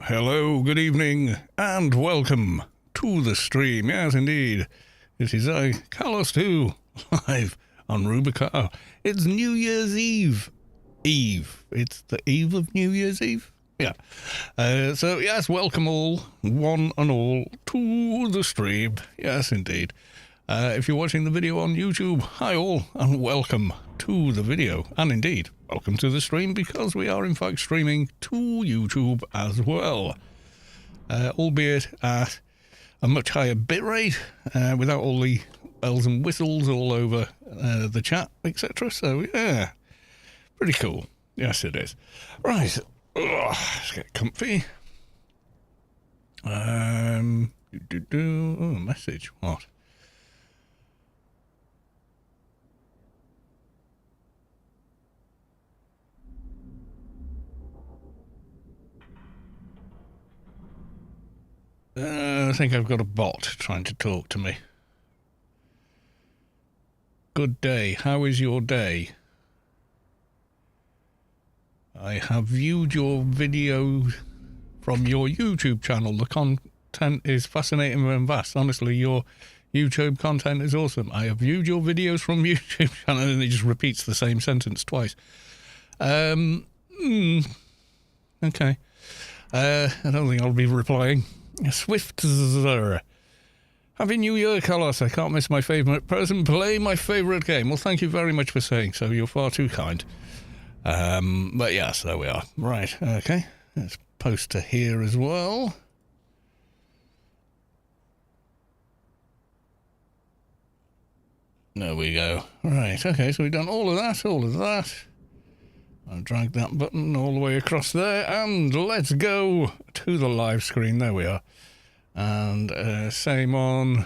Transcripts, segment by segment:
hello, good evening, and welcome to the stream. Yes, indeed. This is Carlos 2, live on Rubi. It's New Year's Eve. It's the eve of New Year's Eve. Yeah. So, yes, welcome all, one and all, to the stream. Yes, indeed. If you're watching the video on YouTube, hi all, and welcome to the video. And indeed, welcome to the stream, because we are in fact streaming to YouTube as well. Albeit at a much higher bitrate, without all the bells and whistles all over the chat, etc. So, yeah, pretty cool. Yes, it is. Right, let's get comfy. Message, what? I think I've got a bot trying to talk to me. Good day. How is your day? I have viewed your video from your YouTube channel. The content is fascinating and vast. Honestly, your YouTube content is awesome. I have viewed your videos from YouTube channel, and it just repeats the same sentence twice. Okay. I don't think I'll be replying. Swift. Happy New Year, Carlos. I can't miss my favourite person play my favourite game. Well, thank you very much for saying so. You're far too kind. But yes, there we are. Right, okay. Let's post to here as well. There we go. Right, okay, so we've done all of that. I'll drag that button all the way across there, and let's go to the live screen. There we are. And same on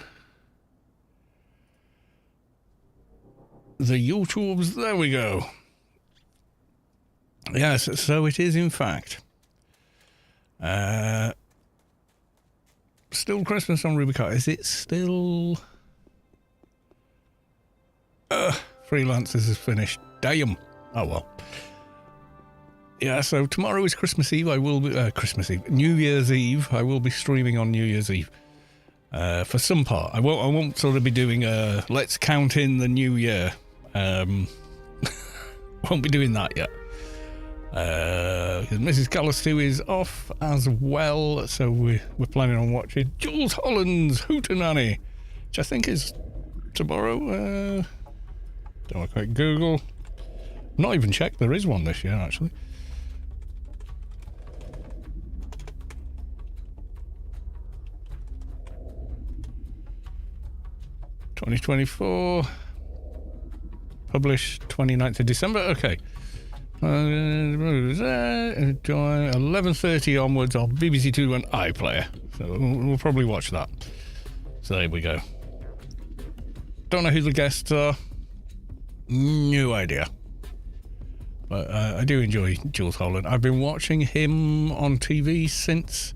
the YouTubes. There we go. Yes, so it is in fact still Christmas on Rubi. Is it still? Freelancers is finished. Damn. Oh well. Yeah, so tomorrow is Christmas Eve. I will be New Year's Eve. I will be streaming on New Year's Eve. For some part. I won't sort of be doing let's count in the new year. Won't be doing that yet. Because Mrs. Callis 2 is off as well, so we're planning on watching Jules Holland's Hootenanny, which I think is tomorrow. Don't want to quite Google. Not even checked there is one this year, actually. (2024) published 29th of December. Okay. 11:30 onwards on BBC Two and iPlayer. So we'll probably watch that. So there we go. Don't know who the guests are. No idea. But I do enjoy Jules Holland. I've been watching him on TV since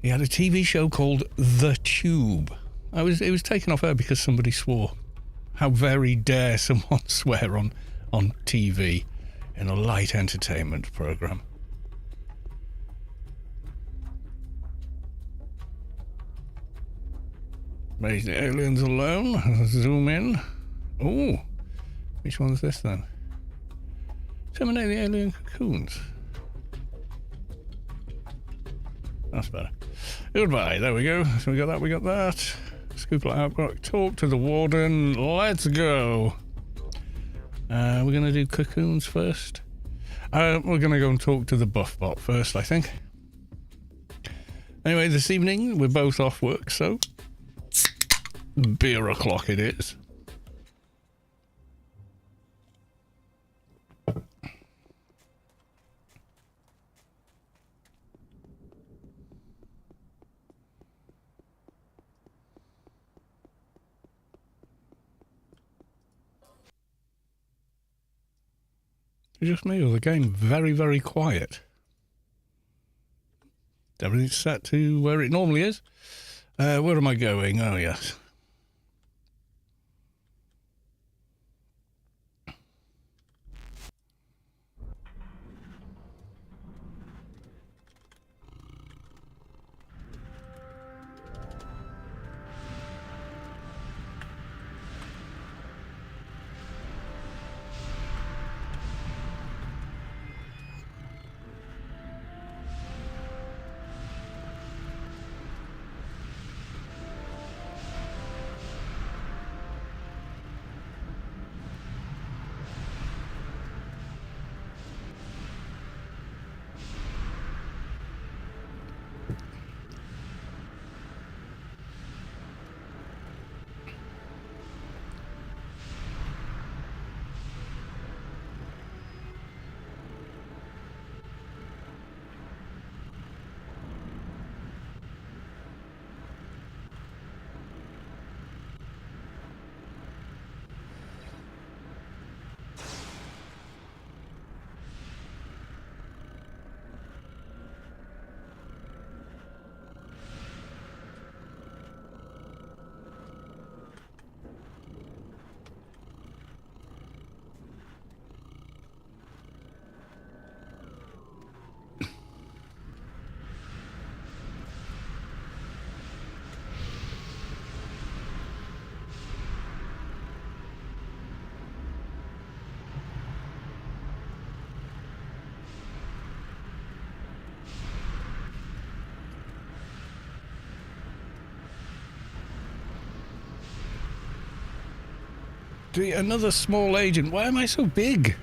he had a TV show called The Tube. It was taken off air because somebody swore. How very dare someone swear on TV in a light entertainment program. Raise the aliens alone. Zoom in. Oh, which one's this then? Terminate the alien cocoons. That's better. Goodbye. There we go. So we got that. Scoop it out. Talk to the warden. Let's go. We're going to do cocoons first. We're going to go and talk to the buff bot first, I think. Anyway, this evening we're both off work, so beer o'clock it is. Just me, or the game very, very quiet. Everything's set to where it normally is. Where am I going? Oh, yes. Another small agent. Why am I so big?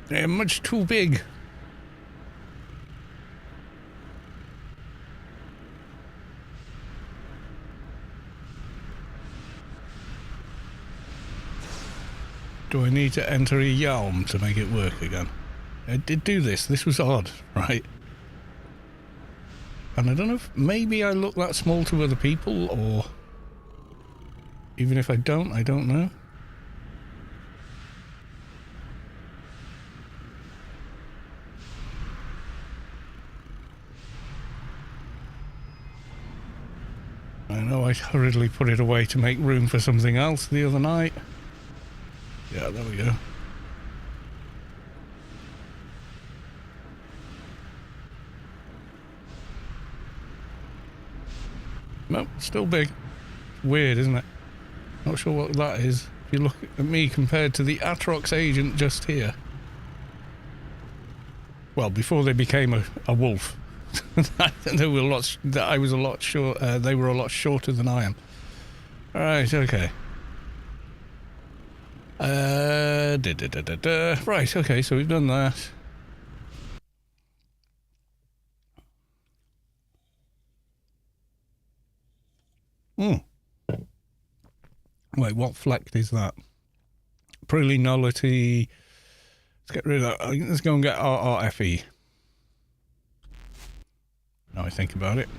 I'm much too big. Do I need to enter a Yalm to make it work again? I did do this. This was odd, right? And I don't know if maybe I look that small to other people, or even if I don't know. I know I hurriedly put it away to make room for something else the other night. Yeah, there we go. Nope, still big. Weird, isn't it? Not sure what that is. If you look at me compared to the Atrox agent just here. Well, before they became a wolf. They were I was a lot short. They were a lot shorter than I am. All right, okay. Right, okay, so we've done that. Wait, what fleck is that? Prelude nullity. Let's get rid of that. Let's go and get RRFE. Now I think about it.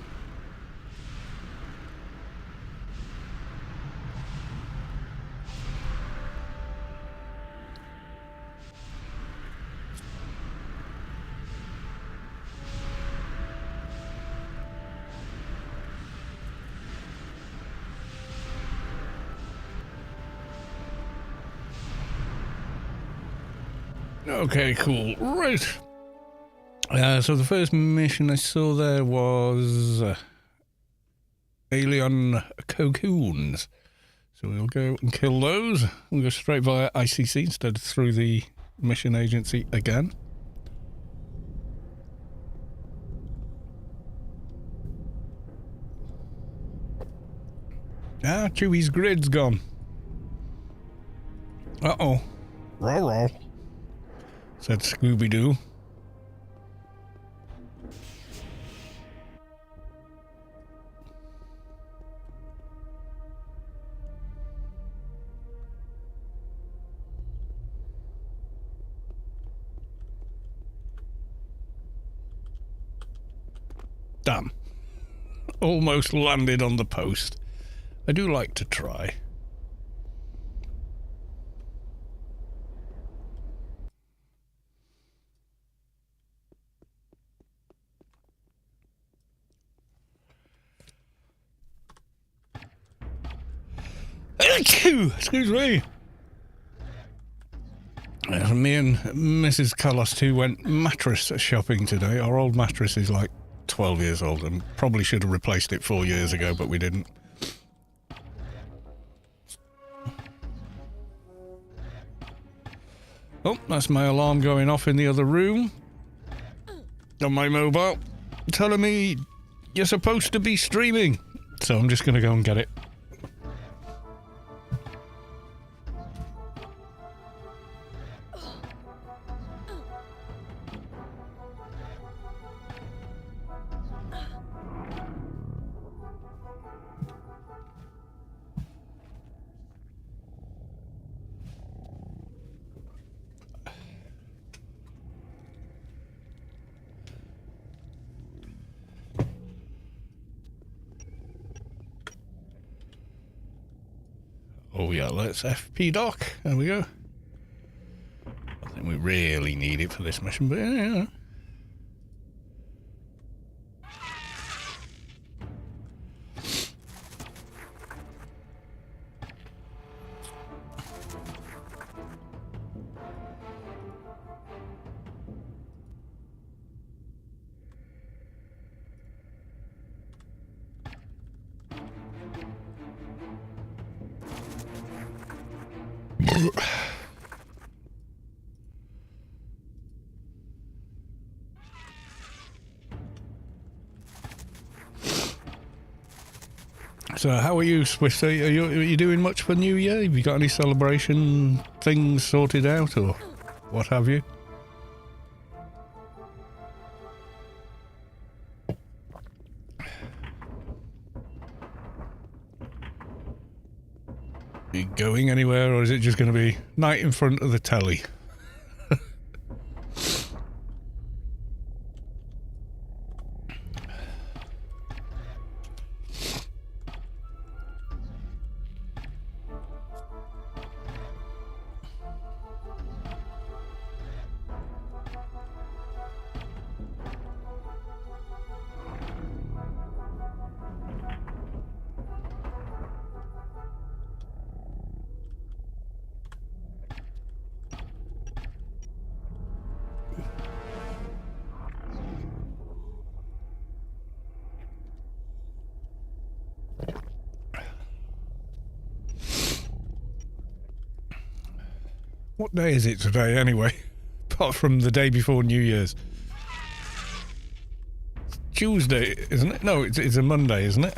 Okay, cool. Right. So the first mission I saw there was alien cocoons. So we'll go and kill those. We'll go straight via ICC instead of through the mission agency again. Ah, Chewie's grid's gone. Uh-oh. Row, said Scooby-Doo. Damn. Almost landed on the post. I do like to try. Excuse me. Me and Mrs. Carlos too went mattress shopping today. Our old mattress is like 12 years old and probably should have replaced it 4 years ago, but we didn't. Oh, that's my alarm going off in the other room. On my mobile. Telling me you're supposed to be streaming. So I'm just going to go and get it. Oh yeah, let's FP dock. There we go. I think we really need it for this mission, but yeah. So how are you, Swift? Are you doing much for New Year? Have you got any celebration things sorted out or what have you? Are you going anywhere, or is it just going to be night in front of the telly? What day is it today, anyway? Apart from the day before New Year's. Tuesday, isn't it? No, it's a Monday, isn't it?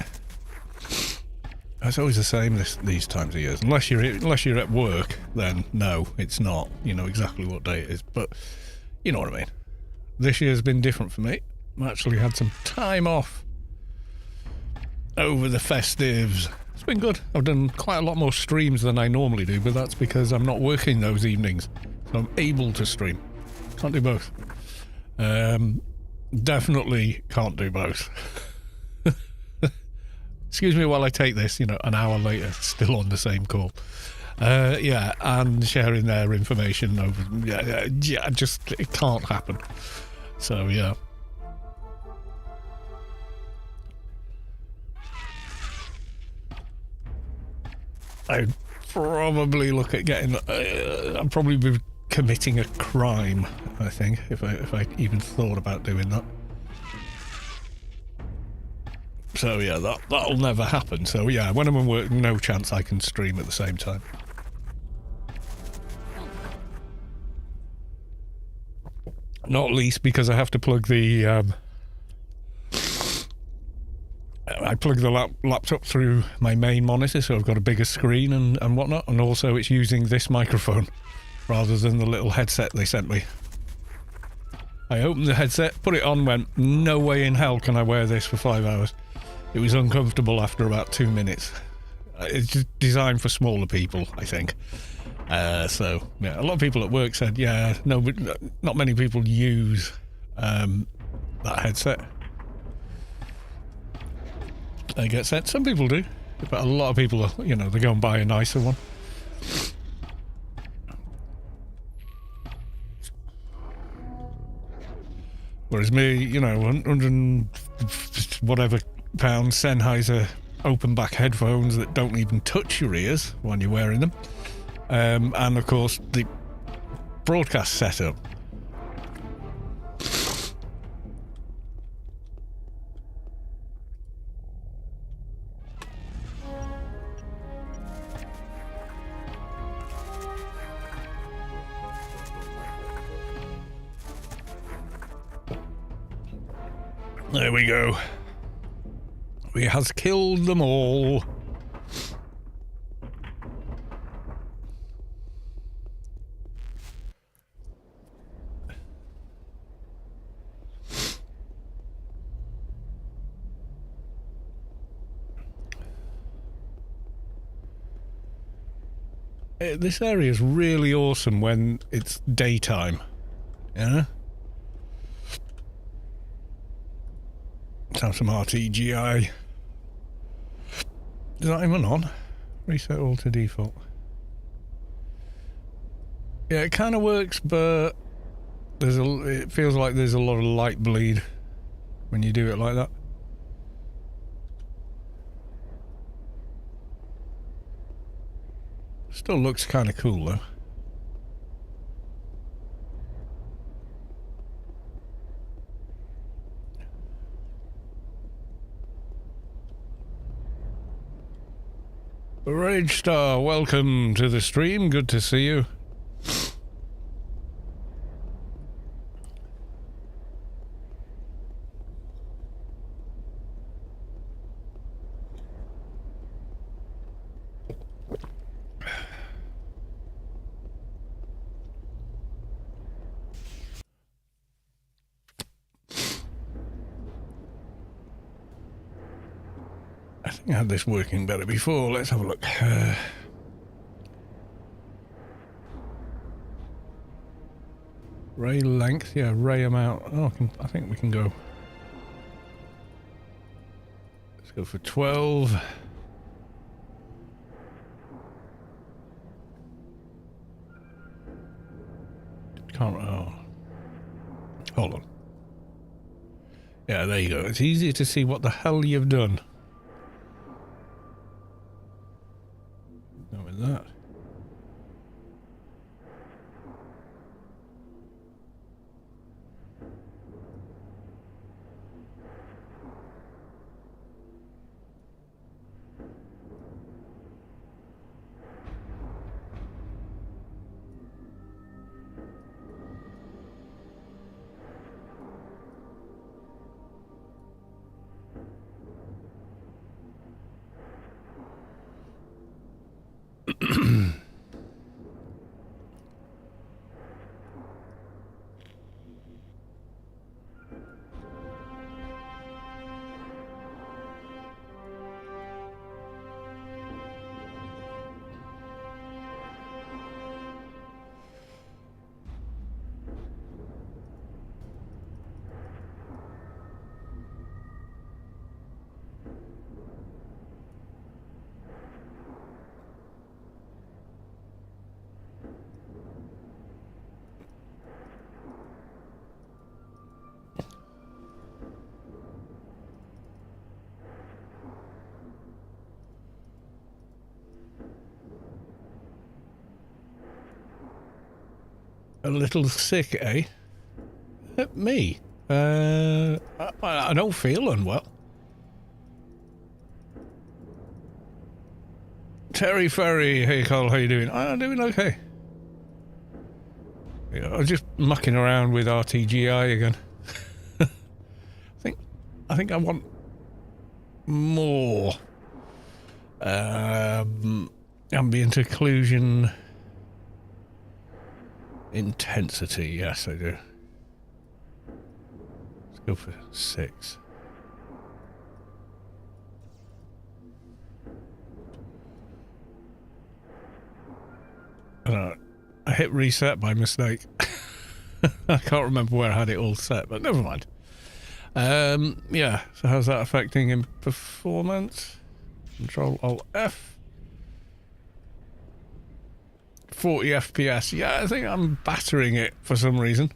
It's always the same these times of years. Unless you're at work, then no, it's not. You know exactly what day it is. But you know what I mean. This year's been different for me. I actually had some time off over the festives. It's been good. I've done quite a lot more streams than I normally do, but that's because I'm not working those evenings, so I'm able to stream. Can't do both. Definitely can't do both. Excuse me while I take this, you know, an hour later, still on the same call. Yeah, and sharing their information over. Yeah, just it can't happen. So yeah. I'd probably look at getting. I'd probably be committing a crime. I think if I even thought about doing that. So yeah, that'll never happen. So yeah, when I'm at work, no chance I can stream at the same time. Not least because I have to plug the I plug the laptop through my main monitor, so I've got a bigger screen and whatnot, and also it's using this microphone rather than the little headset they sent me. I opened the headset, put it on, went, no way in hell can I wear this for 5 hours. It was uncomfortable after about 2 minutes. It's just designed for smaller people, I think. So, yeah, a lot of people at work said, yeah, no, but not many people use that headset. They get sent. Some people do, but a lot of people, you know, they go and buy a nicer one. Whereas me, you know, 100 whatever pounds Sennheiser open back headphones that don't even touch your ears when you're wearing them. And of course the broadcast setup. There we go. We has killed them all. This area is really awesome when it's daytime. Yeah? Let's have some RTGI. Is that even on? Reset all to default. Yeah, it kind of works, but it feels like there's a lot of light bleed when you do it like that. Still looks kind of cool though. Rage Star, welcome to the stream. Good to see you. think I had this working better before. Let's have a look. Ray length, yeah, ray amount. Oh, I think we can go. Let's go for 12. Can't. Oh. Hold on. Yeah, there you go. It's easier to see what the hell you've done. Go with that. A little sick, eh? Me? I don't feel unwell. Terry Ferry, hey Carl, how you doing? I'm doing okay. Yeah, I was just mucking around with RTGI again. I think I want more ambient occlusion intensity. Yes, I do. Let's go for 6. I hit reset by mistake. I can't remember where I had it all set, but never mind. Yeah, so how's that affecting in performance? Control Alt F. 40 FPS. Yeah, I think I'm battering it for some reason.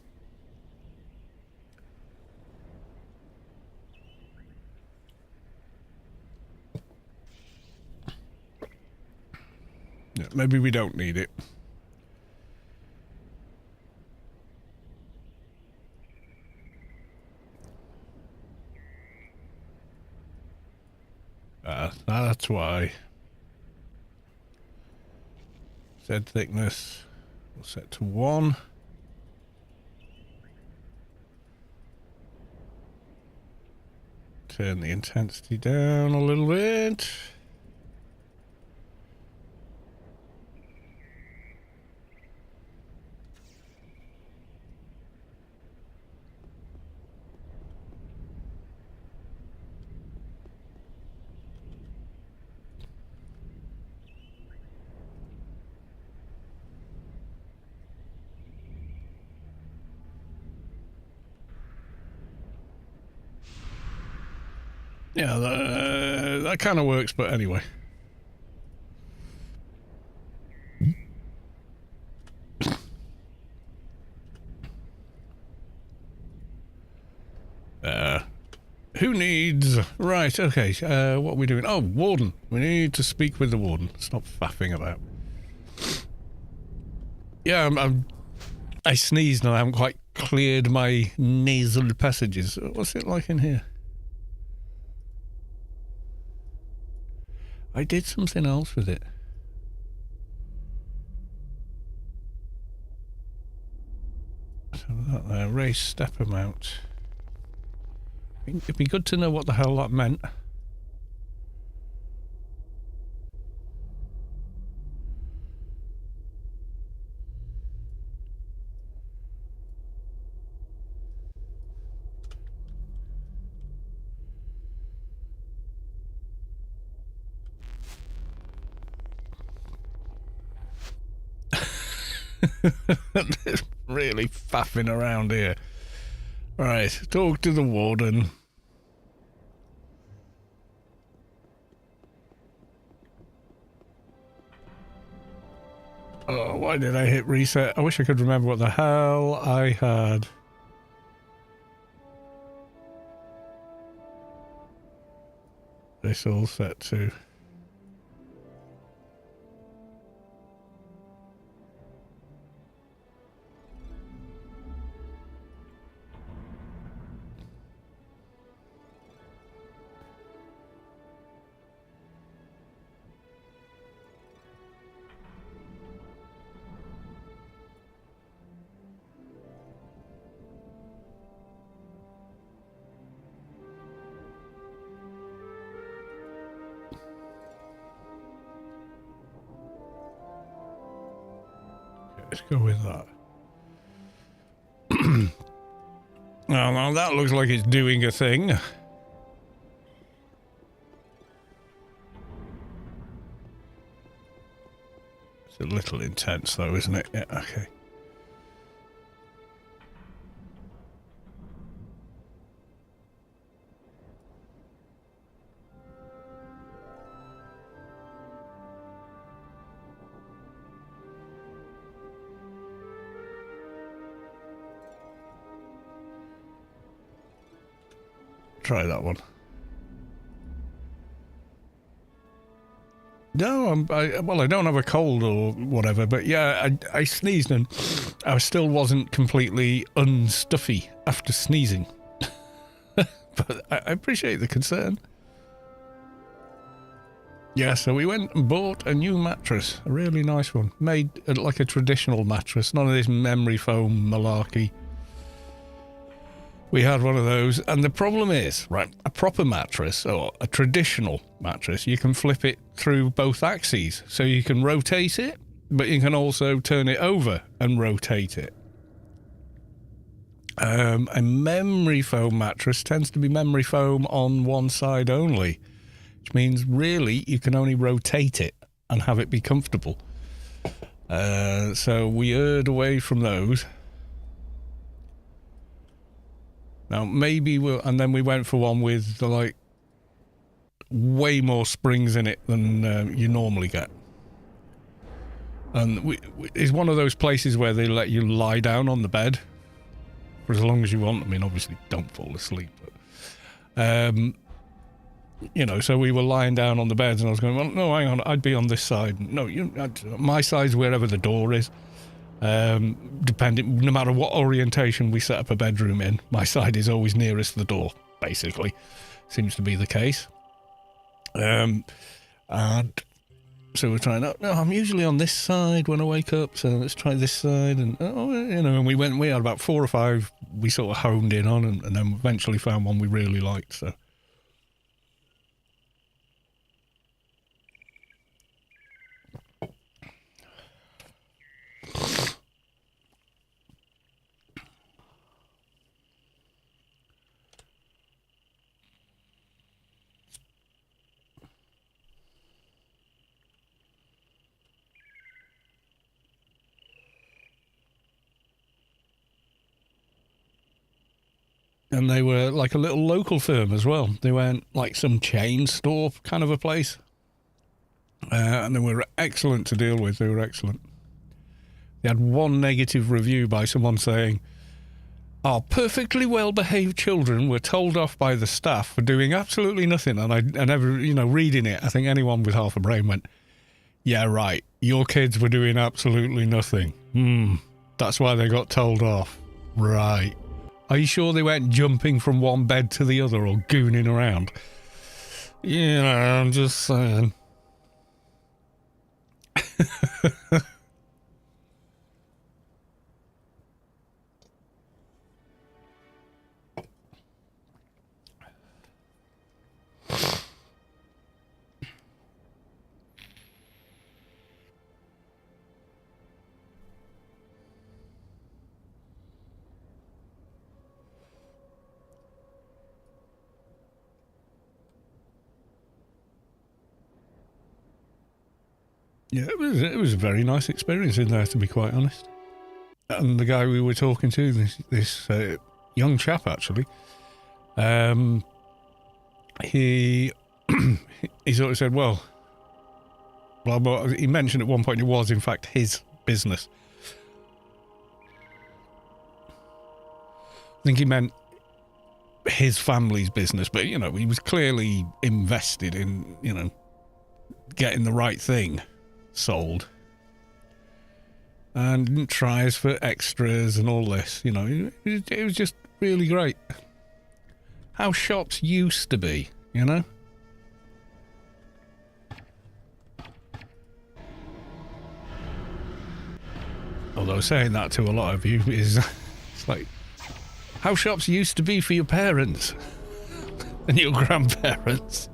Yeah, maybe we don't need it. That's why. Z thickness, we'll set to 1. Turn the intensity down a little bit. Yeah, that kind of works, but anyway. Who needs... Right, okay, what are we doing? Oh, Warden. We need to speak with the Warden. Stop faffing about. Yeah, I sneezed and I haven't quite cleared my nasal passages. What's it like in here? I did something else with it. So that there, raise step amount. It'd be good to know what the hell that meant. It's really faffing around here. Right, talk to the warden. Oh, why did I hit reset? I wish I could remember what the hell I had. This all set to. Let's go with that. Well, that looks like it's doing a thing. It's a little intense though, isn't it? Yeah, okay. Try that one. No, well, I don't have a cold or whatever, but yeah, I sneezed and I still wasn't completely unstuffy after sneezing. But I appreciate the concern. Yeah, so we went and bought a new mattress, a really nice one, made like a traditional mattress, none of this memory foam malarkey. We had one of those, and the problem is, right, a proper mattress, or a traditional mattress, you can flip it through both axes. So you can rotate it, but you can also turn it over and rotate it. A memory foam mattress tends to be memory foam on one side only, which means really you can only rotate it and have it be comfortable. So we erred away from those. Now maybe and then we went for one with like way more springs in it than you normally get. And it's one of those places where they let you lie down on the bed for as long as you want. I mean, obviously don't fall asleep, but you know, so we were lying down on the beds and I was going, well, no, hang on, I'd be on this side. No, my side's wherever the door is. Depending, no matter what orientation we set up a bedroom in, my side is always nearest the door, basically. Seems to be the case. And so we're trying, no, I'm usually on this side when I wake up, so let's try this side. And, you know, and we had about 4 or 5 we sort of honed in on, and then eventually found one we really liked, so. And they were like a little local firm as well. They weren't like some chain store kind of a place. And they were excellent to deal with. They were excellent. They had one negative review by someone saying, our perfectly well-behaved children were told off by the staff for doing absolutely nothing. And I never, you know, reading it, I think anyone with half a brain went, yeah, right, your kids were doing absolutely nothing. That's why they got told off. Right. Are you sure they weren't jumping from one bed to the other or gooning around? You know, I'm just saying. Yeah, it was a very nice experience in there, to be quite honest. And the guy we were talking to, this young chap actually, he he sort of said, well, blah blah. He mentioned at one point it was in fact his business. I think he meant his family's business, but you know, he was clearly invested in, you know, getting the right thing sold. And didn't try us for extras and all this, you know. It was just really great. How shops used to be, you know? Although saying that to a lot of you is, it's like, how shops used to be for your parents and your grandparents.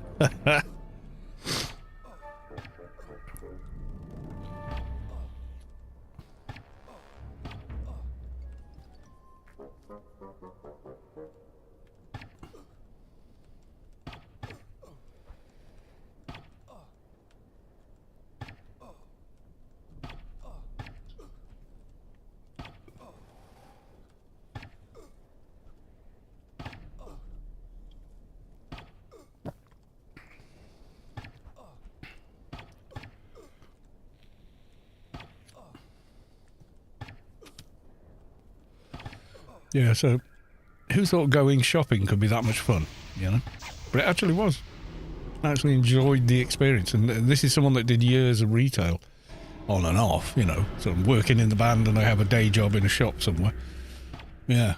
Yeah, so who thought going shopping could be that much fun, you know? But it actually was. I actually enjoyed the experience, and this is someone that did years of retail, on and off, you know, so I'm working in the band and I have a day job in a shop somewhere. Yeah.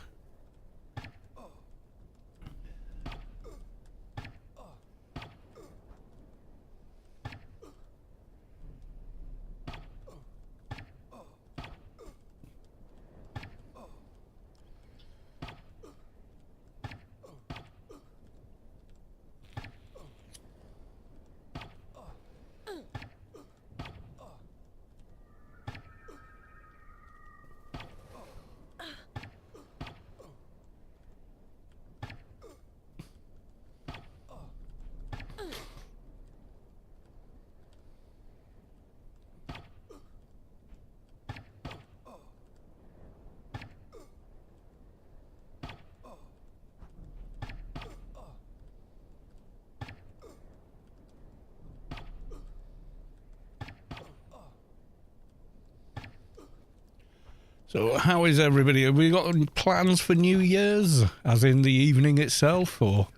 So how is everybody? Have we got plans for New Year's, as in the evening itself, or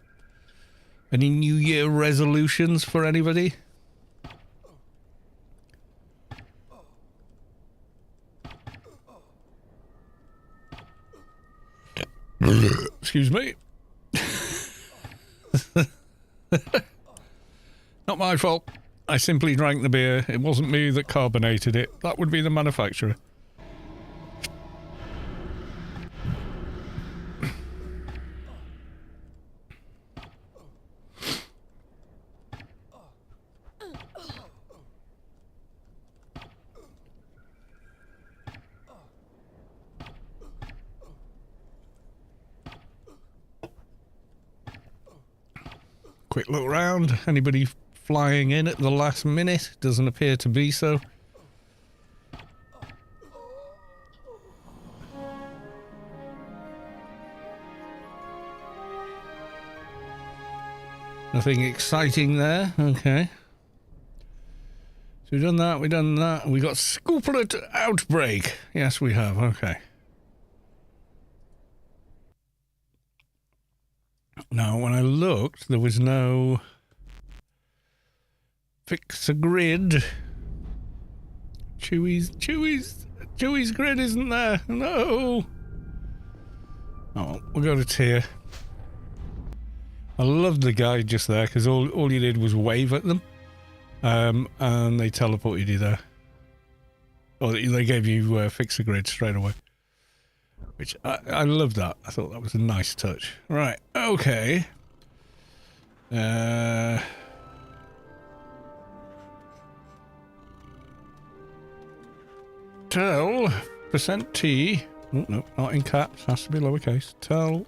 any New Year resolutions for anybody? Excuse me. Not my fault. I simply drank the beer. It wasn't me that carbonated it. That would be the manufacturer. Quick look round. Anybody flying in at the last minute? Doesn't appear to be so. Nothing exciting there. Okay. So we've done that, we've done that. We got Scooplet Outbreak. Yes, we have. Okay. Now, when I looked, there was no Fix a Grid. Chewy's grid isn't there. No. Oh, we'll go to tier. I loved the guy just there because all you did was wave at them, and they teleported you there. Or they gave you Fix a Grid straight away. Which I love that. I thought that was a nice touch. Right, okay. Tell %T. Oh, no, not in caps. Has to be lowercase. Tell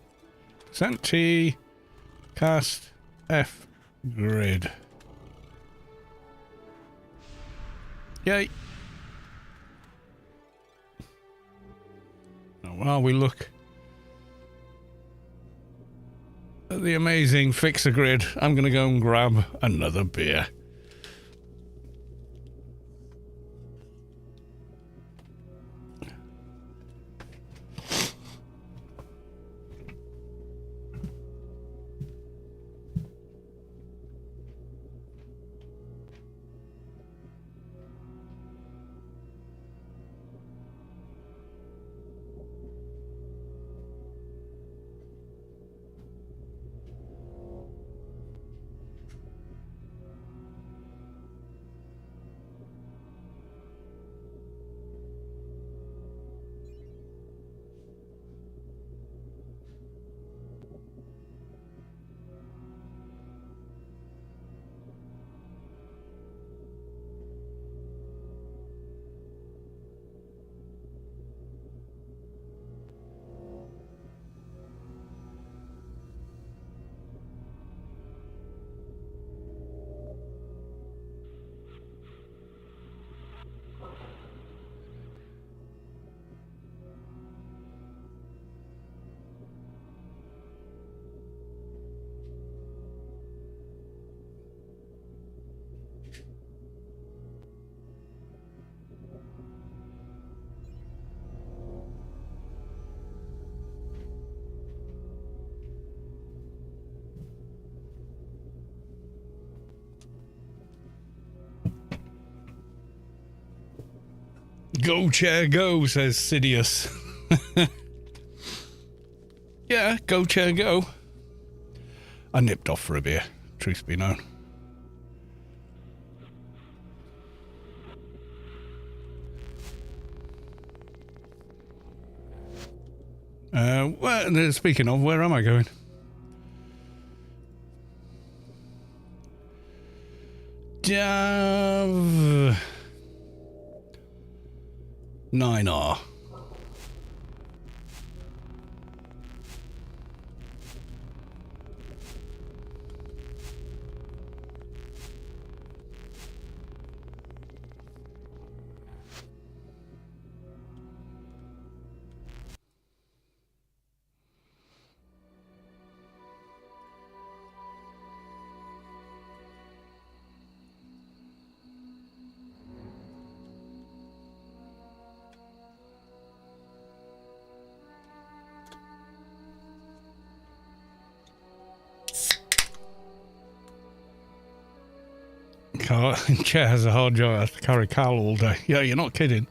%T cast F grid. Yay. Now, while we look at the amazing fixer grid, I'm going to go and grab another beer. Go, chair, go, says Sidious. Yeah, go, chair, go. I nipped off for a beer, truth be known. Well, speaking of, where am I going? Jav 9R. Chair has a hard job. I have to carry Carl all day. Yeah, you're not kidding.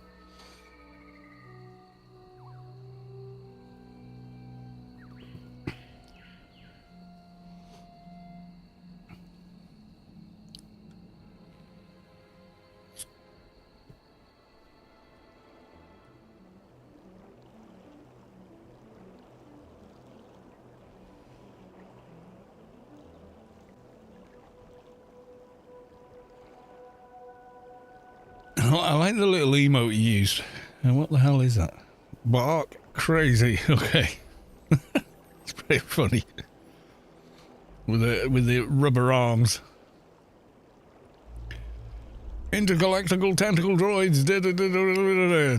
I like the little emote you used. And what the hell is that? Bark crazy. Okay. It's pretty funny. With the rubber arms. Intergalactical tentacle droids.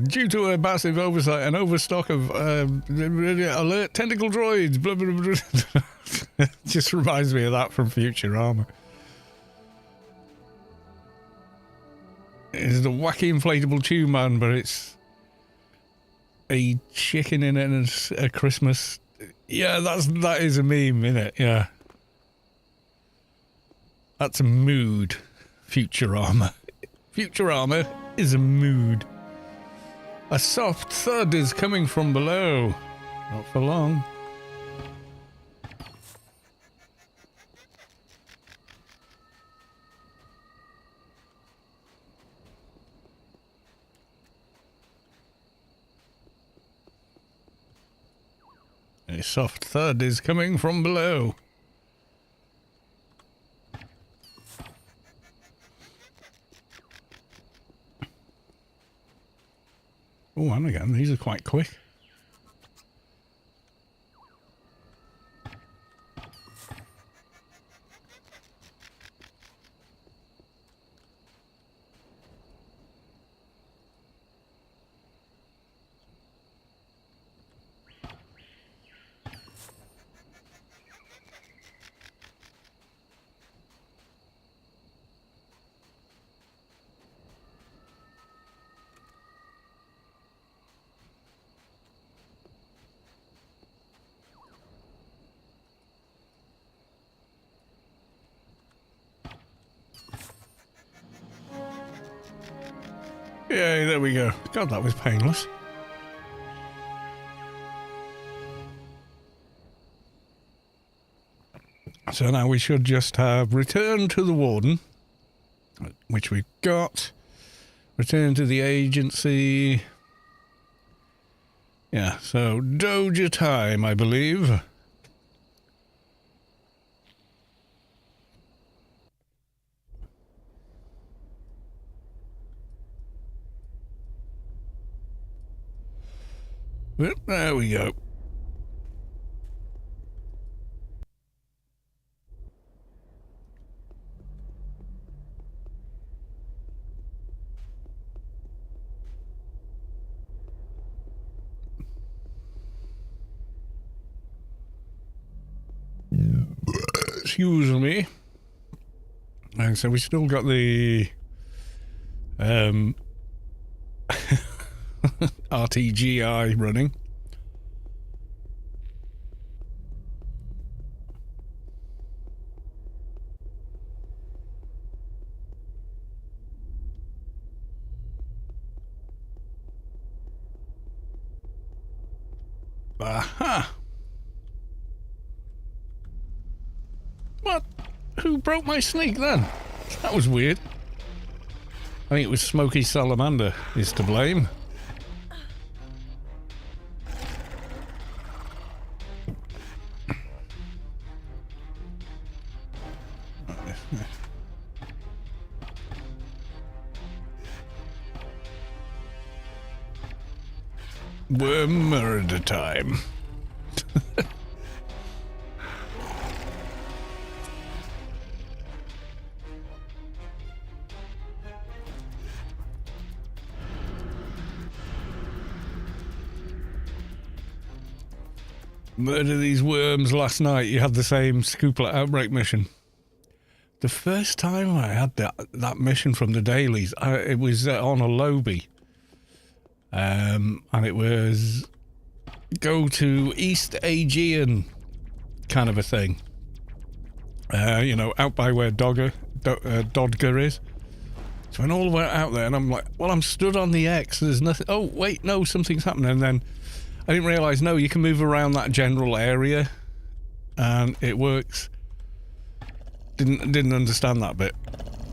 Due to a massive oversight and overstock of alert tentacle droids. Blah, blah, blah. Just reminds me of that from Futurama. It's the wacky inflatable tube man, but a chicken in it and a Christmas. Yeah, that is a meme, innit? Yeah. That's a mood. Futurama. Futurama is a mood. A soft thud is coming from below. Not for long. A soft thud is coming from below. Oh, and again, these are quite quick. Yay, there we go. God, that was painless. So now we should just have return to the warden, which we've got. Return to the agency. Yeah, so Doja time, I believe. But there we go. Excuse me. And so we still got the RTGI running. Aha! What? Who broke my sneak then? That was weird. I think it was Smoky Salamander is to blame. Worm murder time. Murder these worms last night. You had the same Scooplet Outbreak mission. The first time I had that mission from the dailies, it was on a lobby. And it was go to East Aegean kind of a thing. You know, out by where Dodger is. So I went all the way out there and I'm like, well, I'm stood on the X. There's nothing. Oh, wait, no, something's happening. And then I didn't realise, no, you can move around that general area and it works. Didn't understand that bit.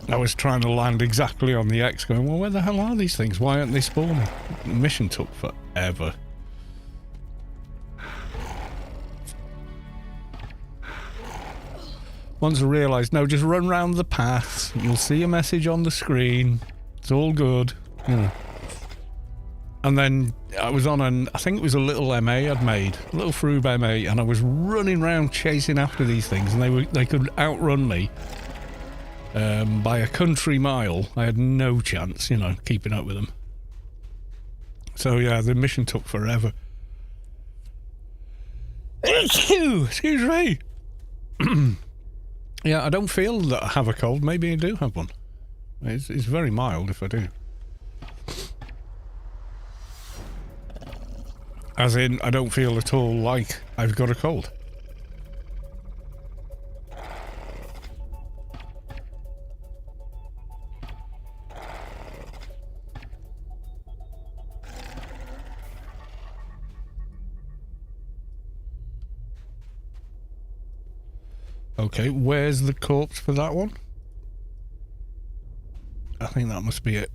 I was trying to land exactly on the X going, well, where the hell are these things? Why aren't they spawning? The mission took forever. Once I realised, no, just run round the paths. You'll see a message on the screen. It's all good. You know. And then I was on I think it was a little MA I'd made, a little Frube MA, and I was running around chasing after these things, and they could outrun me by a country mile. I had no chance, you know, keeping up with them. So yeah, the mission took forever. Excuse me. Yeah, I don't feel that I have a cold. Maybe I do have one. It's very mild if I do. As in, I don't feel at all like I've got a cold. Okay, where's the corpse for that one? I think that must be it.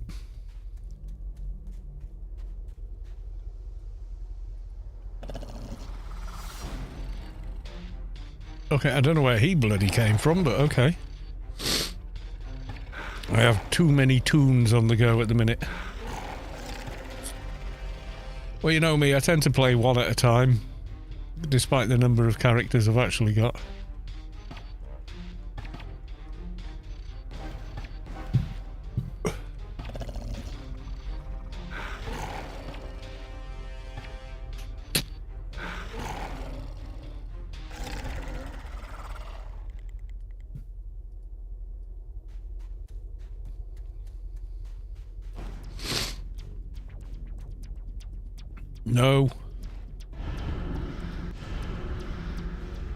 Okay, I don't know where he bloody came from, but okay. I have too many tunes on the go at the minute. Well, you know me, I tend to play one at a time, despite the number of characters I've actually got. No.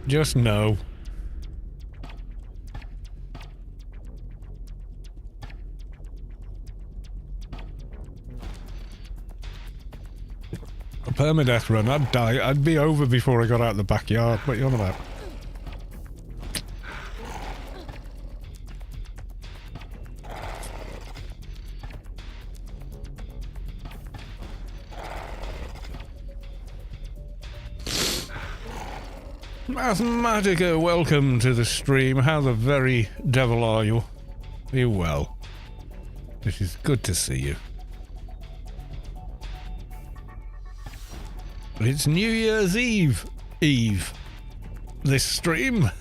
Just no. A permadeath run, I'd die. I'd be over before I got out of the backyard. What are you on about? Mathematica, welcome to the stream. How the very devil are you? Are you well? It is good to see you. It's New Year's Eve. This stream.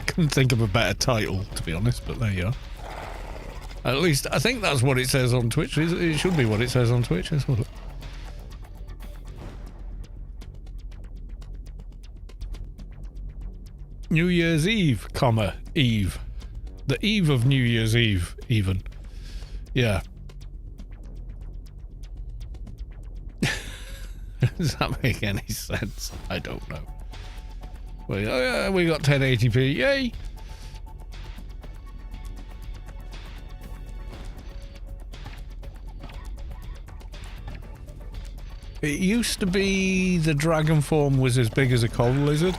Couldn't think of a better title, to be honest, but there you are. At least, I think that's what it says on Twitch. It should be what it says on Twitch. Let's have a look. New Year's Eve, comma, Eve. The eve of New Year's Eve, even. Yeah. Does that make any sense? I don't know. Well, we got 1080p, yay! It used to be the dragon form was as big as a coal lizard.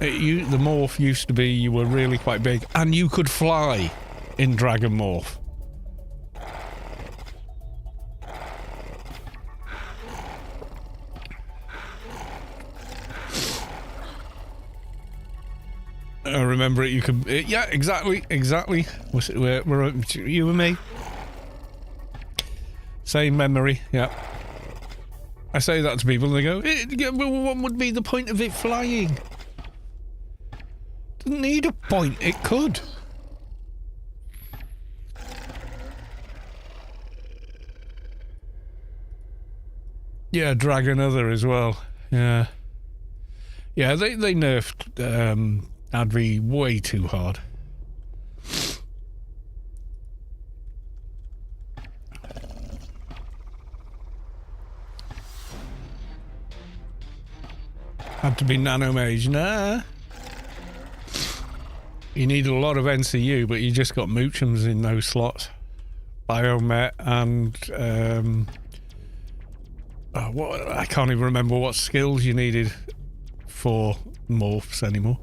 The morph used to be you were really quite big, and you could fly in dragon morph. I remember it. You could, yeah, exactly. We're you and me. Same memory. Yeah. I say that to people, and they go, "What would be the point of it flying?" Doesn't need a point. It could. Yeah, Dragon Other as well. Yeah. Yeah, they nerfed Advi way too hard. Had to be Nanomage. Nah. You need a lot of NCU, but you just got Moochums in those slots. Biomet and what I can't even remember what skills you needed for morphs anymore.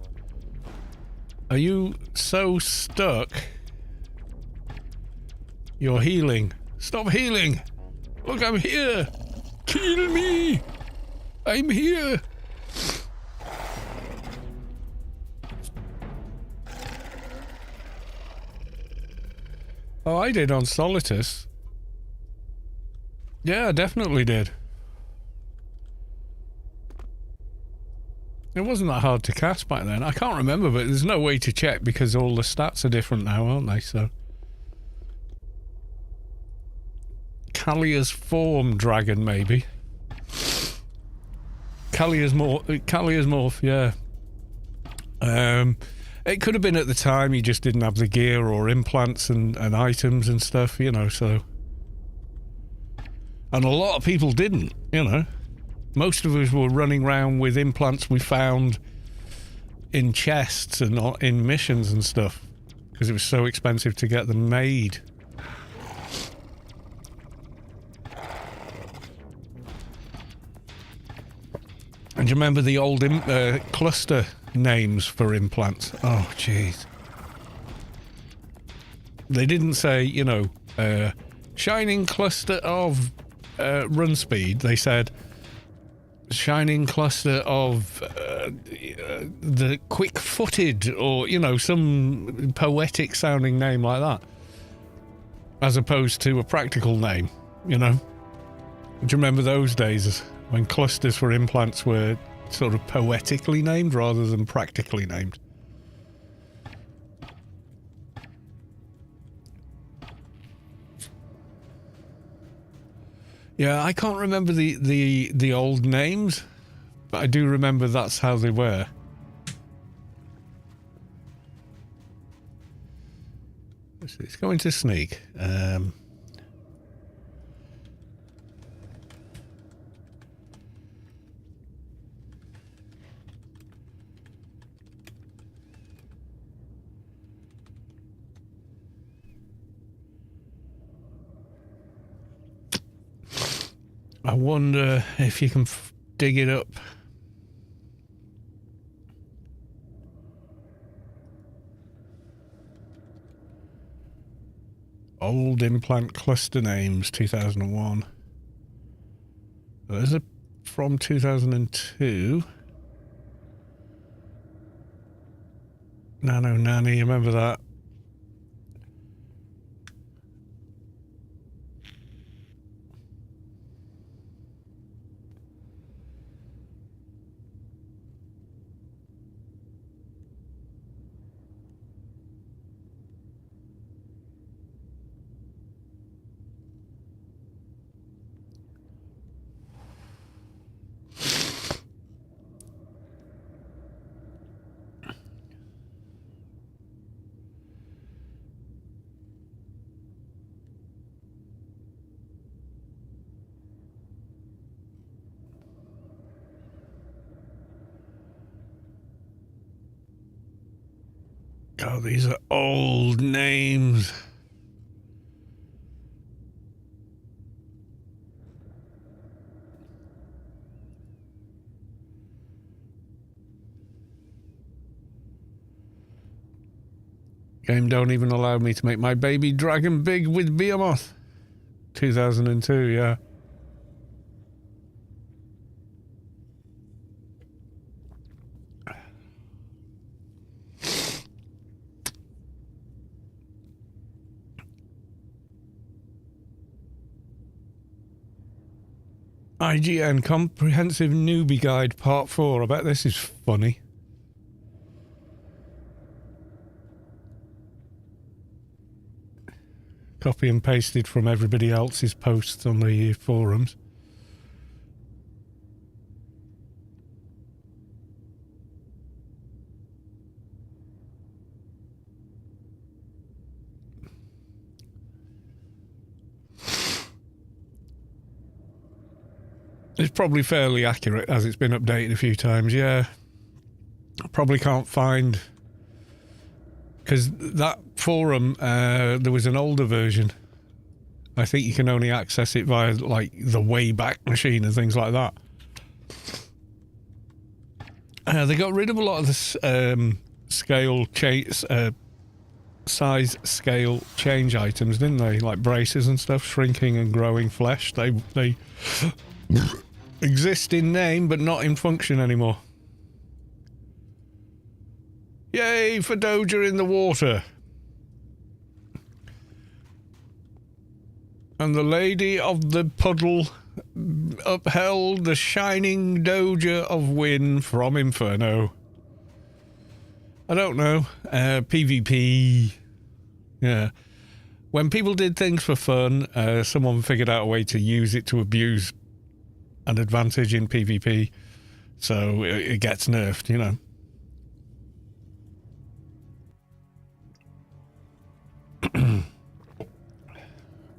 Are you so stuck? You're healing. Stop healing! Look, I'm here! Kill me! I'm here! Oh, I did on Solitus. Yeah, I definitely did. It wasn't that hard to cast back then. I can't remember, but there's no way to check because all the stats are different now, aren't they? So, Kalia's form dragon, maybe. Kalia's morph, yeah. It could have been at the time you just didn't have the gear or implants and items and stuff, you know, so. And a lot of people didn't, you know. Most of us were running around with implants we found in chests and in missions and stuff because it was so expensive to get them made. And do you remember the old cluster names for implants? Oh, jeez. They didn't say, you know, shining cluster of run speed. They said shining cluster of the quick-footed, or, you know, some poetic sounding name like that, as opposed to a practical name, you know. Do you remember those days when clusters for implants were sort of poetically named rather than practically named? Yeah, I can't remember the old names, but I do remember that's how they were. Let's go into sneak. wonder if you can dig it up. Old implant cluster names, 2001. There's a from 2002. Nano Nanny, remember that? God, these are old names. Game don't even allow me to make my baby dragon big with Behemoth. 2002, yeah. IGN Comprehensive Newbie Guide Part 4. I bet this is funny. Copy and pasted from everybody else's posts on the forums. It's probably fairly accurate as it's been updated a few times, yeah. I probably can't find... Because that forum, there was an older version. I think you can only access it via, like, the Wayback Machine and things like that. They got rid of a lot of the size scale change items, didn't they? Like braces and stuff, shrinking and growing flesh. They exist in name, but not in function anymore. Yay for Doja in the water. And the Lady of the Puddle upheld the shining Doja of Win from Inferno. I don't know. PvP. Yeah. When people did things for fun, someone figured out a way to use it to abuse an advantage in PvP. So it gets nerfed, you know.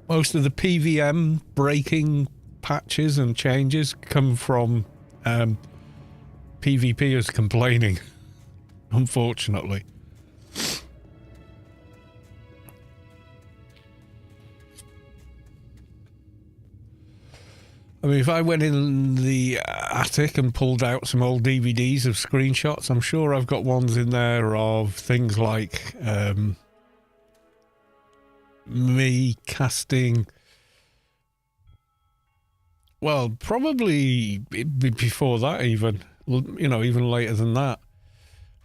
Most of the PVM breaking patches and changes come from PvPers complaining, unfortunately. I mean, if I went in the attic and pulled out some old DVDs of screenshots, I'm sure I've got ones in there of things like me casting, well, probably before that even, you know, even later than that.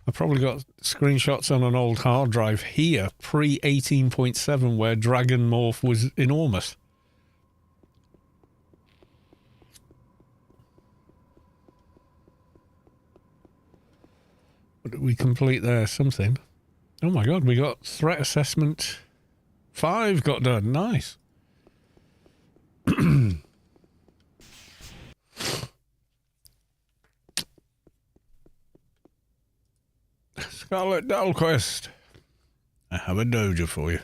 I probably got screenshots on an old hard drive here, pre 18.7, where Dragon Morph was enormous. What did we complete there? Something. Oh my god, we got threat assessment 5 got done. Nice. Scarlet Dalquest, I have a Doja for you.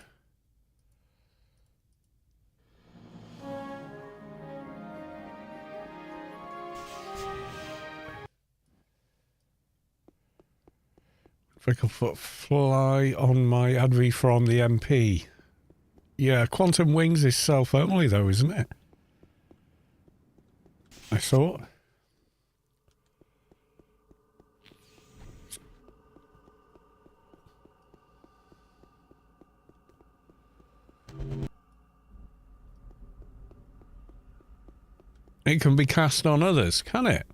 Ficklefoot fly on my advie from the MP. Yeah, Quantum Wings is self-only though, isn't it? I thought. It can be cast on others, can it?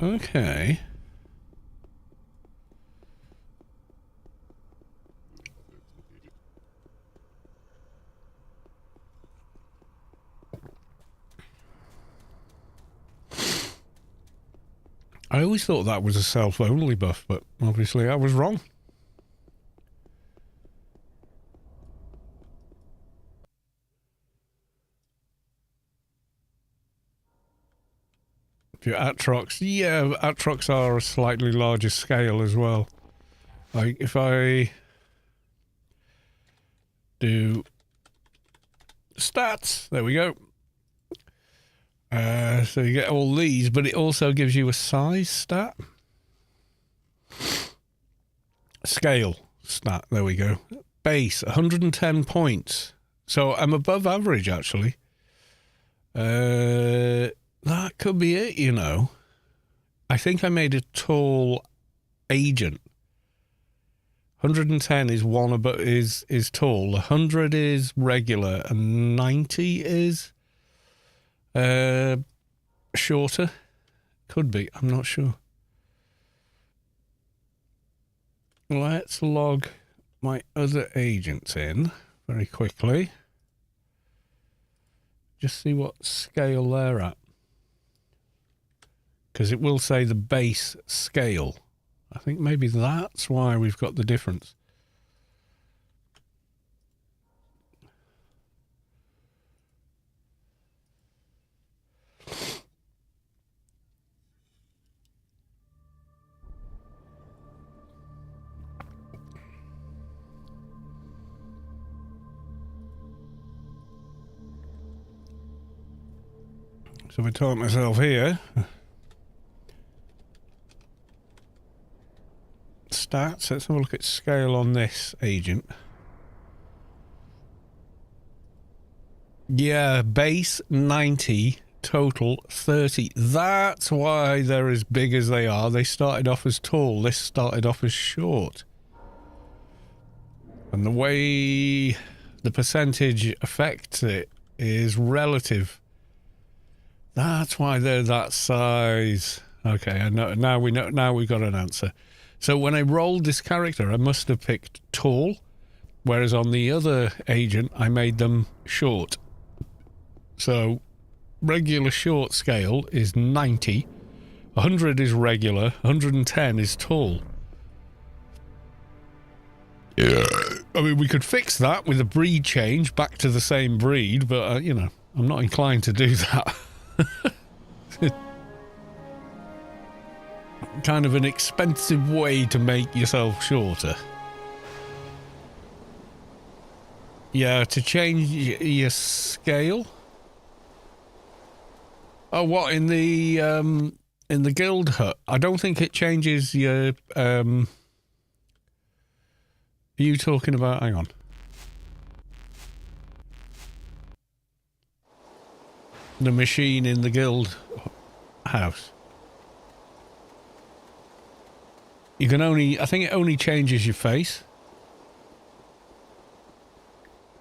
Okay. I always thought that was a self-only buff, but obviously I was wrong. Your Atrox, yeah, Atrox are a slightly larger scale as well. Like, if I do stats, there we go. So you get all these, but it also gives you a size stat. Scale stat, there we go. Base, 110 points. So I'm above average, actually. That could be it, you know. I think I made a tall agent. 110 is one above, is tall. 100 is regular, and 90 is shorter. Could be, I'm not sure. Let's log my other agents in very quickly. Just see what scale they're at. Because it will say the base scale. I think maybe that's why we've got the difference. So if I type myself here, stats, let's have a look at scale on this agent. Yeah, base 90, total 30. That's why they're as big as they are. They started off as tall, this started off as short. And the way the percentage affects it is relative. That's why they're that size. Okay, I know, now we know, now we've got an answer. So when I rolled this character, I must have picked tall, whereas on the other agent, I made them short. So regular short scale is 90, 100 is regular, 110 is tall. Yeah. I mean, we could fix that with a breed change back to the same breed, but, you know, I'm not inclined to do that. Kind of an expensive way to make yourself shorter. Yeah, to change your scale. Oh, what, in the guild hut? I don't think it changes your are you talking about, hang on. The machine in the guild house. You can only, I think it only changes your face.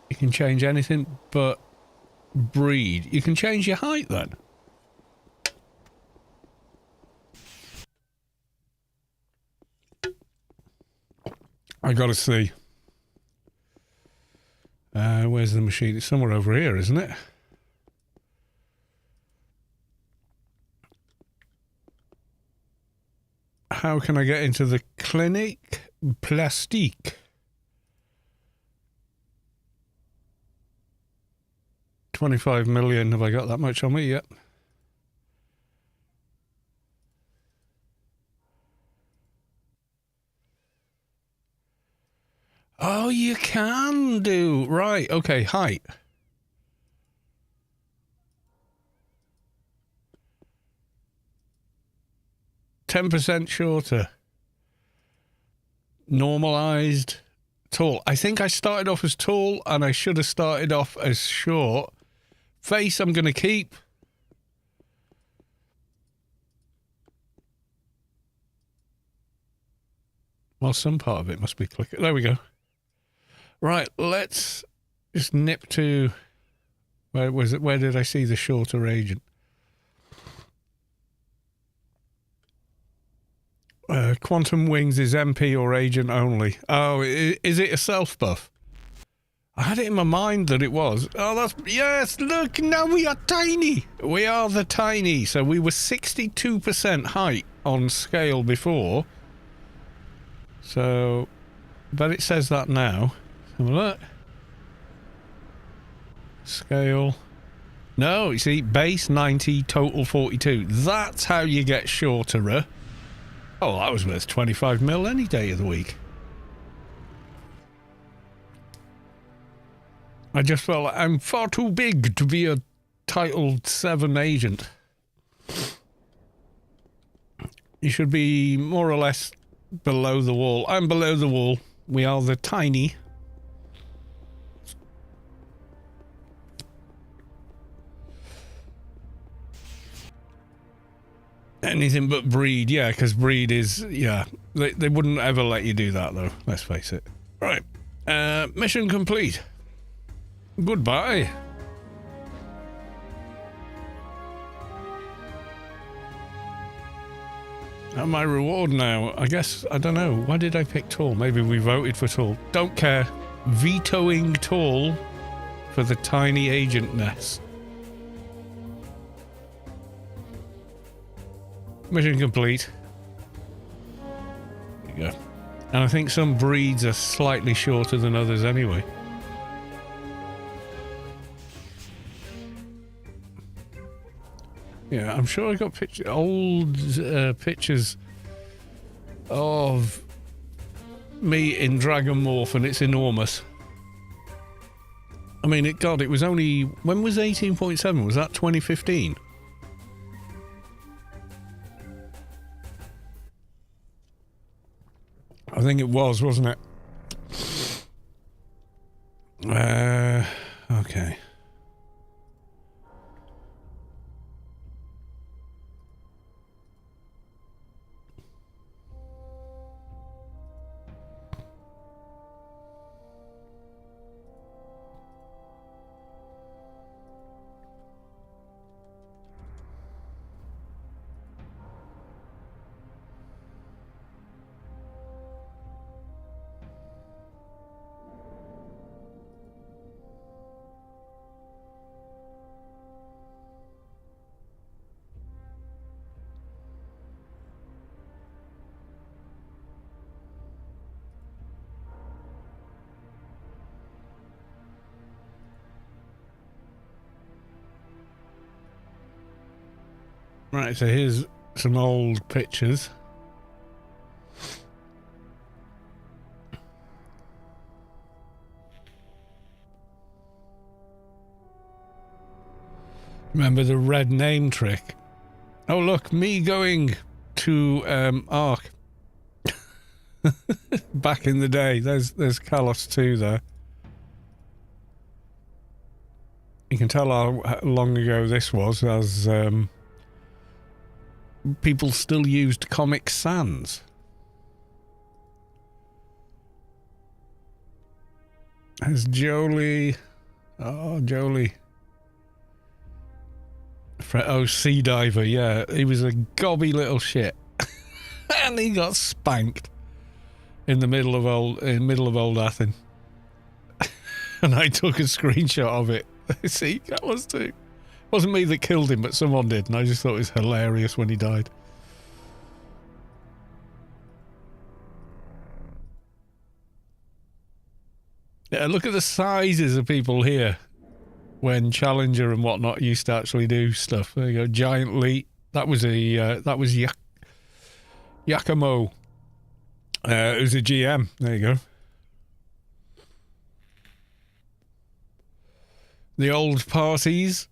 You can change anything but breed. You can change your height then. I gotta see. Where's the machine? It's somewhere over here, isn't it? How can I get into the clinic? Plastique. 25 million. Have I got that much on me yet? Oh, you can do. Right. Okay. Height. %, shorter. Normalized. Tall. I think I started off as tall and I should have started off as short. Face I'm going to keep. Well, some part of it must be clicker. There we go. Right, let's just nip to... Where was it? Where did I see the shorter agent? Quantum Wings is MP or agent only. Oh, is it a self-buff? I had it in my mind that it was. Oh, that's... Yes, look, now we are tiny. We are the tiny. So we were 62% height on scale before. So, but it says that now. Have a look. Scale. No, you see, base 90, total 42. That's how you get shorter. Oh, that was worth 25 mil any day of the week. I just felt like I'm far too big to be a Title 7 agent. You should be more or less below the wall. I'm below the wall. We are the tiny. Anything but breed, yeah, because breed is, yeah. They wouldn't ever let you do that, though, let's face it. Right. Mission complete. Goodbye. And my reward now, I guess, I don't know. Why did I pick tall? Maybe we voted for tall. Don't care. Vetoing tall for the tiny agent nest. Mission complete. There you go. And I think some breeds are slightly shorter than others anyway. Yeah, I'm sure I got old pictures of me in Dragon Morph, and it's enormous. I mean, it was only... When was 18.7? Was that 2015? I think it was, wasn't it? Okay. Right, so here's some old pictures. Remember the red name trick? Oh, look, me going to Ark. Back in the day. There's Kalos 2 there. You can tell how long ago this was, as people still used Comic Sans. There's Jolie. Oh, Jolie. Oh, Sea Diver, yeah. He was a gobby little shit. And he got spanked in the middle of old Athens. And I took a screenshot of it. See, that was too. Wasn't me that killed him, but someone did, and I just thought it was hilarious when he died. Yeah, look at the sizes of people here when Challenger and whatnot used to actually do stuff. There you go, Giant Lee. That was Yakimo. It was a GM. There you go. The old parties.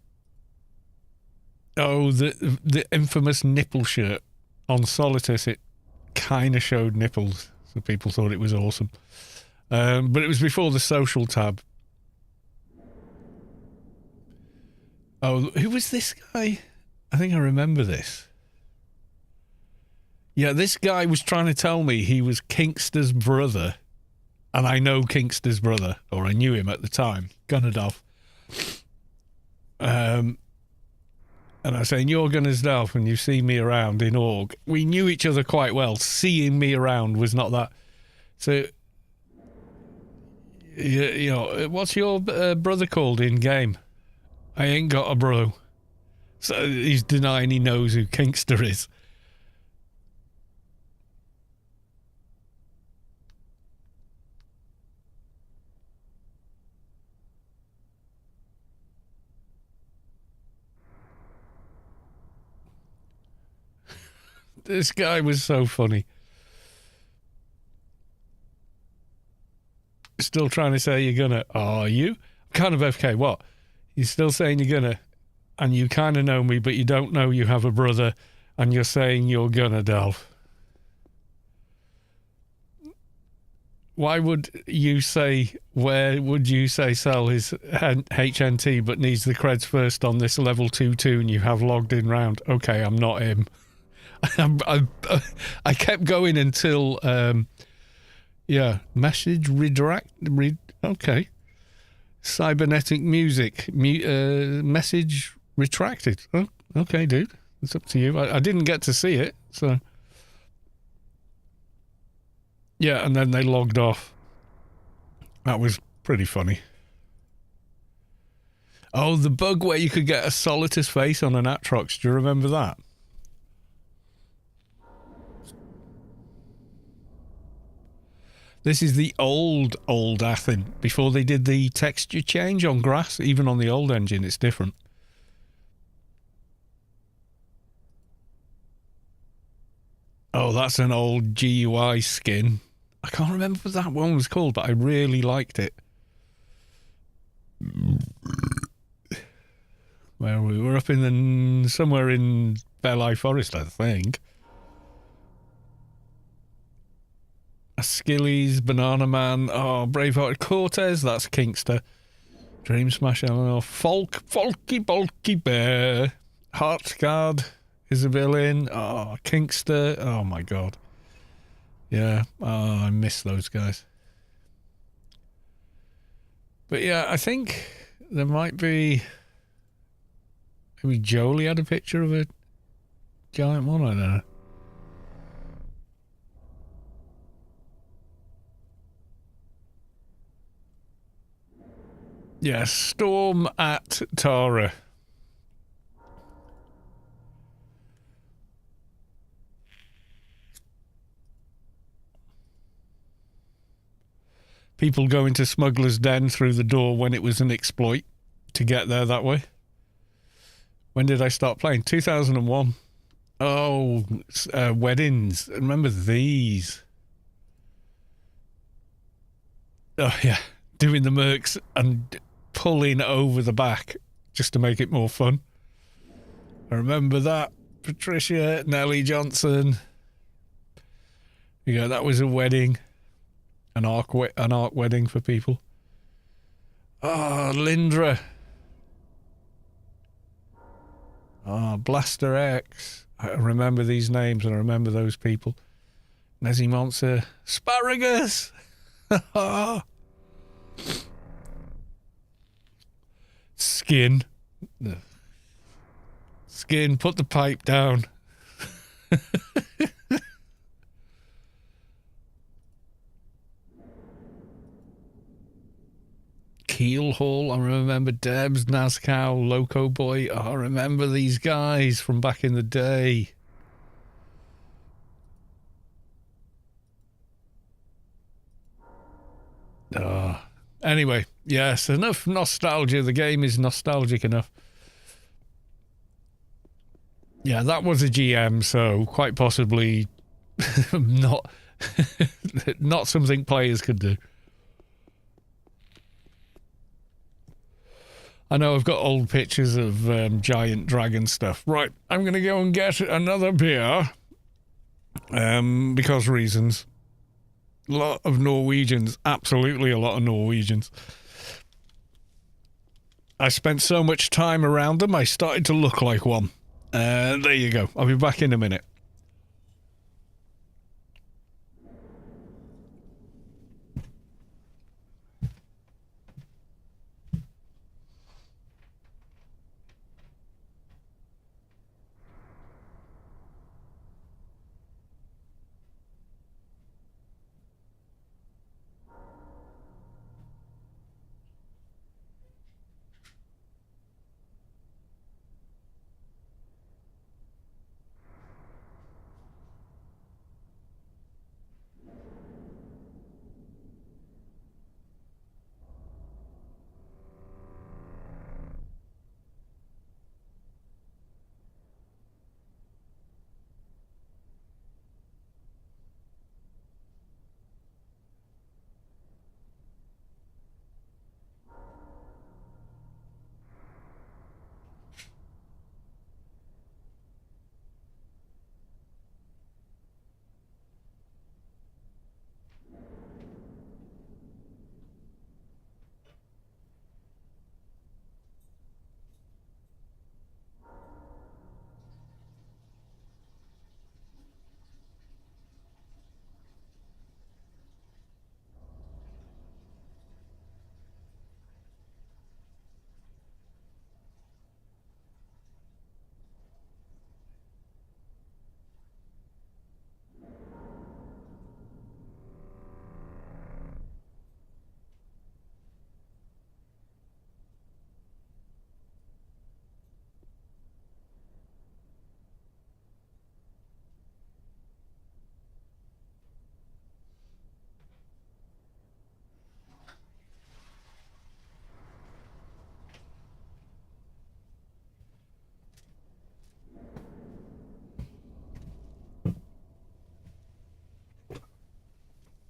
Oh, the infamous nipple shirt on Solitus. It kind of showed nipples, so people thought it was awesome. But it was before the social tab. Oh, who was this guy? I think I remember this. Yeah, this guy was trying to tell me he was Kinkster's brother. And I know Kinkster's brother, or I knew him at the time, Gunnerdolf. And I was saying, you're Gunnersdorf and you see me around in Org. We knew each other quite well. Seeing me around was not that. So, you know, what's your brother called in game? I ain't got a bro. So he's denying he knows who Kinkster is. This guy was so funny. Still trying to say you're gonna. Are you? Kind of FK, what? You're still saying you're gonna, and you kind of know me, but you don't know you have a brother, and you're saying you're gonna, Dolph. Why would you say, where would you say Sal is HNT but needs the creds first on this level 2 tune you have logged in round? Okay, I'm not him. I kept going until, message redirect. Okay. Cybernetic music. Message retracted. Oh, okay, dude. It's up to you. I didn't get to see it, so. Yeah, and then they logged off. That was pretty funny. Oh, the bug where you could get a Solitus face on an Atrox. Do you remember that? This is the old Athen, before they did the texture change on grass. Even on the old engine, it's different. Oh, that's an old GUI skin. I can't remember what that one was called, but I really liked it. Where we were up in somewhere in Belli Forest, I think. Skillies, Banana Man, Braveheart Cortez, that's Kinkster. Dream Smash Eleanor, Folky Bulky Bear, Heartsguard is a villain. Oh, Kinkster, oh my god. Yeah, I miss those guys. But yeah, I think there might be... Maybe Jolie had a picture of a giant one, I don't know. Yeah, Storm at Tara. People go into Smuggler's Den through the door when it was an exploit to get there that way. When did I start playing? 2001. Oh, weddings. Remember these? Oh, yeah. Doing the mercs and pulling over the back just to make it more fun. I remember that. Patricia, Nellie Johnson. Yeah, that was a wedding. An arc wedding for people. Oh, Lindra. Oh, Blaster X. I remember these names and I remember those people. Nezzy Monster. Asparagus! Skin. Skin, put the pipe down. Keelhaul, I remember Debs, Nazcow, Loco Boy. Oh, I remember these guys from back in the day. Anyway, yes, enough nostalgia. The game is nostalgic enough. Yeah, that was a GM, so quite possibly not not something players could do. I know I've got old pictures of giant dragon stuff. Right, I'm going to go and get another beer. Because reasons. A lot of Norwegians. Absolutely a lot of Norwegians. I spent so much time around them, I started to look like one. There you go. I'll be back in a minute.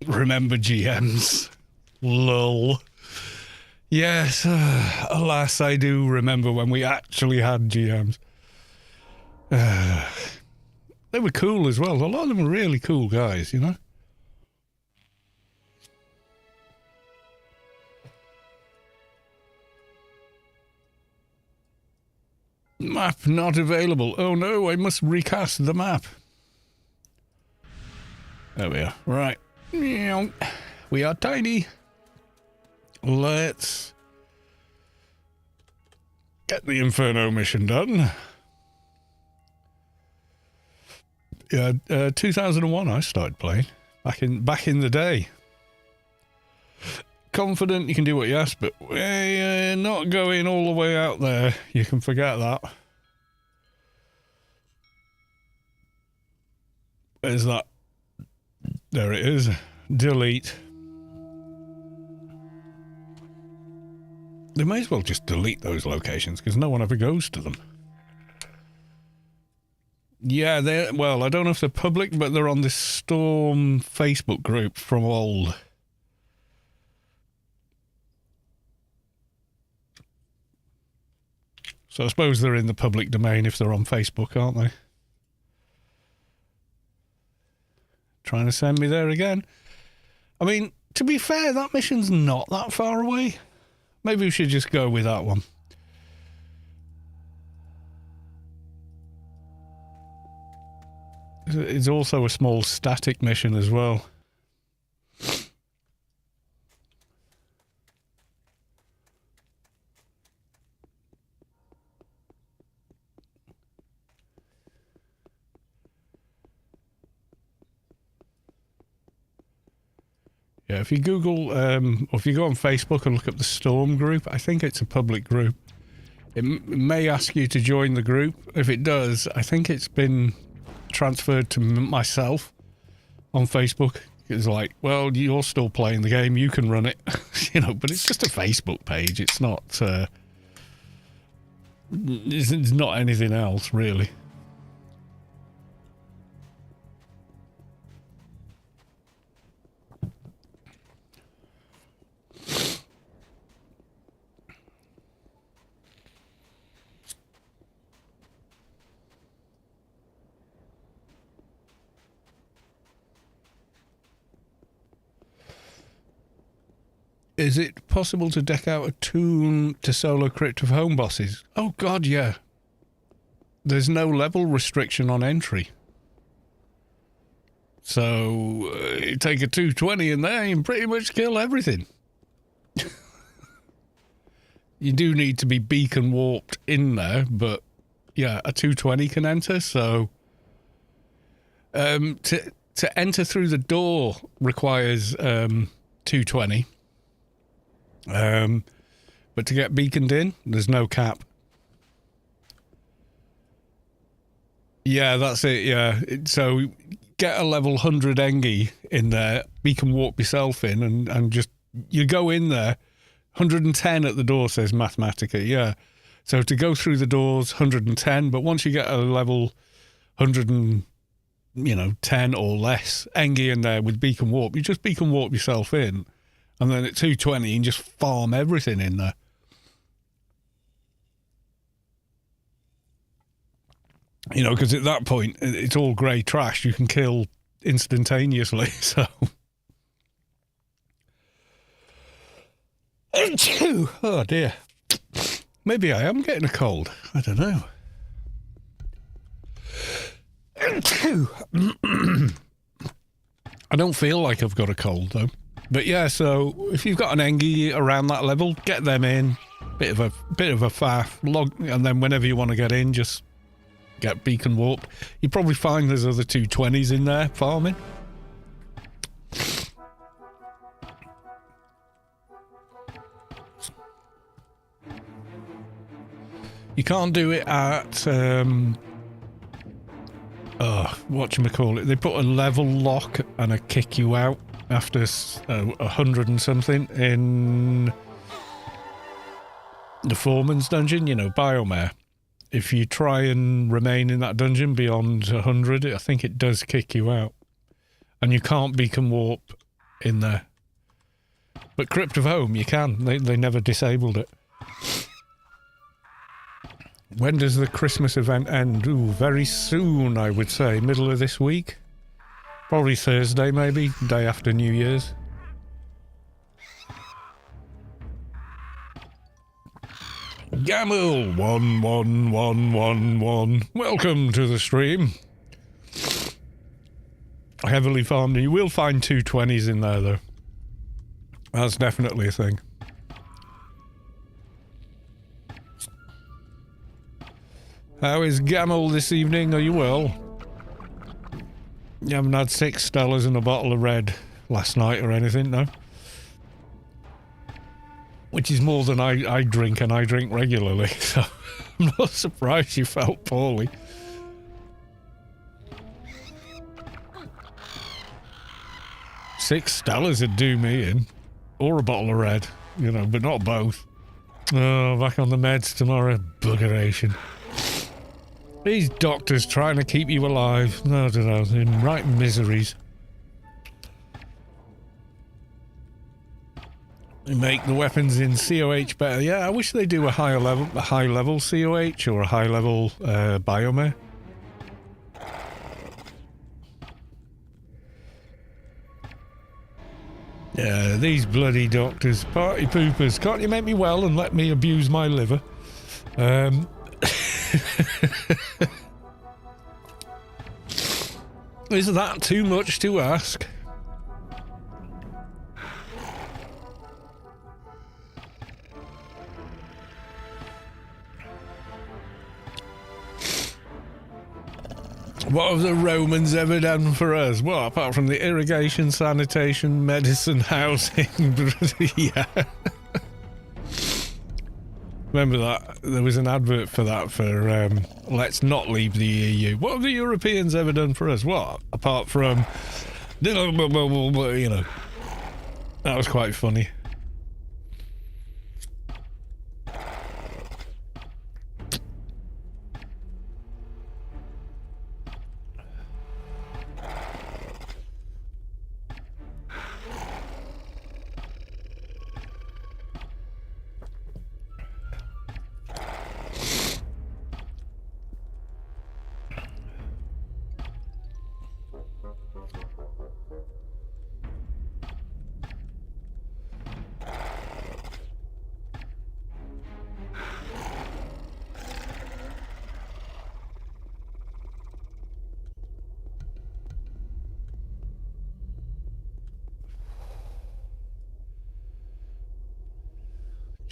Remember GMs. Lol. Yes, alas, I do remember when we actually had GMs. They were cool as well. A lot of them were really cool guys, you know? Map not available. Oh no, I must recast the map. There we are. Right. We are tiny. Let's get the Inferno mission done. Yeah, 2001 I started playing. Back in the day. Confident you can do what you ask, but we're not going all the way out there. You can forget that. Where's that? There it is. Delete. They may as well just delete those locations because no one ever goes to them. Yeah, well, I don't know if they're public, but they're on this Storm Facebook group from old. So I suppose they're in the public domain if they're on Facebook, aren't they? Trying to send me there again. I mean, to be fair, that mission's not that far away. Maybe we should just go with that one. It's also a small static mission as well. Yeah, if you Google, or if you go on Facebook and look up the Storm group, I think it's a public group. It may ask you to join the group. If it does, I think it's been transferred to myself on Facebook. It's like, well, you're still playing the game, you can run it. You know, but it's just a Facebook page. It's not, it's not anything else, really. Is it possible to deck out a tomb to solo Crypt of Home bosses? Oh god, yeah. There's no level restriction on entry. So, you take a 220 in there and pretty much kill everything. You do need to be beacon warped in there, but yeah, a 220 can enter, so... To enter through the door requires 220. But to get beaconed in, there's no cap. Yeah, that's it, yeah. So get a level 100 Engie in there, beacon warp yourself in, and just, you go in there, 110 at the door says Mathematica, yeah. So to go through the doors, 110, but once you get a level 110 or less Engie in there with beacon warp, you just beacon warp yourself in, and then at 220 you can just farm everything in there. You know, because at that point it's all grey trash. You can kill instantaneously. So, oh dear, maybe I am getting a cold. I don't know. I don't feel like I've got a cold though. But yeah, so if you've got an Engie around that level, get them in. Bit of a faff log, and then whenever you want to get in, just get beacon warped. You probably find there's other 220s in there farming. You can't do it at whatchamacallit. They put a level lock and a kick you out after 100 and something in the Foreman's dungeon, you know, Biomare. If you try and remain in that dungeon beyond 100, I think it does kick you out. And you can't beacon warp in there. But Crypt of Home, you can. They never disabled it. When does the Christmas event end? Ooh, very soon, I would say. Middle of this week. Probably Thursday, maybe. Day after New Year's. Gamel 11111. Welcome to the stream. Heavily farmed. You will find 220s in there though. That's definitely a thing. How is Gamel this evening? Are you well? You haven't had 6 Stellas and a bottle of red last night or anything, no? Which is more than I drink, and I drink regularly, so I'm not surprised you felt poorly. Six Stellas would do me in. Or a bottle of red, you know, but not both. Oh, back on the meds tomorrow. Buggeration. These doctors trying to keep you alive. No, I don't know, in right miseries. They make the weapons in COH better. Yeah, I wish they do a high level COH or a high level Biomare. Yeah, these bloody doctors, party poopers. Can't you make me well and let me abuse my liver? Is that too much to ask? What have the Romans ever done for us? Well, apart from the irrigation, sanitation, medicine, housing. Yeah. Remember that? There was an advert for that for let's not leave the EU. What have the Europeans ever done for us? What? Apart from, you know. That was quite funny.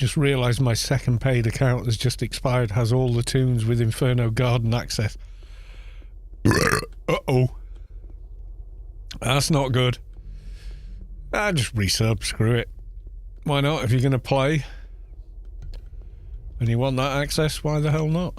Just realised my second paid account has just expired, has all the tunes with Inferno Garden access. Uh-oh. That's not good. Just resub, screw it. Why not? If you're going to play and you want that access, why the hell not?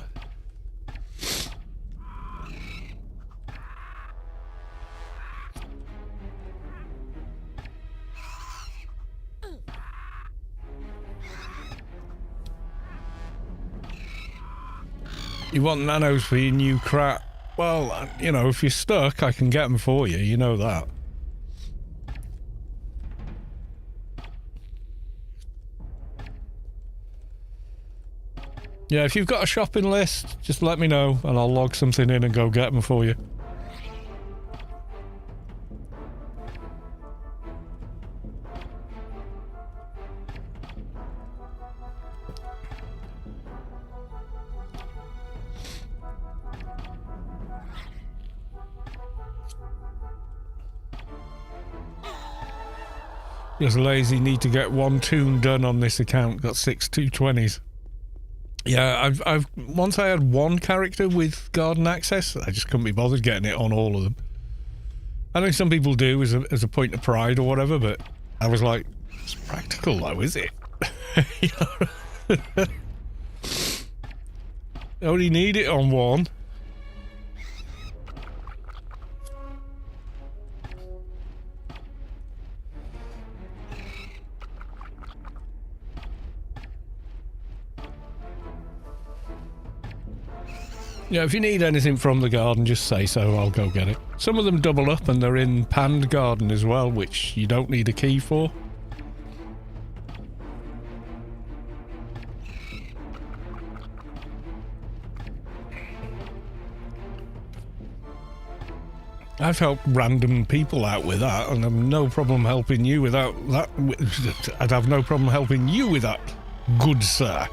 You want nanos for your new crap? Well, you know, if you're stuck, I can get them for you. You know that. Yeah, if you've got a shopping list, just let me know and I'll log something in and go get them for you. Just lazy, need to get one tune done on this account. Got 6 220s. Yeah, I've once I had one character with garden access, I just couldn't be bothered getting it on all of them. I know some people do as a point of pride or whatever, but I was like, it's practical though, is it? You know? I only need it on one. Yeah, if you need anything from the garden, just say so, I'll go get it. Some of them double up and they're in panned garden as well, which you don't need a key for. I've helped random people out with that, and I've no problem helping you without that. I'd have no problem helping you with that, good sir.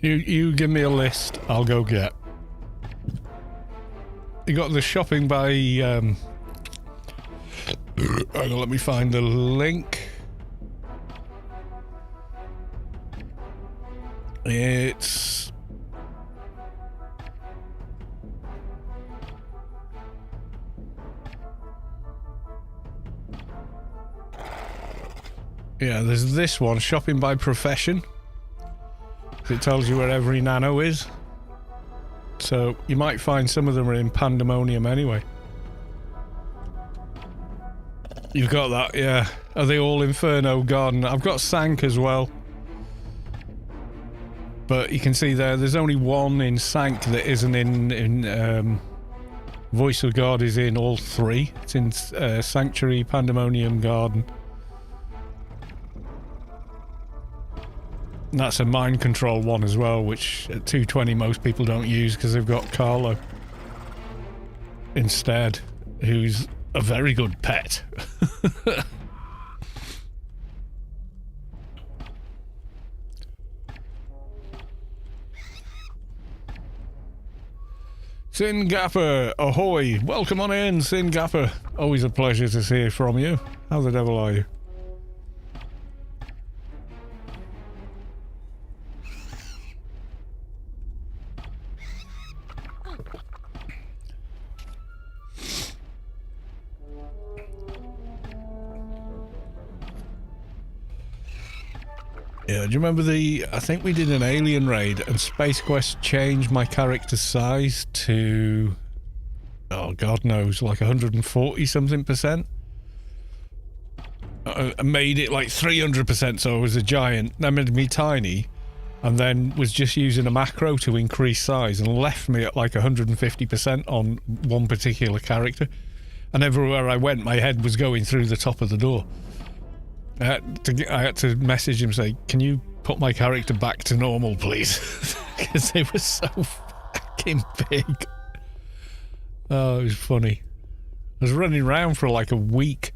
You give me a list, I'll go get. You got the shopping by, hang on, let me find the link. It's... yeah, there's this one, shopping by profession. It tells you where every nano is. So you might find some of them are in Pandemonium anyway. You've got that, yeah. Are they all Inferno Garden? I've got Sank as well. But you can see there's only one in Sank that isn't in Voice of God is in all three. It's in Sanctuary, Pandemonium, Garden. And that's a mind control one as well, which at 220 most people don't use because they've got Carlo instead, who's a very good pet. Sin Gapper, ahoy! Welcome on in, Sin Gapper. Always a pleasure to hear from you. How the devil are you? Yeah, do you remember I think we did an alien raid and Space Quest changed my character's size to, oh God knows, like 140 something percent. I made it like 300%, so I was a giant. That made me tiny, and then was just using a macro to increase size and left me at like 150% on one particular character. And everywhere I went, my head was going through the top of the door. I had to message him, say, can you put my character back to normal, please? Because they were so fucking big. Oh, it was funny. was running around for like a week,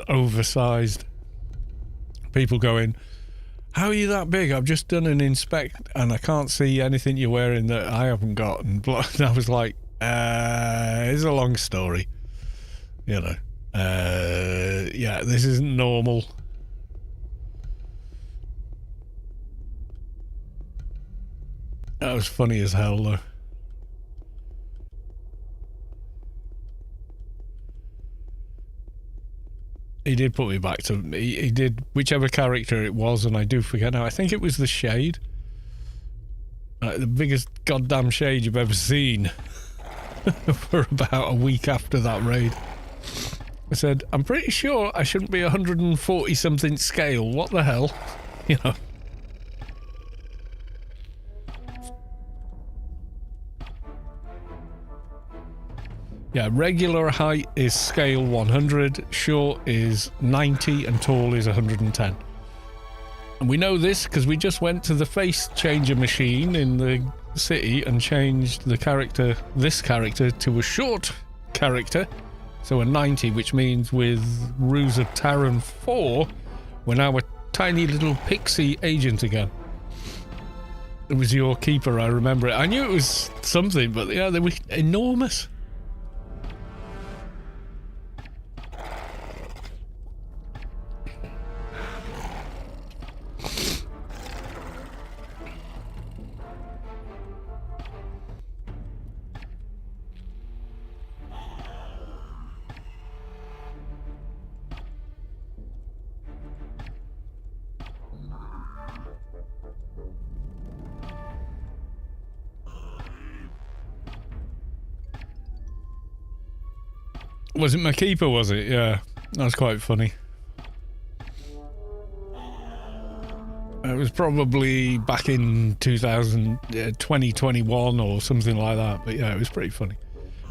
oversized. People going, how are you that big? I've just done an inspect and I can't see anything you're wearing that I haven't got. And I was like, it's a long story. You know. Yeah, this isn't normal. That was funny as hell, though. He did put me back to... He did whichever character it was, and I do forget now. I think it was the Shade. The biggest goddamn shade you've ever seen. For about a week after that raid. I said, I'm pretty sure I shouldn't be 140-something scale. What the hell? You know. Yeah, regular height is scale 100, short is 90, and tall is 110. And we know this because we just went to the face changer machine in the city and changed the character, this character, to a short character. So a 90, which means with Ruse of Terran 4, we're now a tiny little pixie agent again. It was your keeper, I remember it. I knew it was something, but yeah, they were enormous. Was it my keeper, was it? Yeah, that was quite funny. It was probably back in 2021 or something like that, but yeah, it was pretty funny.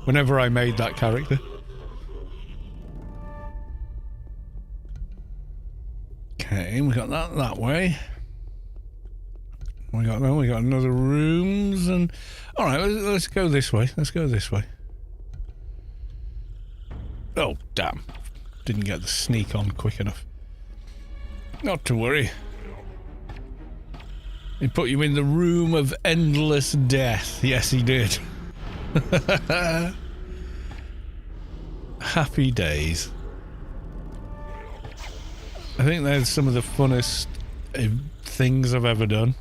Whenever I made that character. Okay, we got that way. We got another rooms and... Alright, let's go this way. Let's go this way. Oh, damn. Didn't get the sneak on quick enough. Not to worry. He put you in the room of endless death. Yes, he did. Happy days. I think they're some of the funnest things I've ever done.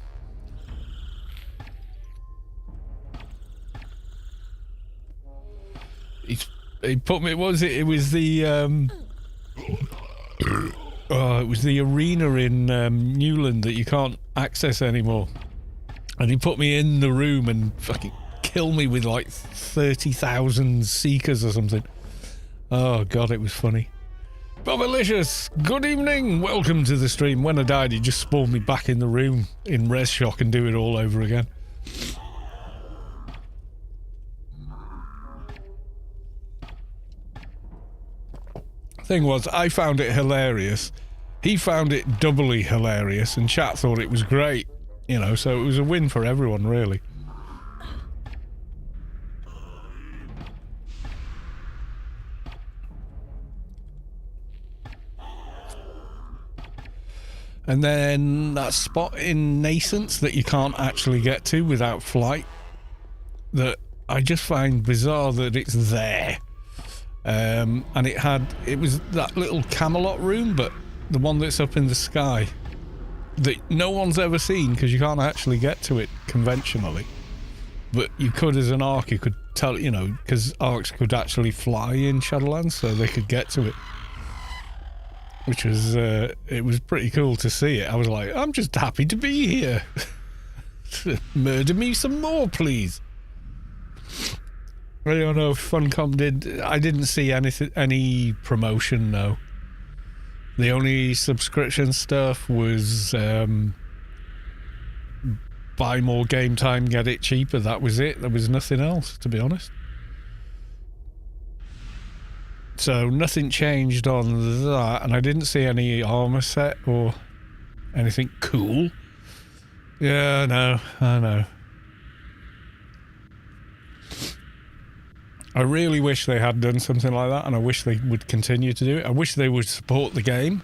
He put me. What was it? It was the it was the arena in Newland that you can't access anymore. And he put me in the room and fucking killed me with like 30,000 seekers or something. Oh god, it was funny. Bobalicious, good evening. Welcome to the stream. When I died, he just spawned me back in the room in res shock and do it all over again. Thing was, I found it hilarious. He found it doubly hilarious, and chat thought it was great. You know, so it was a win for everyone, really. And then that spot in Nascence that you can't actually get to without flight, that I just find bizarre that it's there. And it was that little Camelot room, but the one that's up in the sky that no one's ever seen because you can't actually get to it conventionally. But you could, as an Ark, you could tell, you know, because Arks could actually fly in Shadowlands, so they could get to it. Which was, it was pretty cool to see it. I was like, I'm just happy to be here. Murder me some more, please. I don't know if Funcom did. I didn't see any promotion, no. The only subscription stuff was buy more game time, get it cheaper. That was it. There was nothing else, to be honest. So nothing changed on that, and I didn't see any armor set or anything cool. Yeah, I know. I really wish they had done something like that, and I wish they would continue to do it. I wish they would support the game,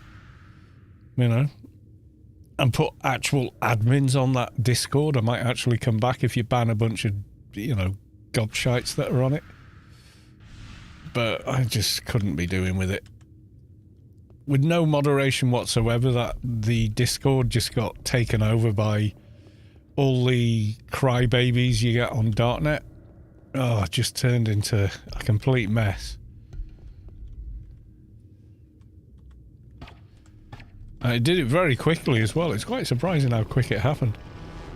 you know, and put actual admins on that Discord. I might actually come back if you ban a bunch of, you know, gobshites that are on it. But I just couldn't be doing with it. With no moderation whatsoever, that the Discord just got taken over by all the crybabies you get on .NET. Oh, it just turned into a complete mess. And it did it very quickly as well. It's quite surprising how quick it happened.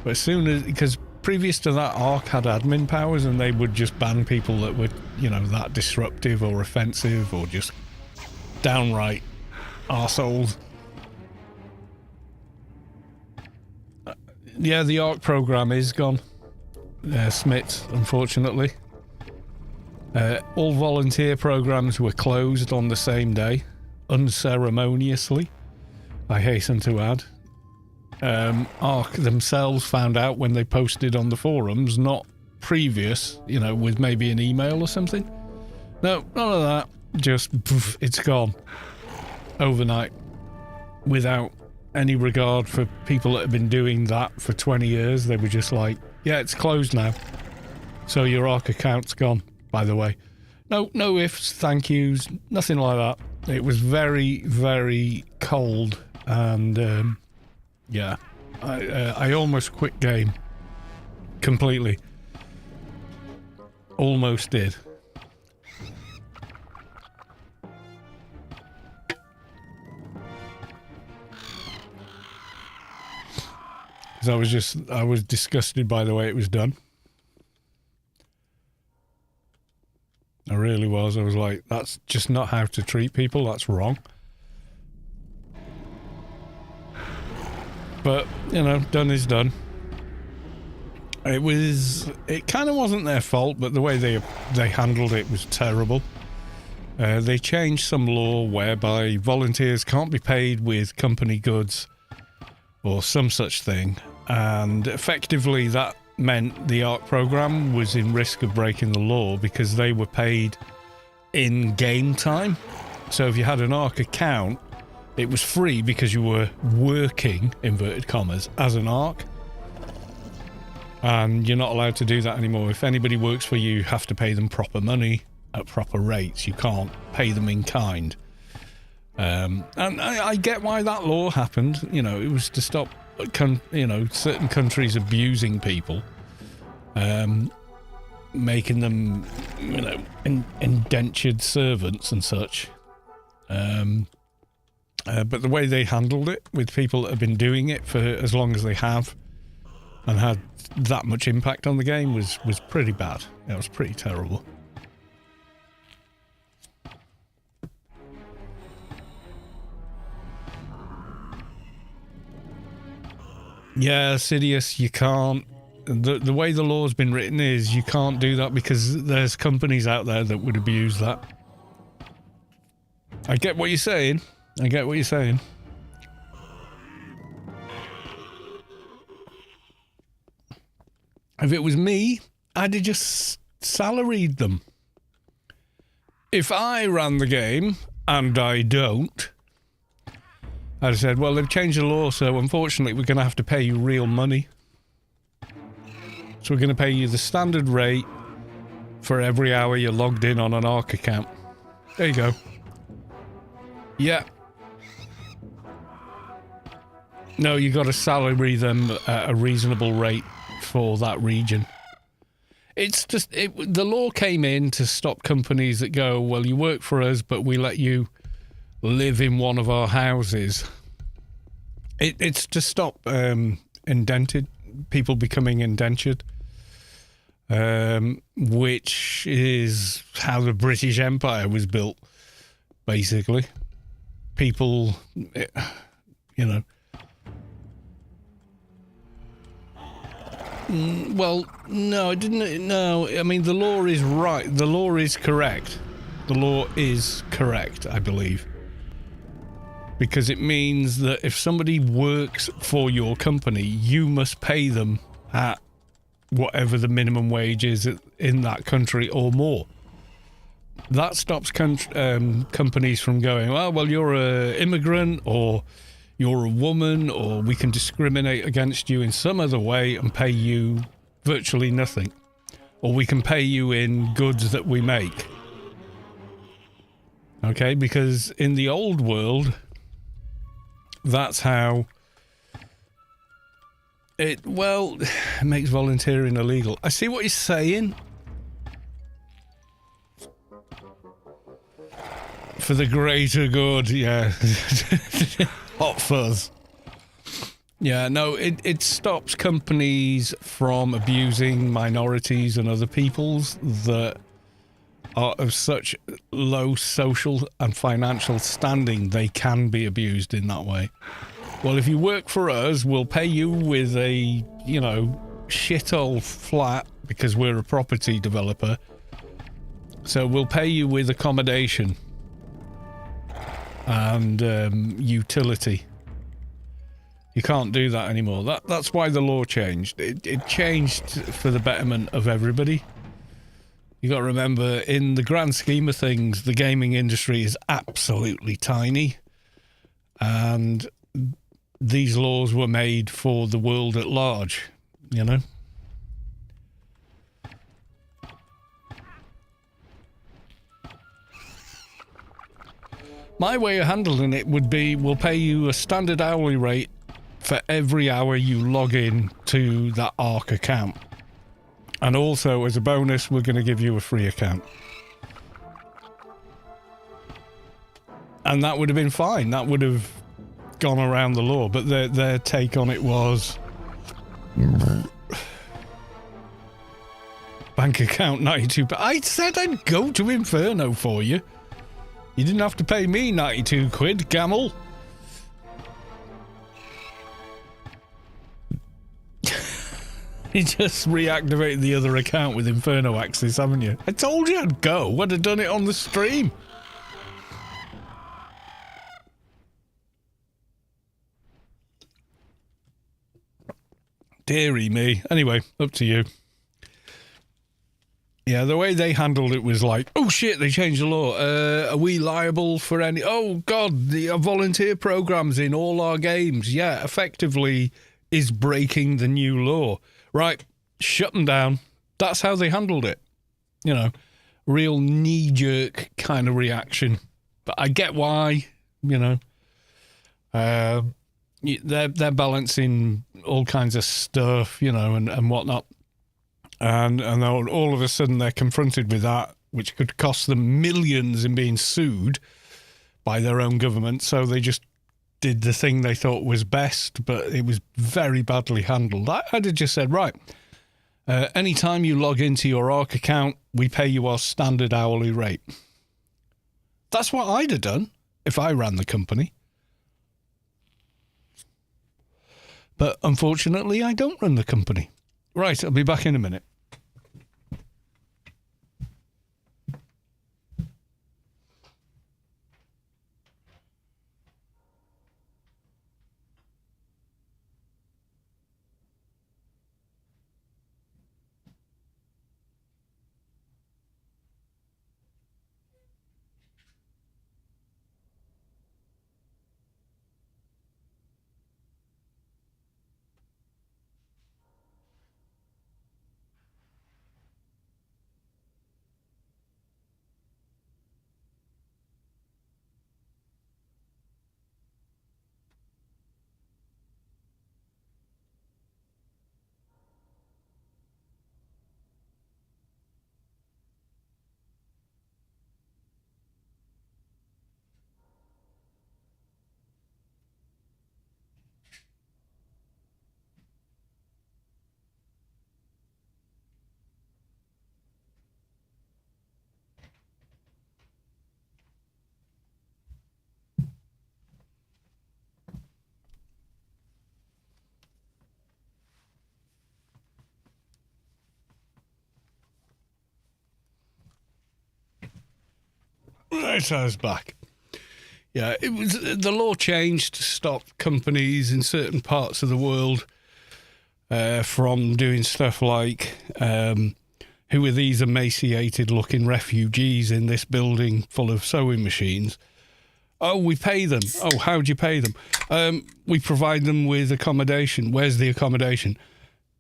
But as soon as, because previous to that, Arc had admin powers and they would just ban people that were, you know, that disruptive or offensive or just downright arseholes. Yeah, the Arc program is gone. Smith, unfortunately. All volunteer programs were closed on the same day, unceremoniously, I hasten to add. Arc themselves found out when they posted on the forums, not previous, you know, with maybe an email or something. No, none of that. Just, poof, it's gone. Overnight. Without any regard for people that have been doing that for 20 years. They were just like, yeah, it's closed now. So your Arc account's gone, by the way. No ifs, thank yous, nothing like that. It was very, very cold, and yeah, I almost quit game completely. Almost did. Because I was disgusted by the way it was done. I really was. I was like, that's just not how to treat people. That's wrong. But, you know, done is done. It kind of wasn't their fault, but the way they handled it was terrible. They changed some law whereby volunteers can't be paid with company goods or some such thing. And effectively that meant the Arc program was in risk of breaking the law because they were paid in game time. So if you had an Arc account, it was free because you were working, inverted commas, as an Arc. And you're not allowed to do that anymore. If anybody works for you, you have to pay them proper money at proper rates. You can't pay them in kind. And I get why that law happened. You know, it was to stop, you know, certain countries abusing people, making them, you know, indentured servants and such. But the way they handled it with people that have been doing it for as long as they have and had that much impact on the game was pretty bad. It was pretty terrible. Yeah, Sidious, you can't. The way the law's been written is you can't do that because there's companies out there that would abuse that. I get what you're saying. I get what you're saying. If it was me, I'd have just salaried them. If I ran the game, and I don't, I said, well, they've changed the law, so unfortunately we're going to have to pay you real money. So we're going to pay you the standard rate for every hour you're logged in on an Arc account. There you go. Yeah. No, you got to salary them at a reasonable rate for that region. It's just, the law came in to stop companies that go, well, you work for us, but we let you live in one of our houses. It's to stop indented people becoming indentured, which is how the British Empire was built, basically. People, you know. Well, no, it didn't. No, I mean, the law is right. The law is correct. The law is correct, I believe. Because it means that if somebody works for your company, you must pay them at whatever the minimum wage is in that country or more. that stops companies from going, oh, well, you're an immigrant or you're a woman, or we can discriminate against you in some other way and pay you virtually nothing. Or we can pay you in goods that we make. Okay, because in the old world, that's how it makes volunteering illegal. I see what you're saying. For the greater good, yeah. Hot fuzz. Yeah, no, it stops companies from abusing minorities and other peoples that are of such low social and financial standing they can be abused in that way. Well, if you work for us, we'll pay you with a, shithole flat because we're a property developer. So we'll pay you with accommodation and utility. You can't do that anymore. That's why the law changed. It changed for the betterment of everybody. You got to remember, in the grand scheme of things, the gaming industry is absolutely tiny, and these laws were made for the world at large, My way of handling it would be, we'll pay you a standard hourly rate for every hour you log in to that Arc account. And also, as a bonus, we're going to give you a free account. And that would have been fine. That would have gone around the law. But their take on it was... bank account 92... I said I'd go to Inferno for you. You didn't have to pay me 92 quid, Gamble. You just reactivated the other account with Inferno access, haven't you? I told you I'd go. I'd have done it on the stream. Deary me. Anyway, up to you. Yeah, the way they handled it was like, oh shit, they changed the law. Are we liable for any... Oh god, the volunteer programs in all our games. Yeah, effectively is breaking the new law. Right, shut them down. That's how they handled it. Real knee-jerk kind of reaction. But I get why, they're balancing all kinds of stuff, and whatnot. And all of a sudden they're confronted with that, which could cost them millions in being sued by their own government. So they just did the thing they thought was best, but it was very badly handled. I'd have just said, right, anytime you log into your Arc account, we pay you our standard hourly rate. That's what I'd have done if I ran the company. But unfortunately, I don't run the company. Right, I'll be back in a minute. Right, I was back. Yeah, it was the law changed to stop companies in certain parts of the world from doing stuff like who are these emaciated-looking refugees in this building full of sewing machines? Oh, we pay them. Oh, how do you pay them? We provide them with accommodation. Where's the accommodation?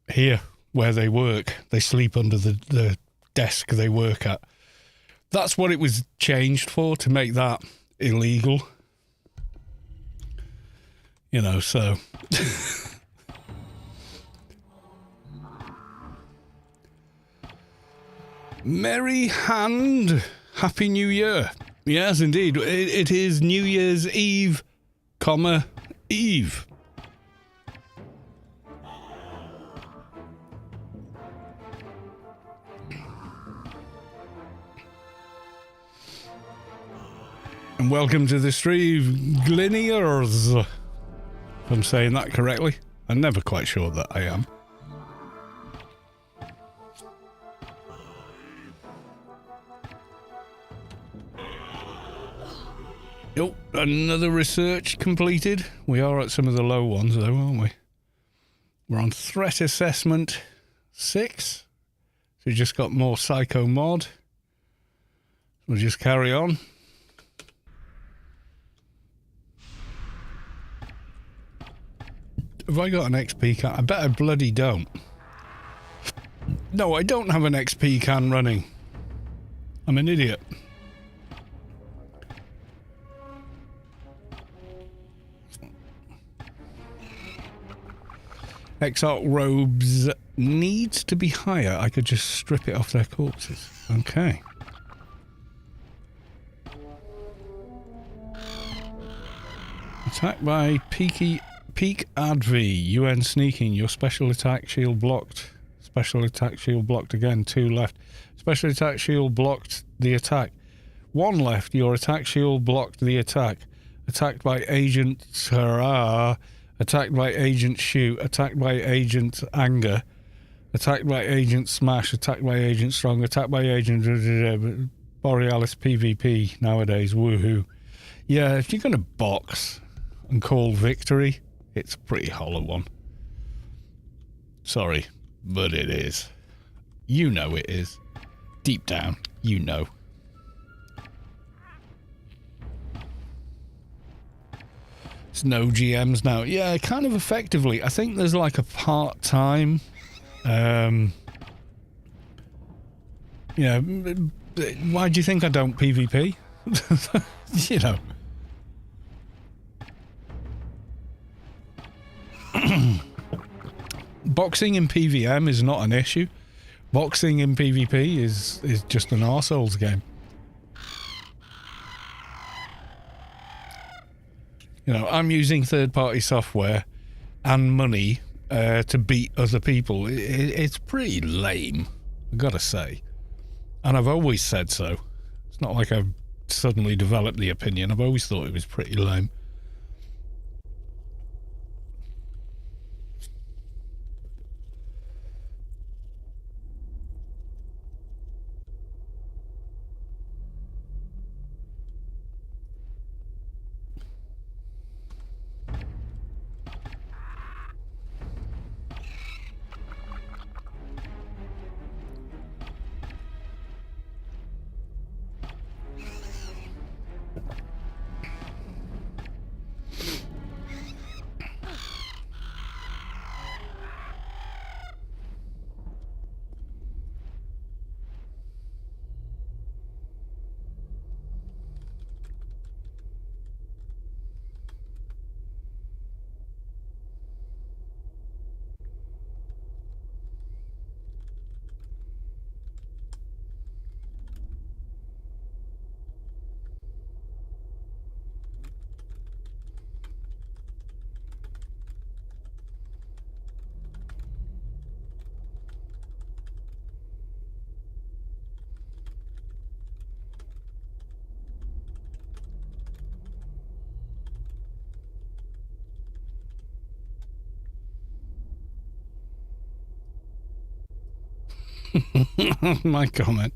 Here, where they work. They sleep under the desk they work at. That's what it was changed for, to make that illegal. You know, so... Merry hand. Happy New Year. Yes, indeed. It is New Year's Eve, Eve. And welcome to the stream, Gliniers. If I'm saying that correctly. I'm never quite sure that I am. Oh, another research completed. We are at some of the low ones, though, aren't we? We're on threat assessment 6. So we just got more psycho mod. We'll just carry on. Have I got an XP can? I bet I bloody don't. No, I don't have an XP can running. I'm an idiot. Exarch robes needs to be higher. I could just strip it off their corpses. Okay. Attacked by Peak Advi. UN sneaking. Your special attack shield blocked. Special attack shield blocked again. 2 left. Special attack shield blocked the attack. 1 left. Your attack shield blocked the attack. Attacked by Agent Sarah. Attacked by Agent Shoot. Attacked by Agent Anger. Attacked by Agent Smash. Attacked by Agent Strong. Attacked by Agent Borealis PvP nowadays. Woohoo. Yeah, if you're going to box and call victory, it's a pretty hollow one. Sorry, but it is. You know it is. Deep down, you know. It's no GMs now. Yeah, kind of effectively. I think there's like a part-time... yeah, why do you think I don't PvP? You know. Boxing in PVM is not an issue. Boxing in PvP is just an arsehole's game. You know, I'm using third-party software and money to beat other people. It's pretty lame, I've got to say. And I've always said so. It's not like I've suddenly developed the opinion. I've always thought it was pretty lame. My comment.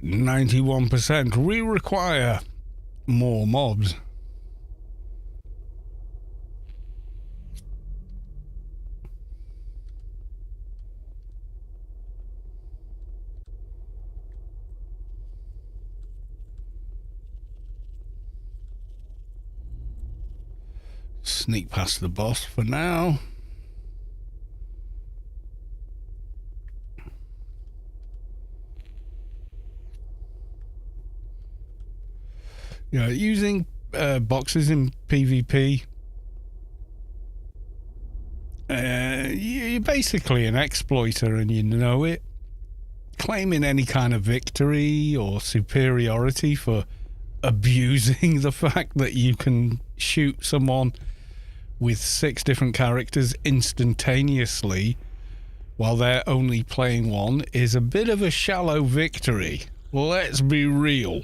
91%. We require more mobs. Sneak past the boss for now. Yeah, using boxes in PvP, you're basically an exploiter and you know it. Claiming any kind of victory or superiority for abusing the fact that you can shoot someone with 6 different characters instantaneously while they're only playing one is a bit of a shallow victory. Let's be real.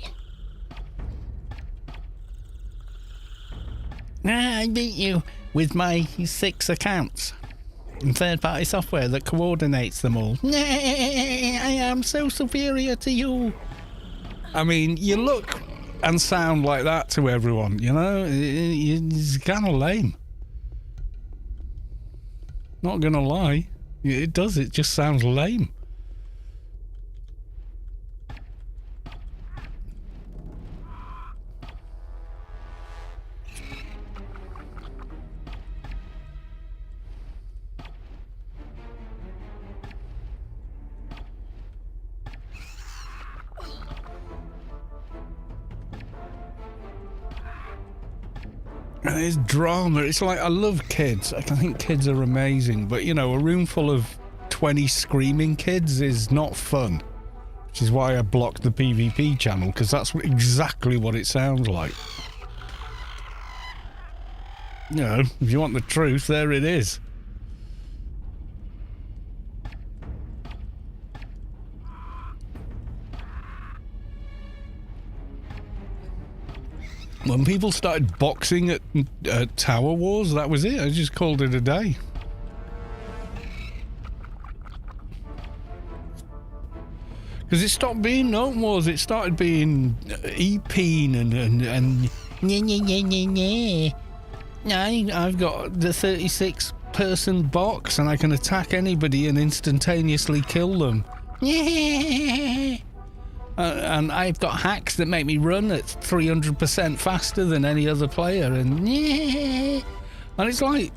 I beat you with my 6 accounts and third-party software that coordinates them all. I am so superior to you. I mean, you look and sound like that to everyone, you know? It's kind of lame. Not gonna lie. It does, it just sounds lame. And it's drama. It's like, I love kids. I think kids are amazing. But, you know, a room full of 20 screaming kids is not fun. Which is why I blocked the PvP channel, because that's exactly what it sounds like. You know, if you want the truth, there it is. When people started boxing at Tower Wars, that was it. I just called it a day. Because it stopped being Note Wars. It started being E-Peen and I've got the 36-person box and I can attack anybody and instantaneously kill them. And I've got hacks that make me run at 300% faster than any other player, and it's like,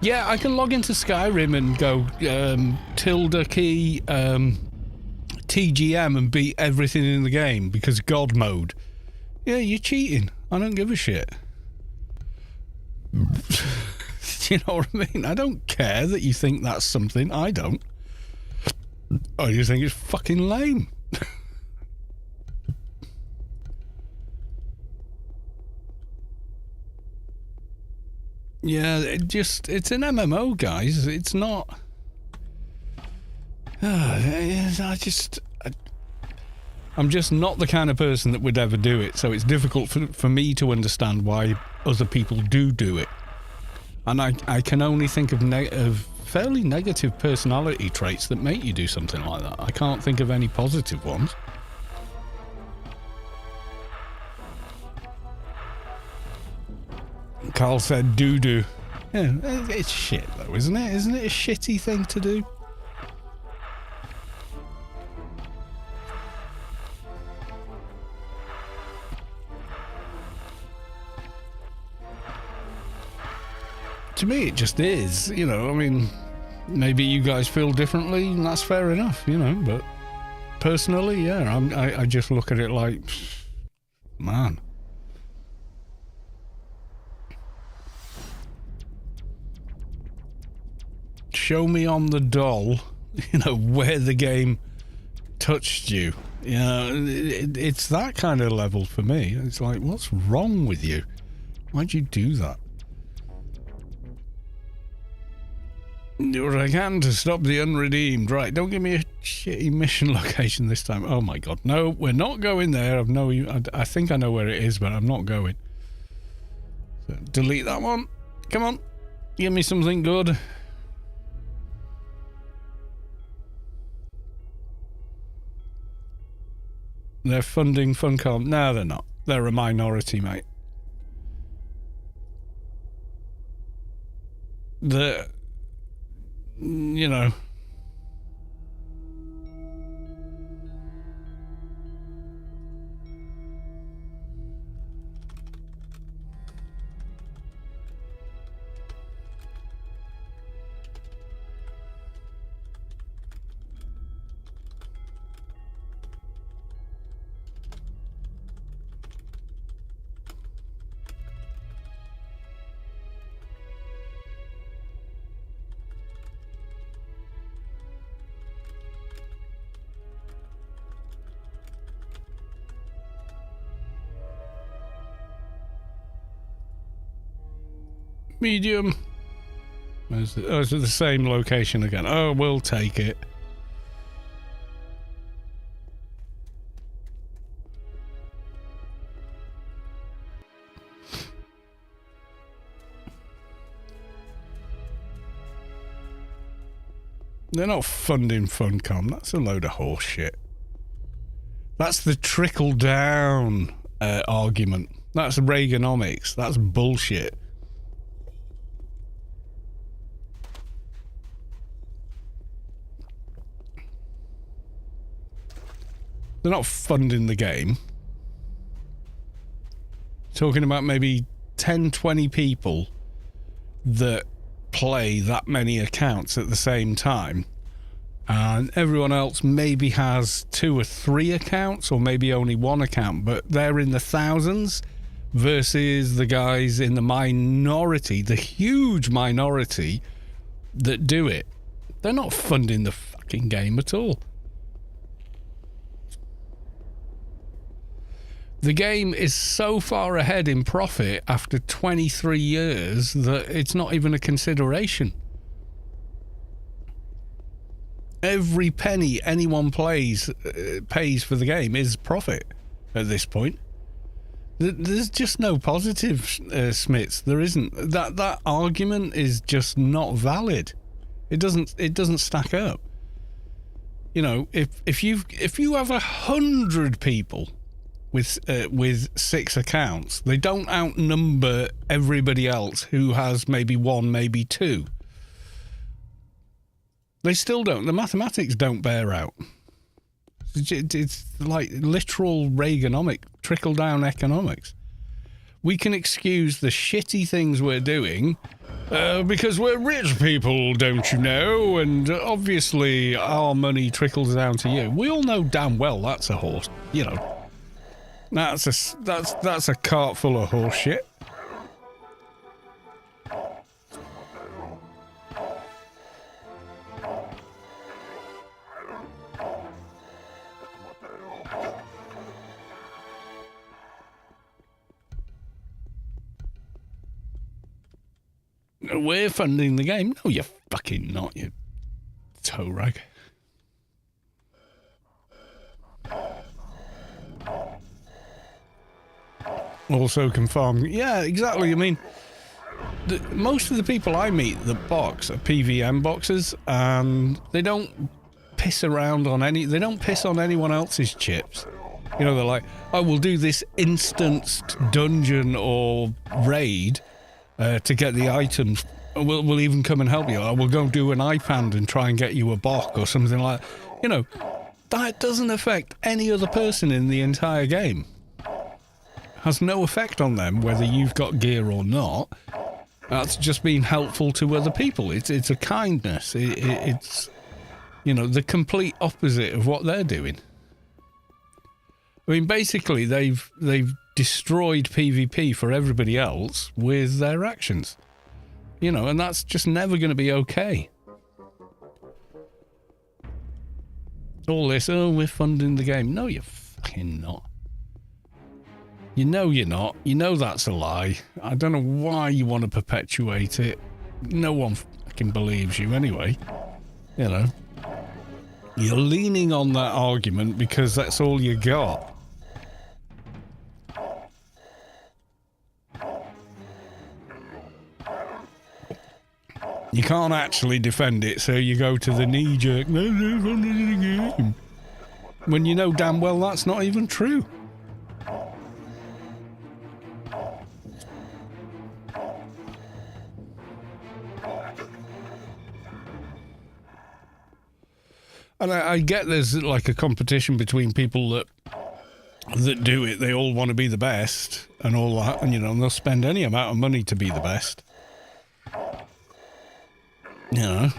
yeah, I can log into Skyrim and go tilde key TGM and beat everything in the game because God mode. Yeah, you're cheating. I don't give a shit. You know what I mean? I don't care that you think that's something. I don't. Oh, you think it's fucking lame. Yeah, it's an MMO, guys. It's not... I'm just not the kind of person that would ever do it, so it's difficult for me to understand why other people do it. And I can only think of fairly negative personality traits that make you do something like that. I can't think of any positive ones. Carl said doo-doo. Yeah, it's shit though, isn't it? Isn't it a shitty thing to do? To me, it just is, you know. I mean, maybe you guys feel differently, and that's fair enough, you know, but personally, yeah, I just look at it like, man. Show me on the doll, you know, where the game touched you. You know, it's that kind of level for me. It's like, what's wrong with you? Why'd you do that? Do what I can to stop the unredeemed. Right, don't give me a shitty mission location this time. Oh my god, no, we're not going there. I think I know where it is, but I'm not going. So delete that one. Come on, give me something good. They're funding Funcom. No, they're not. They're a minority, mate. You know... Medium. It's the same location again. Oh, we'll take it. They're not funding Funcom. That's a load of horse shit. That's the trickle-down argument. That's Reaganomics. That's bullshit. They're not funding the game. Talking about maybe 10, 20 people that play that many accounts at the same time. And everyone else maybe has 2 or 3 accounts, or maybe only 1 account, but they're in the thousands versus the guys in the minority, the huge minority that do it. They're not funding the fucking game at all. The game is so far ahead in profit after 23 years that it's not even a consideration. Every penny anyone pays for the game is profit at this point. There's just no positive, Smits. There isn't. That argument is just not valid. It doesn't stack up. You know, if you have 100 people with 6 accounts, they don't outnumber everybody else who has maybe 1, maybe 2. They still don't. The mathematics don't bear out. It's like literal Reaganomic, trickle-down economics. We can excuse the shitty things we're doing because we're rich people, don't you know? And obviously our money trickles down to you. We all know damn well that's a horse, you know. That's a cart full of horse shit. We're funding the game. No, you're fucking not, you toe rag. Also confirm. Yeah, exactly. I mean, most of the people I meet that box are PVM boxers, and they don't piss around on they don't piss on anyone else's chips. You know, they're like, oh, we'll do this instanced dungeon or raid to get the items. We'll even come and help you. Or we'll go do an iPand and try and get you a BOC or something like that. You know, that doesn't affect any other person in the entire game. Has no effect on them whether you've got gear or not. That's just being helpful to other people. It's a kindness. It's, you know, the complete opposite of what they're doing. I mean, basically, they've destroyed PvP for everybody else with their actions. You know, and that's just never going to be okay. All this, oh, we're funding the game. No, you're fucking not. You know you're not. You know that's a lie. I don't know why you want to perpetuate it. No one fucking believes you anyway. You know. You're leaning on that argument because that's all you got. You can't actually defend it, so you go to the knee-jerk, no, funding the game. when you know damn well that's not even true. And I get there's like a competition between people that do it. They all want to be the best and all that, and you know, they'll spend any amount of money to be the best. You know.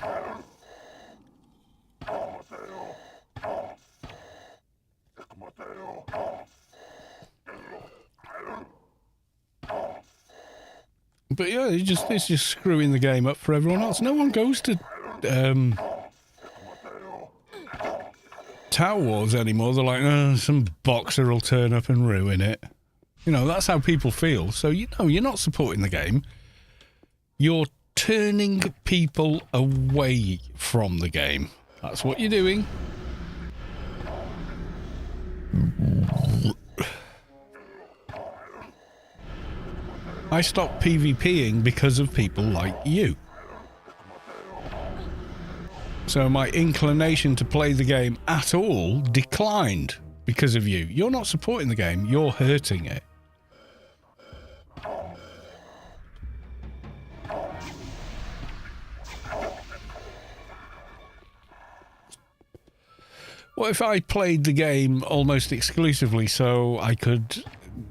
But yeah, it's just screwing the game up for everyone else. No one goes to Tower Wars anymore. They're like, oh, some boxer will turn up and ruin it. You know, that's how people feel. So, you know, you're not supporting the game. You're turning people away from the game. That's what you're doing. I stopped PvPing because of people like you. So my inclination to play the game at all declined because of you. You're not supporting the game, you're hurting it. What if I played the game almost exclusively so I could,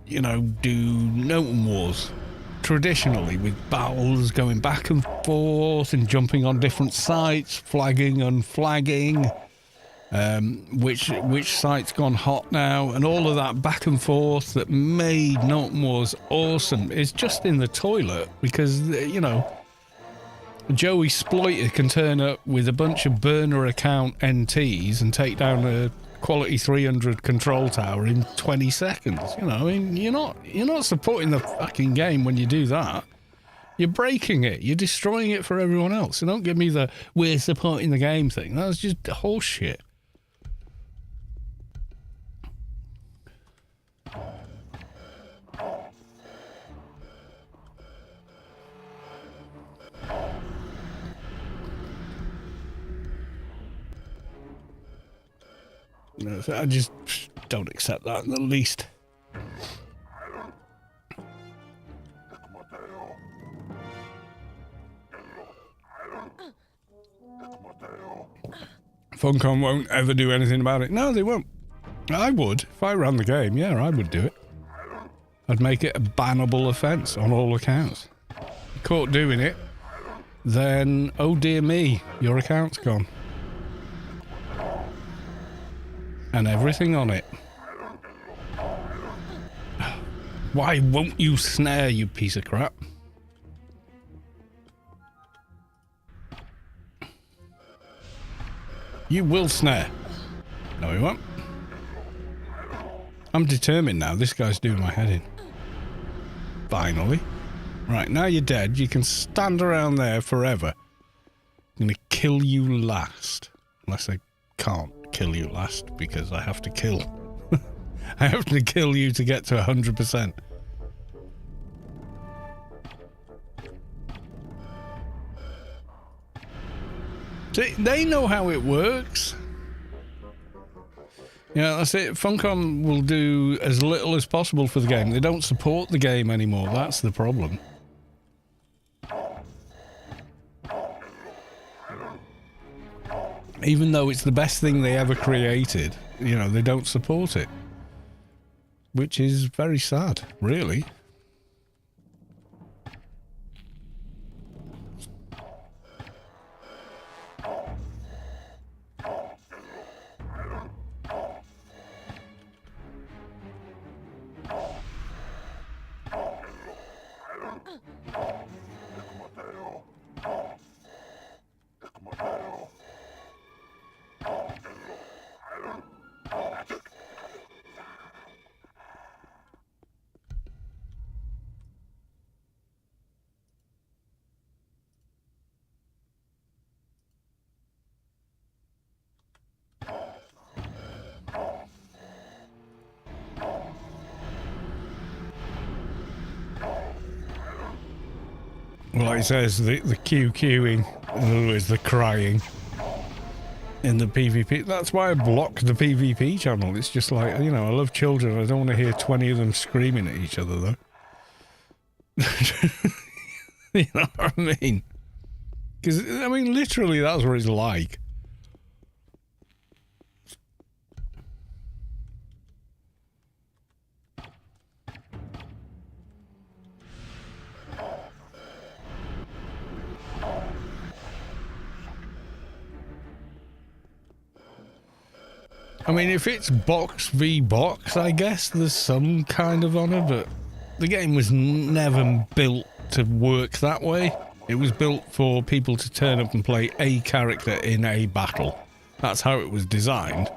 you know, do Noten Wars traditionally with battles going back and forth and jumping on different sites, flagging, unflagging, which site's gone hot now, and all of that back and forth that made Noten Wars awesome is just in the toilet because, you know, Joey Sploiter can turn up with a bunch of burner account NTs and take down a quality 300 control tower in 20 seconds. You know, I mean, you're not supporting the fucking game when you do that. You're breaking it. You're destroying it for everyone else. So don't give me the we're supporting the game thing. That's just horseshit. I just don't accept that in the least. Funcom won't ever do anything about it. No, they won't. I would. If I ran the game, yeah, I would do it. I'd make it a bannable offence on all accounts. Caught doing it, then, oh dear me, your account's gone. And everything on it. Why won't you snare, you piece of crap? You will snare. No, he won't. I'm determined now. This guy's doing my head in. Finally. Right, now you're dead. You can stand around there forever. I'm going to kill you last. Unless I can't kill you last because I have to kill. I have to kill you to get to 100%. See, they know how it works. Yeah, that's it. Funcom will do as little as possible for the game. They don't support the game anymore. That's the problem. Even though it's the best thing they ever created, you know, they don't support it. Which is very sad, really. Like he says, the QQing, in other words, the crying. in the PvP. That's why I blocked the PvP channel. It's just like, you know, I love children. I don't want to hear 20 of them screaming at each other, though. You know what I mean? Because, I mean, literally, that's what it's like. I mean, if it's box v box, I guess there's some kind of honor, but the game was never built to work that way. It was built for people to turn up and play a character in a battle. That's how it was designed.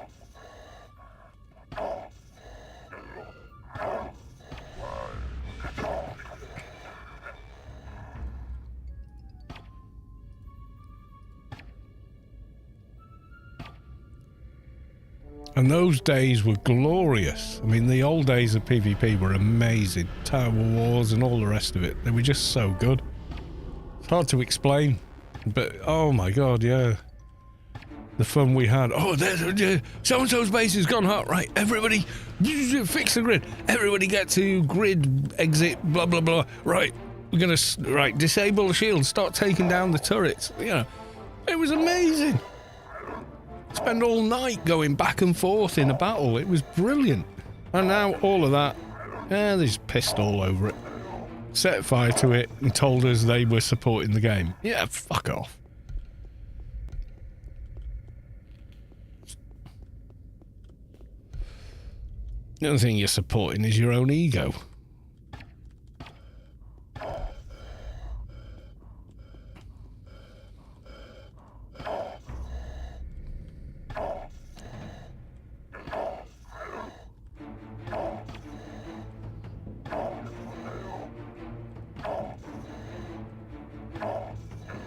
And those days were glorious. I mean, the old days of PvP were amazing. Tower Wars and all the rest of it. They were just so good. It's hard to explain. But, oh my god, yeah. The fun we had. Oh, there's so-and-so's base has gone hot. Right, everybody, fix the grid. Everybody get to grid exit, blah, blah, blah. Right, we're going to, right, disable the shield. Start taking down the turrets. You know, it was amazing. Spend all night going back and forth in a battle. It was brilliant. And now all of that, they just pissed all over it. Set fire to it and told us they were supporting the game. Yeah, fuck off. The only thing you're supporting is your own ego.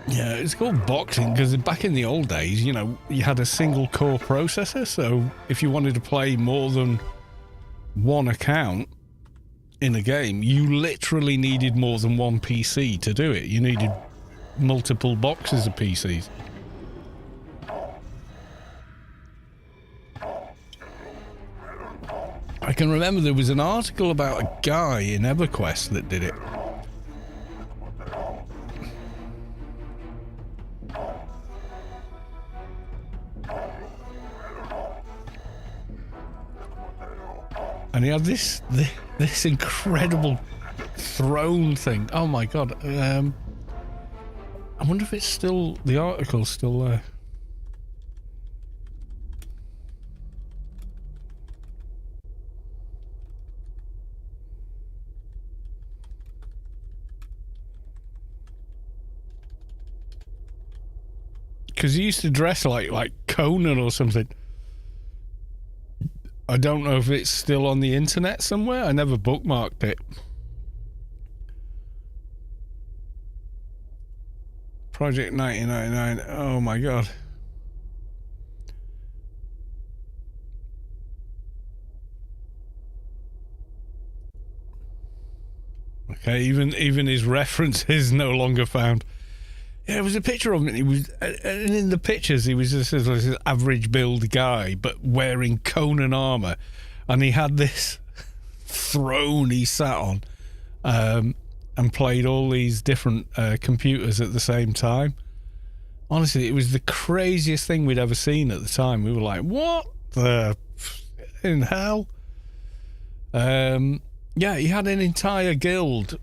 Yeah, it's called boxing because back in the old days, you know, you had a single core processor, so if you wanted to play more than one account in a game, you literally needed more than one PC to do it. You needed multiple boxes of PCs. I can remember there was an article about a guy in EverQuest that did it. And he had this incredible throne thing. Oh my god. I wonder if it's still, the article's still there. Because he used to dress like Conan or something. I don't know if it's still on the internet somewhere. I never bookmarked it. Project 1999. Oh my god. Okay, even his reference is no longer found. Yeah, there was a picture of him. He was, and in the pictures, he was just this average build guy, but wearing Conan armor, and he had this throne he sat on, and played all these different computers at the same time. Honestly, it was the craziest thing we'd ever seen at the time. We were like, "What the in hell?" Yeah, he had an entire guild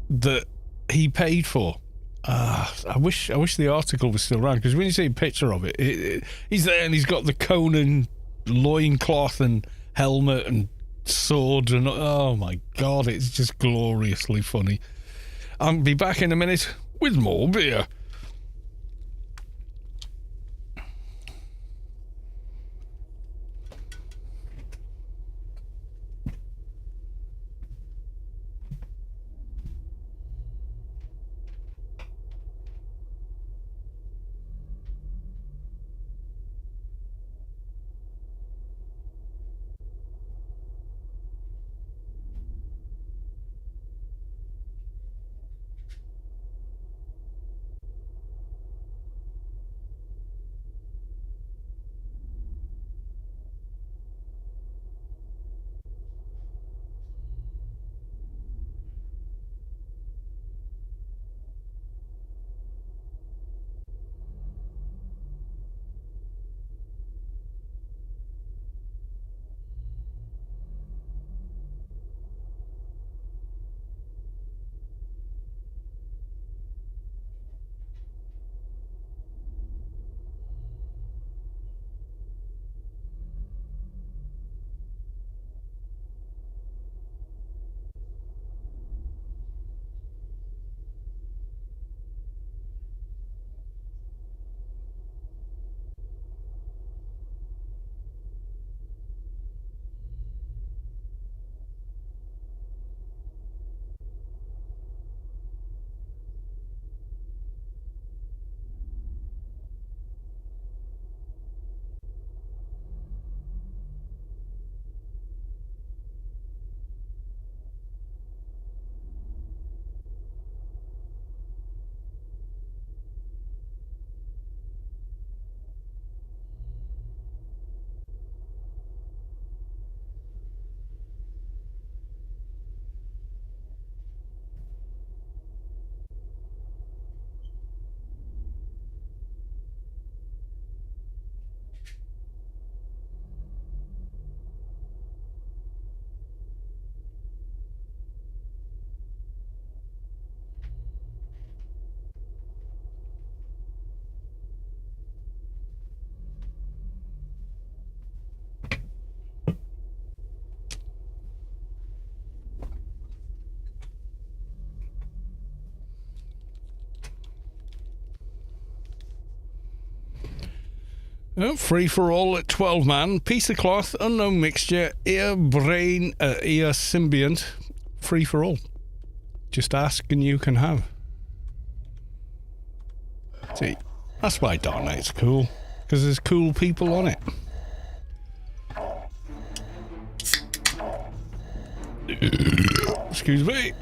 that he paid for. I wish the article was still around, because when you see a picture of it, he's there and he's got the Conan loincloth and helmet and sword and oh my god, it's just gloriously funny. I'll be back in a minute with more beer. Oh, free for all at 12 man. Piece of cloth, unknown mixture, ear symbiont. Free for all. Just ask and you can have. See, that's why Dark Knight's cool. Because there's cool people on it. Excuse me.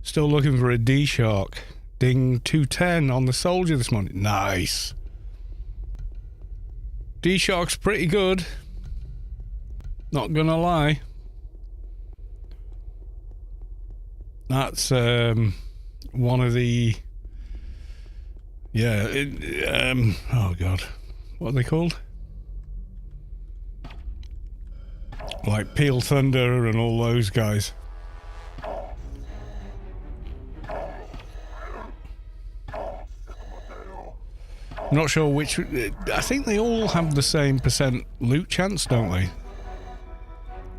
Still looking for a D-Shark. Ding 210 on the soldier this morning. Nice. D-Shark's pretty good. Not gonna lie. That's one of the... Yeah, oh god. What are they called? Like Peel Thunder and all those guys. I'm not sure which... I think they all have the same percent loot chance, don't they?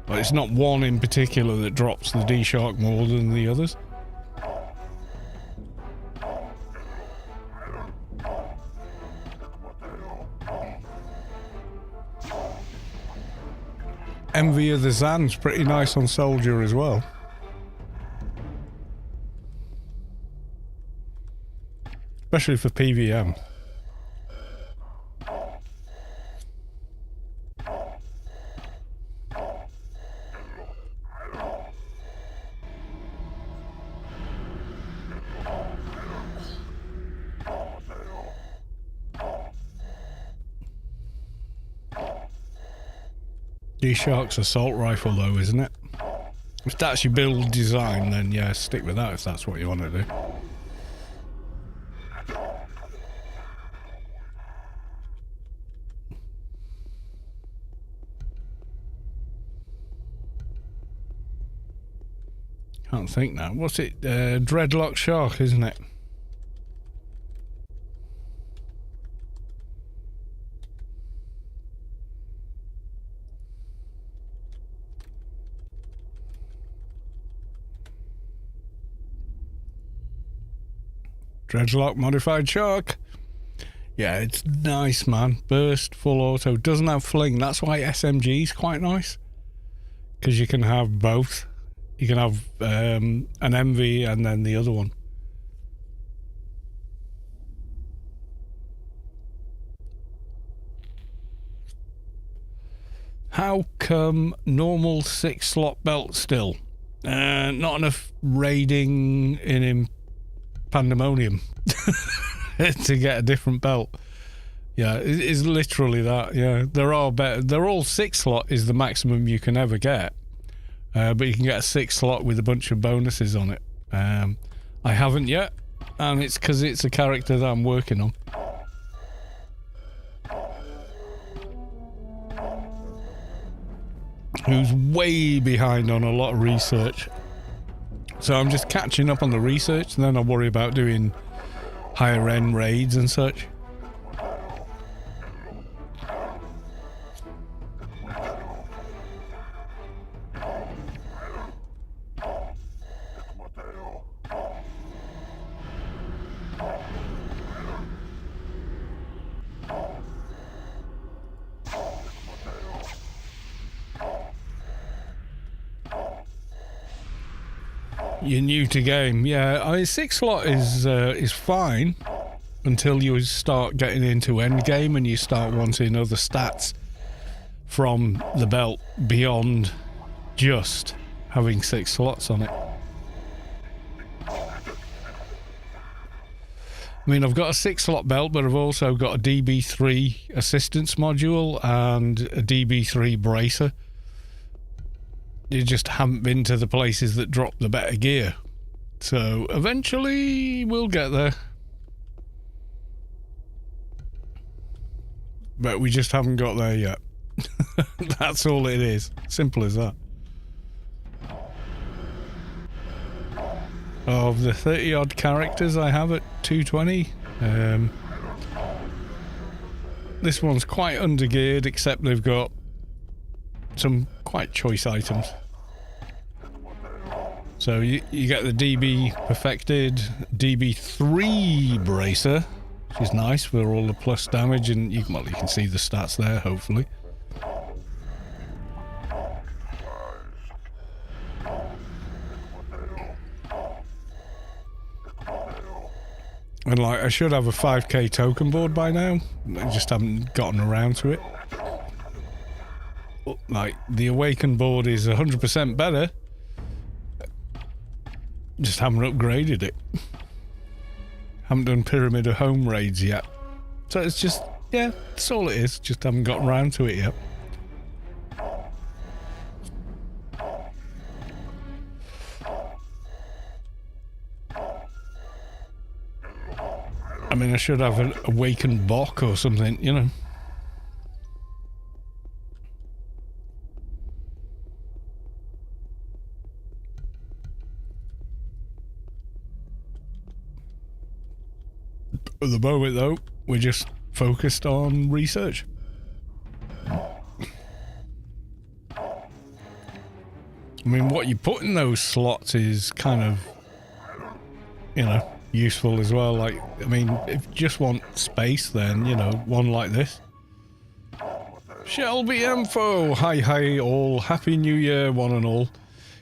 Like, it's not one in particular that drops the D-Shark more than the others. Envy of the Zan's pretty nice on Soldier as well. Especially for PVM. D-Shark's assault rifle though, isn't it? If that's your build design, then yeah, stick with that if that's what you want to do. Can't think now. What's it? Dreadlock Shark, isn't it? Dreadlock Modified Shark. Yeah, it's nice, man. Burst, full auto. Doesn't have fling. That's why SMG's quite nice. Because you can have both. You can have an MV and then the other one. How come normal 6-slot belt still? Not enough raiding in Pandemonium to get a different belt. Yeah, it's literally that. Yeah, there are better. They're all 6-slot is the maximum you can ever get, but you can get a 6-slot with a bunch of bonuses on it. I haven't yet, and it's because it's a character that I'm working on. Who's way behind on a lot of research. So I'm just catching up on the research, and then I'll worry about doing higher end raids and such. You're new to game, yeah. I mean, 6-slot is fine until you start getting into endgame and you start wanting other stats from the belt beyond just having 6 slots on it. I mean, I've got a 6-slot belt, but I've also got a DB3 assistance module and a DB3 bracer. You just haven't been to the places that drop the better gear. So eventually we'll get there. But we just haven't got there yet. That's all it is. Simple as that. Of the 30 odd characters I have at 220, This one's quite undergeared, except they've got some quite choice items. So you get the DB perfected DB3 bracer, which is nice for all the plus damage, and you can see the stats there, hopefully. And like, I should have a 5k token board by now. I just haven't gotten around to it. Like, the Awakened board is 100% better. Just haven't upgraded it. Haven't done Pyramid of Home raids yet. So it's just, yeah, that's all it is. Just haven't gotten around to it yet. I mean, I should have an Awakened Bok or something, you know. At the moment, though, we're just focused on research. I mean, what you put in those slots is kind of, you know, useful as well. Like, I mean, if you just want space, then, you know, one like this. Shelby Info, hi all, Happy New Year, one and all.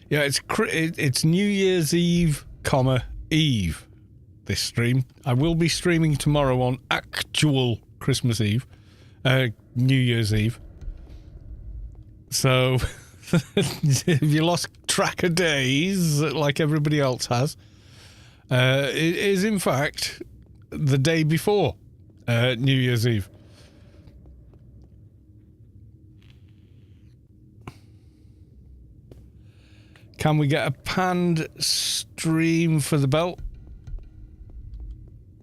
Yeah, it's New Year's Eve, Eve. This stream. I will be streaming tomorrow on actual Christmas Eve, New Year's Eve. So, if you lost track of days, like everybody else has, it is in fact the day before New Year's Eve. Can we get a panned stream for the belt?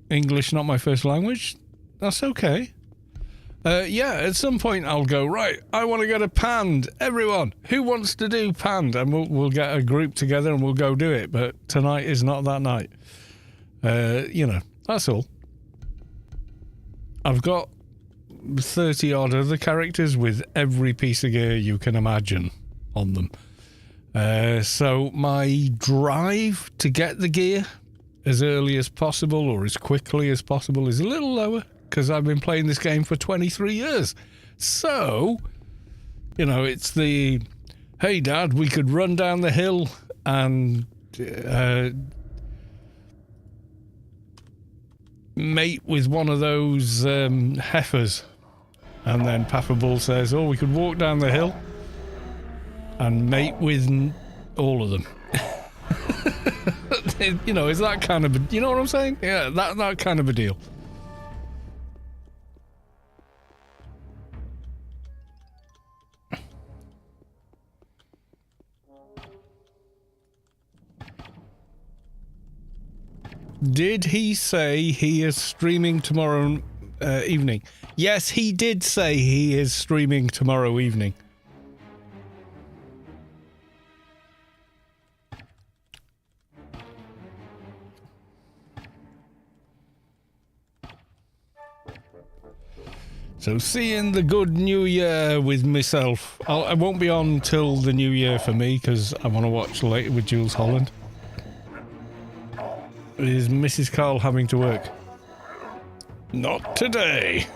English not my first language? That's okay. Yeah, at some point I'll go, right, I want to get a panned. Everyone, who wants to do panned? And we'll get a group together and we'll go do it. But tonight is not that night. You know, that's all. I've got 30 odd other characters with every piece of gear you can imagine on them. So my drive to get the gear as early as possible or as quickly as possible is a little lower because I've been playing this game for 23 years. So, you know, it's the, hey Dad, we could run down the hill and mate with one of those heifers. And then Papa Bull says, oh, we could walk down the hill and mate with all of them. You know, is that kind of a, you know what I'm saying? Yeah, that kind of a deal. Did he say he is streaming tomorrow evening? Yes, he did say he is streaming tomorrow evening. So seeing the good new year with myself. I won't be on till the new year for me because I want to watch later with Jules Holland. Is Mrs. Carl having to work? Not today.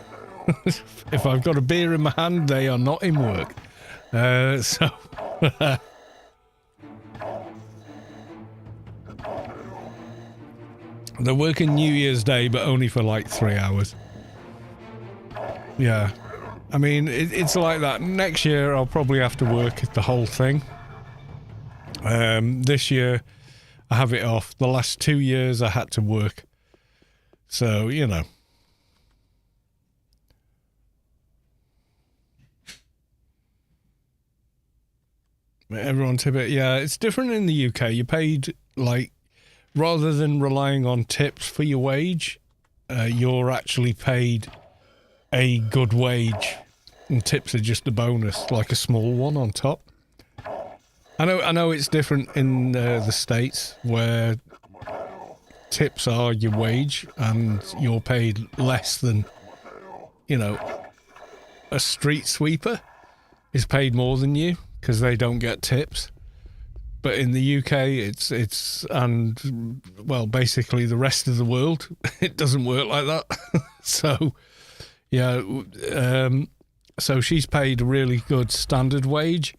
If I've got a beer in my hand, they are not in work. So... They're working New Year's Day, but only for like 3 hours. Yeah, I mean, it's like that. Next year, I'll probably have to work the whole thing. This year, I have it off. The last 2 years, I had to work. So, you know. Everyone tip it. Yeah, it's different in the UK. You paid, like, rather than relying on tips for your wage, you're actually paid a good wage, and tips are just a bonus, like a small one on top. I know it's different in the States where tips are your wage and you're paid less than, you know, a street sweeper is paid more than you because they don't get tips. But in the UK, it's and well, basically the rest of the world, it doesn't work like that. So, yeah, so she's paid a really good standard wage,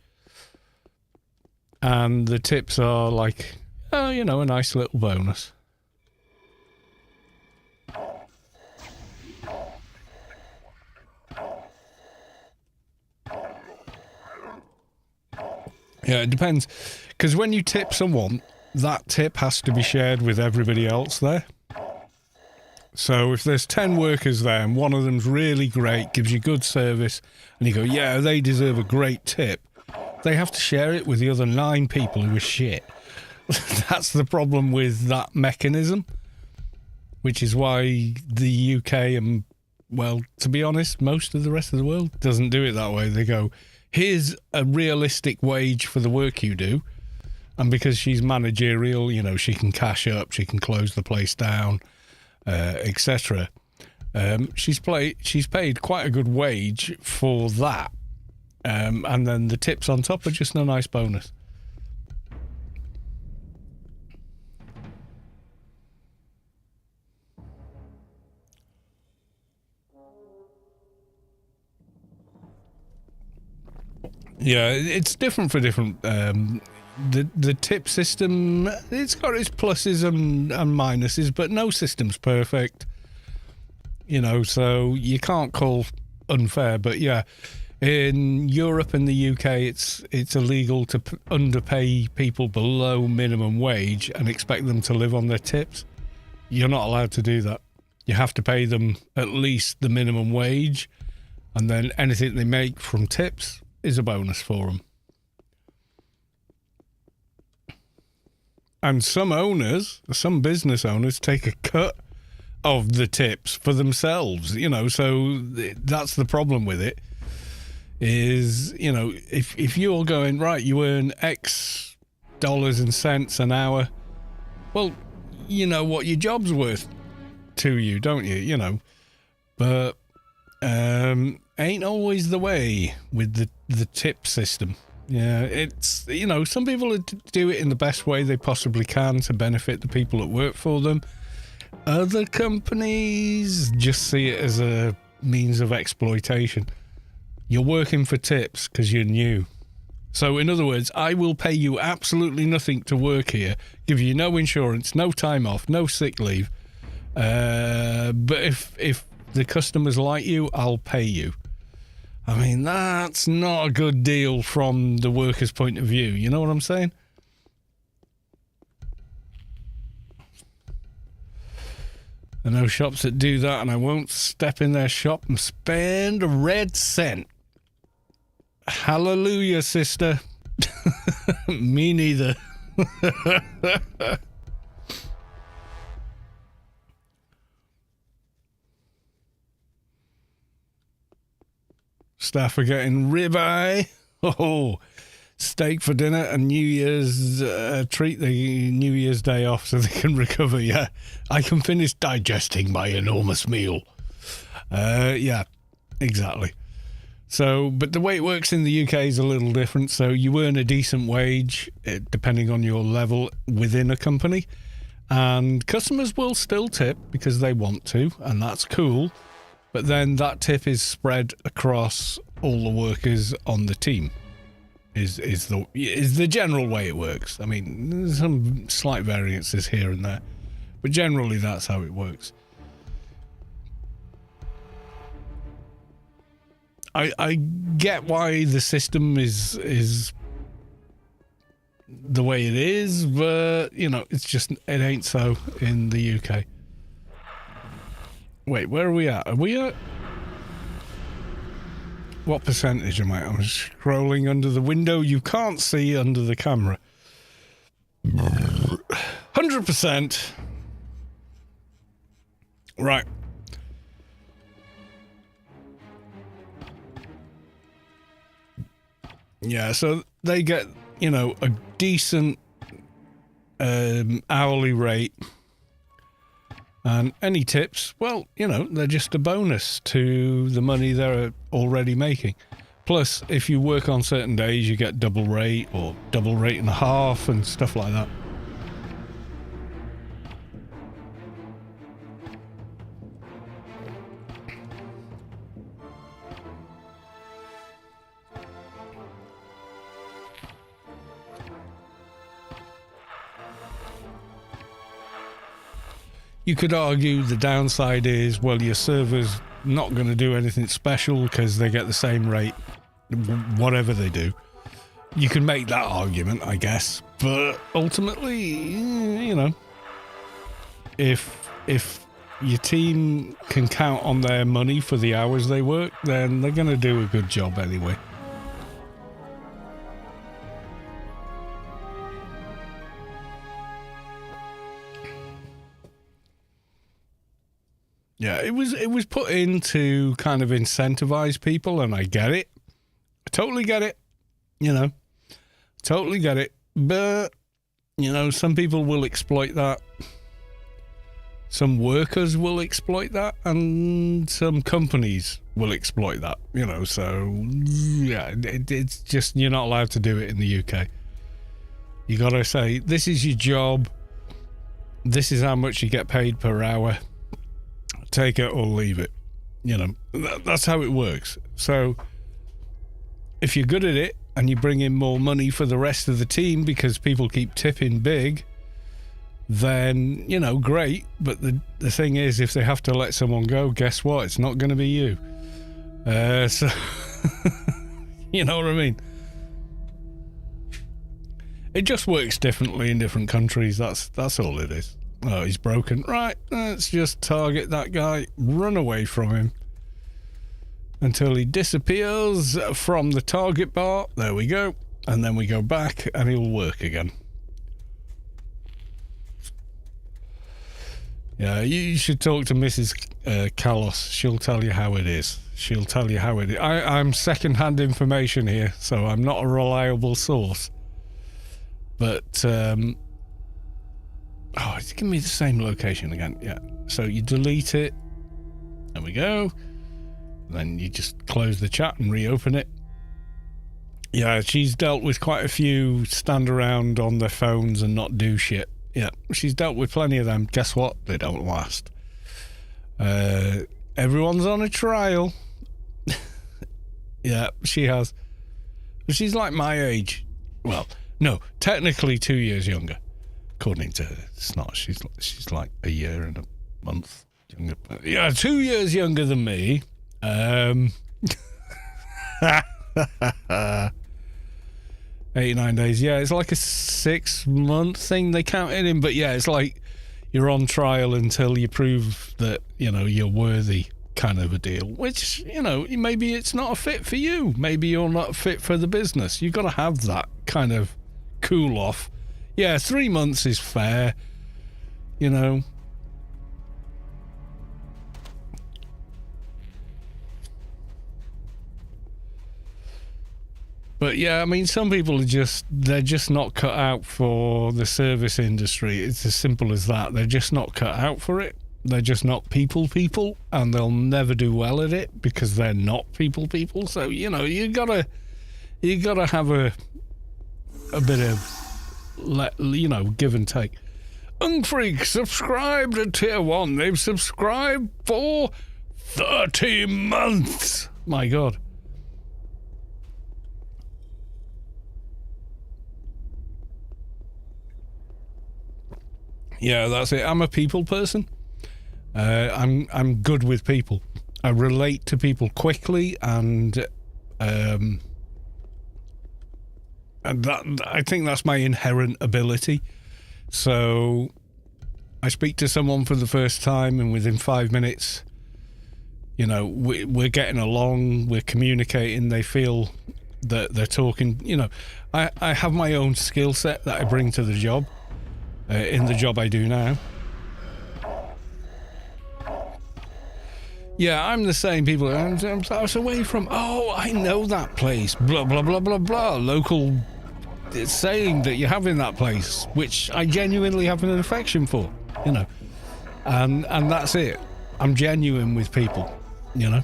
and the tips are like, a nice little bonus. Yeah, it depends. Because when you tip someone, that tip has to be shared with everybody else there. So if there's 10 workers there and one of them's really great, gives you good service, and you go, yeah, they deserve a great tip, they have to share it with the other 9 people who are shit. That's the problem with that mechanism, which is why the UK and, well, to be honest, most of the rest of the world doesn't do it that way. They go, here's a realistic wage for the work you do. And because she's managerial, she can cash up, she can close the place down, etc. She's paid quite a good wage for that. And then the tips on top are just a nice bonus. Yeah, it's different for different. The tip system, it's got its pluses and minuses, but no system's perfect. So you can't call unfair. But yeah, in Europe and the UK, it's illegal to underpay people below minimum wage and expect them to live on their tips. You're not allowed to do that. You have to pay them at least the minimum wage, and then anything they make from tips is a bonus for them. And some business owners take a cut of the tips for themselves, so that's the problem with it is, if you're going, right, you earn X dollars and cents an hour, well, you know what your job's worth to you, don't you? But ain't always the way with the tip system. Yeah, it's, some people do it in the best way they possibly can to benefit the people that work for them. Other companies just see it as a means of exploitation. You're working for tips because you're new. So in other words, I will pay you absolutely nothing to work here, give you no insurance, no time off, no sick leave. But if the customers like you, I'll pay you. I mean, that's not a good deal from the worker's point of view. You know what I'm saying? I know shops that do that, and I won't step in their shop and spend a red cent. Hallelujah, sister. Me neither. Staff are getting ribeye. Oh, steak for dinner and New Year's treat the New Year's Day off so they can recover. Yeah, I can finish digesting my enormous meal. Yeah, exactly. So, but the way it works in the UK is a little different. So you earn a decent wage depending on your level within a company, and customers will still tip because they want to, and that's cool. But then that tip is spread across all the workers on the team. Is the general way it works. I mean, there's some slight variances here and there, but generally that's how it works. I get why the system is the way it is, but it ain't so in the UK. Wait, where are we at? Are we at... What percentage am I? I'm scrolling under the window. You can't see under the camera. 100%. Right. Yeah, so they get, a decent hourly rate. And any tips, well, you know, they're just a bonus to the money they're already making. Plus, if you work on certain days, you get double rate or double rate and a half and stuff like that. You could argue the downside is, well, your server's not going to do anything special because they get the same rate, whatever they do. You can make that argument, I guess. But ultimately, you know, if your team can count on their money for the hours they work, then they're going to do a good job anyway. Yeah, it was put in to kind of incentivize people, and I get it. I totally get it. You know, totally get it. But, you know, some people will exploit that. Some workers will exploit that, and some companies will exploit that, you know. So, yeah, it's just, you're not allowed to do it in the UK. You got to say, this is your job. This is how much you get paid per hour. Take it or leave it. You know, that's how it works. So if you're good at it and you bring in more money for the rest of the team because people keep tipping big, then, you know, great. But the thing is, if they have to let someone go, guess what? It's not going to be you. So, you know what I mean? It just works differently in different countries. That's all it is. Oh, he's broken. Right, let's just target that guy, run away from him until he disappears from the target bar. There we go. And then we go back and he'll work again. Yeah, you should talk to Mrs. Kalos. She'll tell you how it is. She'll tell you how it is. I'm second-hand information here, so I'm not a reliable source. But, oh, it's giving me the same location again. Yeah. So you delete it. There we go. Then you just close the chat and reopen it. Yeah, she's dealt with quite a few stand around on their phones and not do shit. Yeah, she's dealt with plenty of them. Guess what? They don't last. Everyone's on a trial. Yeah, she has. She's like my age. Well, no, technically 2 years younger. According to her, it's not. She's like a year and a month younger. But yeah, 2 years younger than me. 89 days. Yeah, it's like a 6 month thing they counted in. But yeah, it's like you're on trial until you prove that, you know, you're worthy, kind of a deal. Which, you know, maybe it's not a fit for you. Maybe you're not fit for the business. You've got to have that kind of cool off. Yeah, 3 months is fair, you know. But yeah, I mean, some people they're just not cut out for the service industry. It's as simple as that. They're just not cut out for it. They're just not people, and they'll never do well at it because they're not people. So, you know, you gotta have a bit of, you know, give and take. Ungfreak subscribed to tier 1. They've subscribed for 30 months. My God. Yeah, that's it. I'm a people person. I'm good with people. I relate to people quickly, and that, I think that's my inherent ability. So I speak to someone for the first time, and within 5 minutes, you know, we're getting along, we're communicating. They feel that they're talking. You know, I have my own skill set that I bring to the job. In the job I do now. Yeah, I'm the same people. I was away from, oh, I know that place. Blah, blah, blah, blah, blah. Local saying that you have in that place, which I genuinely have an affection for, you know. and that's it. I'm genuine with people, you know.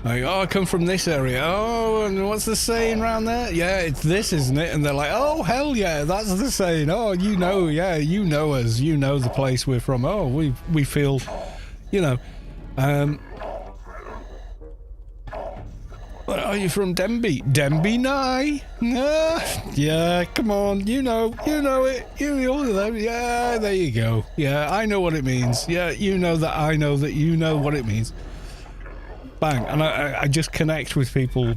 Like, oh, I come from this area. Oh, and what's the saying around there? Yeah, it's this, isn't it? And they're like, oh, hell yeah, that's the saying. Oh, you know, yeah, you know us. You know the place we're from. Oh, we feel, you know. Are you from Denby? Denby Nye? Yeah, come on, you know it. You know, yeah, there you go. Yeah, I know what it means. Yeah, you know that I know that you know what it means. Bang, and I just connect with people.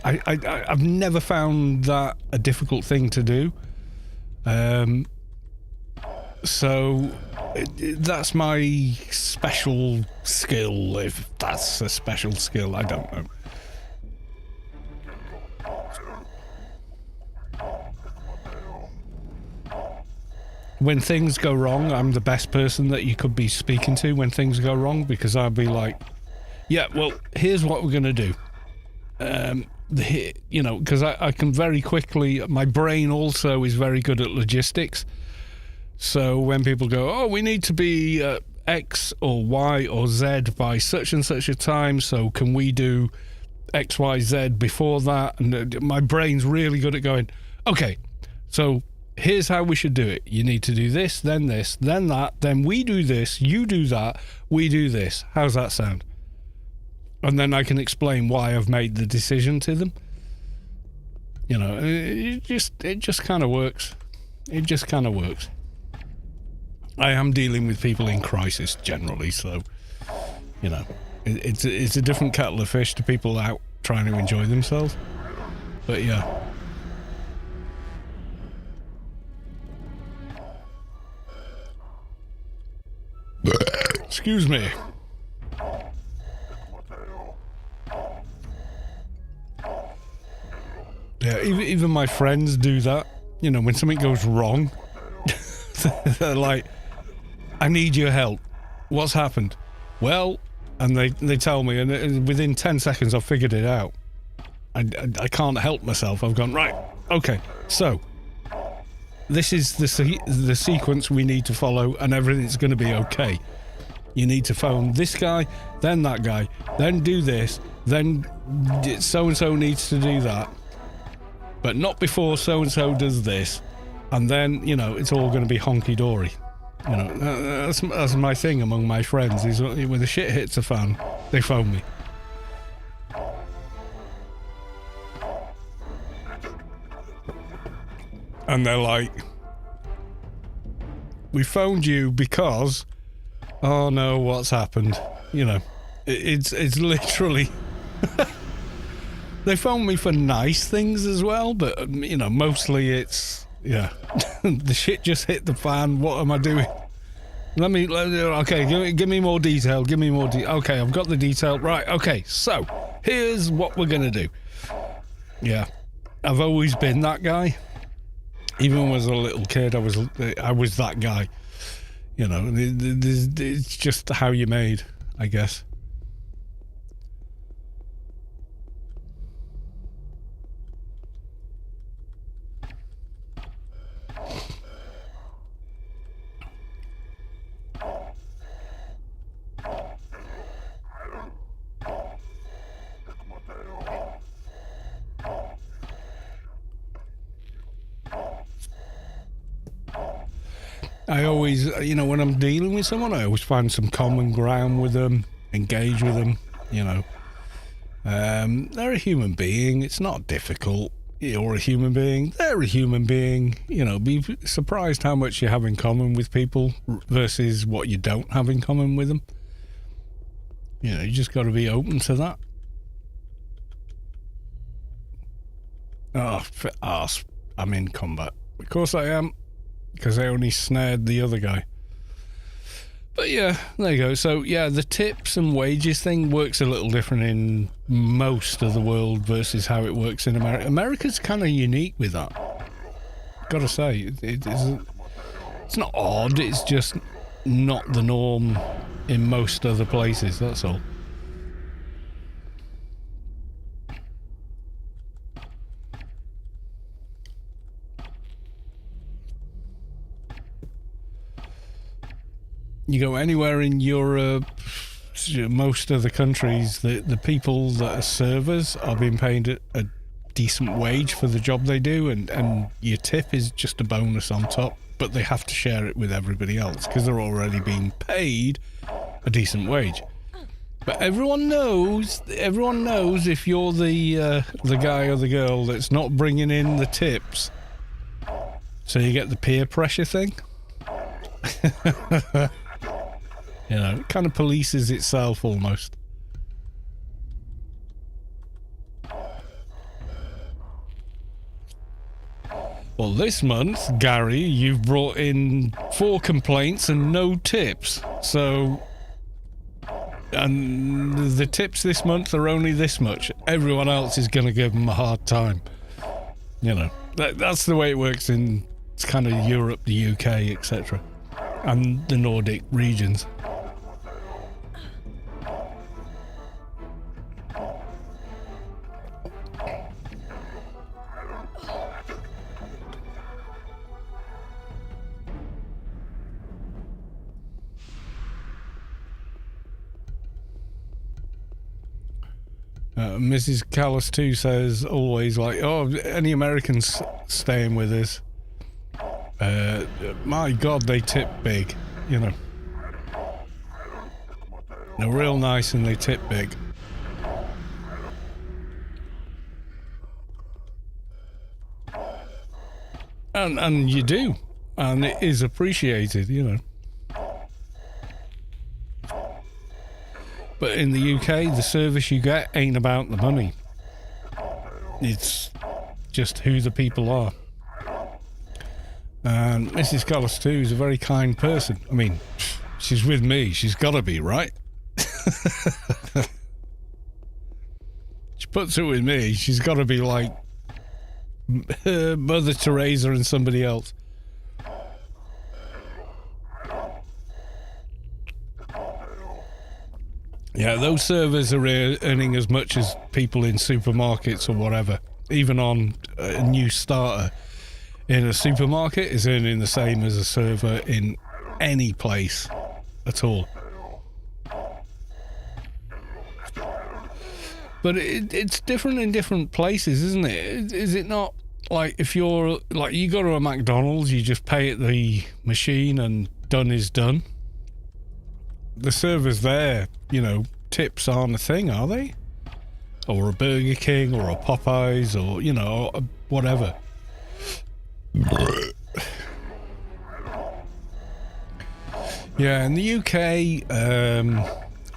I've never found that a difficult thing to do. So that's my special skill, if that's a special skill, I don't know. When things go wrong, I'm the best person that you could be speaking to when things go wrong, because I'll be like, yeah, well, here's what we're going to do. You know, because I can very quickly, my brain also is very good at logistics. So when people go, oh, we need to be X or Y or Z by such and such a time, so can we do X, Y, Z before that? And my brain's really good at going, okay, so here's how we should do it. You need to do this, then that, then we do this, you do that, we do this. How's that sound? And then I can explain why I've made the decision to them. You know, it just kind of works. It just kind of works. I am dealing with people in crisis generally, so, you know, it's a different kettle of fish to people out trying to enjoy themselves. But yeah. Excuse me. Yeah, even my friends do that. You know, when something goes wrong, they're like, I need your help. What's happened? Well, and they tell me, and within 10 seconds I've figured it out. I can't help myself. I've gone, right, okay, so this is the sequence we need to follow, and everything's going to be okay. You need to phone this guy, then that guy, then do this, then so-and-so needs to do that. But not before so-and-so does this. And then, you know, it's all going to be honky-dory. You know, that's my thing among my friends, is when the shit hits a fan, they phone me. And they're like, we phoned you because, oh no, what's happened? You know, it's literally... They phone me for nice things as well, but, you know, mostly it's, yeah, the shit just hit the fan, what am I doing? Okay, give me more detail, okay, I've got the detail, right, okay, so, here's what we're gonna do. Yeah, I've always been that guy. Even when I was a little kid, I was that guy. You know, it's just how you're made, I guess. I always, you know, when I'm dealing with someone, I always find some common ground with them, engage with them, you know. They're a human being. It's not difficult. You're a human being. They're a human being. You know, be surprised how much you have in common with people versus what you don't have in common with them. You know, you just got to be open to that. Oh, for arse. I'm in combat. Of course I am. Because I only snared the other guy. But yeah, there you go. So yeah, the tips and wages thing works a little different in most of the world versus how it works in America. America's kind of unique with that. Gotta say, it's not odd, it's just not the norm in most other places, that's all. you go anywhere in Europe, most of the countries, the people that are servers are being paid a decent wage for the job they do, and your tip is just a bonus on top, but they have to share it with everybody else because they're already being paid a decent wage. But everyone knows if you're the guy or the girl that's not bringing in the tips, so you get the peer pressure thing. You know, it kind of polices itself almost. Well, this month, Gary, you've brought in 4 complaints and no tips. So, and the tips this month are only this much. Everyone else is going to give them a hard time. You know, that's the way it works in kind of Europe, the UK, etc. And the Nordic regions. Mrs. Callis too says always like, oh, any Americans staying with us, my God, they tip big, you know. They're real nice and they tip big. And you do, and it is appreciated, you know. But in the UK, the service you get ain't about the money. It's just who the people are. And Mrs. Collis too is a very kind person. I mean, she's with me. She's got to be, right? She puts it with me. She's got to be like Mother Teresa and somebody else. Yeah, those servers are earning as much as people in supermarkets or whatever. Even on a new starter in a supermarket is earning the same as a server in any place at all. But it's different in different places, isn't it? Is it not? Like, if you're, like, you go to a McDonald's, you just pay at the machine and done is done. The servers there, you know, tips aren't a thing, are they? Or a Burger King or a Popeyes or, you know, whatever. Yeah, in the UK,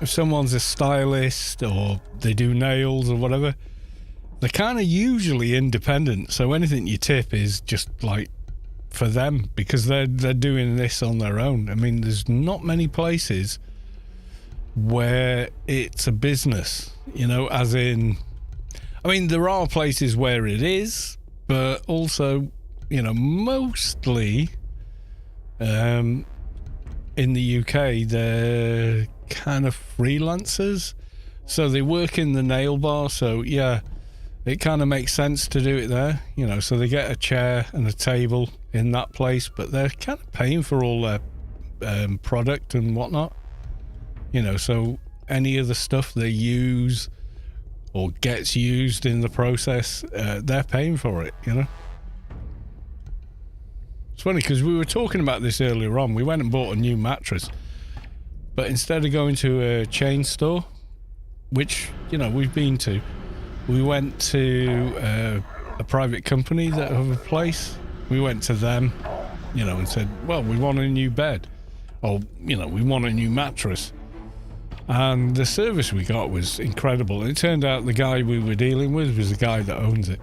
if someone's a stylist or they do nails or whatever, they're kind of usually independent, so anything you tip is just like for them because they're doing this on their own. I mean, there's not many places where it's a business, you know, as in, I mean, there are places where it is, but also, you know, mostly in the UK, they're kind of freelancers, so they work in the nail bar, so yeah, it kind of makes sense to do it there, you know, so they get a chair and a table in that place, but they're kind of paying for all their product and whatnot, you know, so any of the stuff they use or gets used in the process, they're paying for it, you know. It's funny because we were talking about this earlier on. We went and bought a new mattress, but instead of going to a chain store, which, you know, we've been to, we went to a private company that have a place. We went to them, you know, and said, well, we want a new bed, or, you know, we want a new mattress. And the service we got was incredible. It turned out the guy we were dealing with was the guy that owns it.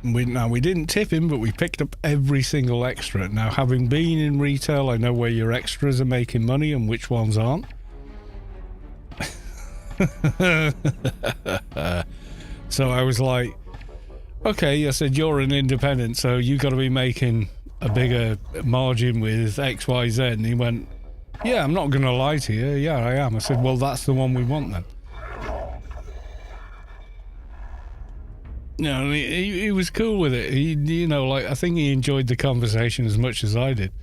We didn't tip him, but we picked up every single extra. Now, having been in retail, I know where your extras are making money and which ones aren't. So I was like, okay, I said, you're an independent, so you got to be making a bigger margin with X, Y, Z. And he went, yeah, I'm not going to lie to you. Yeah, I am. I said, well, that's the one we want then. You know, he was cool with it. He, you know, like, I think he enjoyed the conversation as much as I did.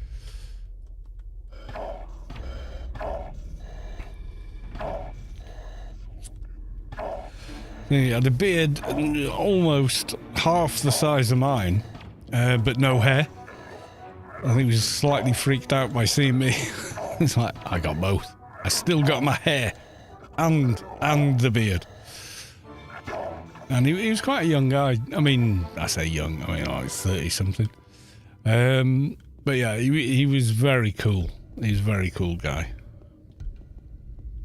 He had a beard almost half the size of mine, but no hair. I think he was slightly freaked out by seeing me. It's like, I got both. I still got my hair and the beard. And he was quite a young guy. I mean, I say young, I mean, I was 30-something. But yeah, he was very cool. He was a very cool guy.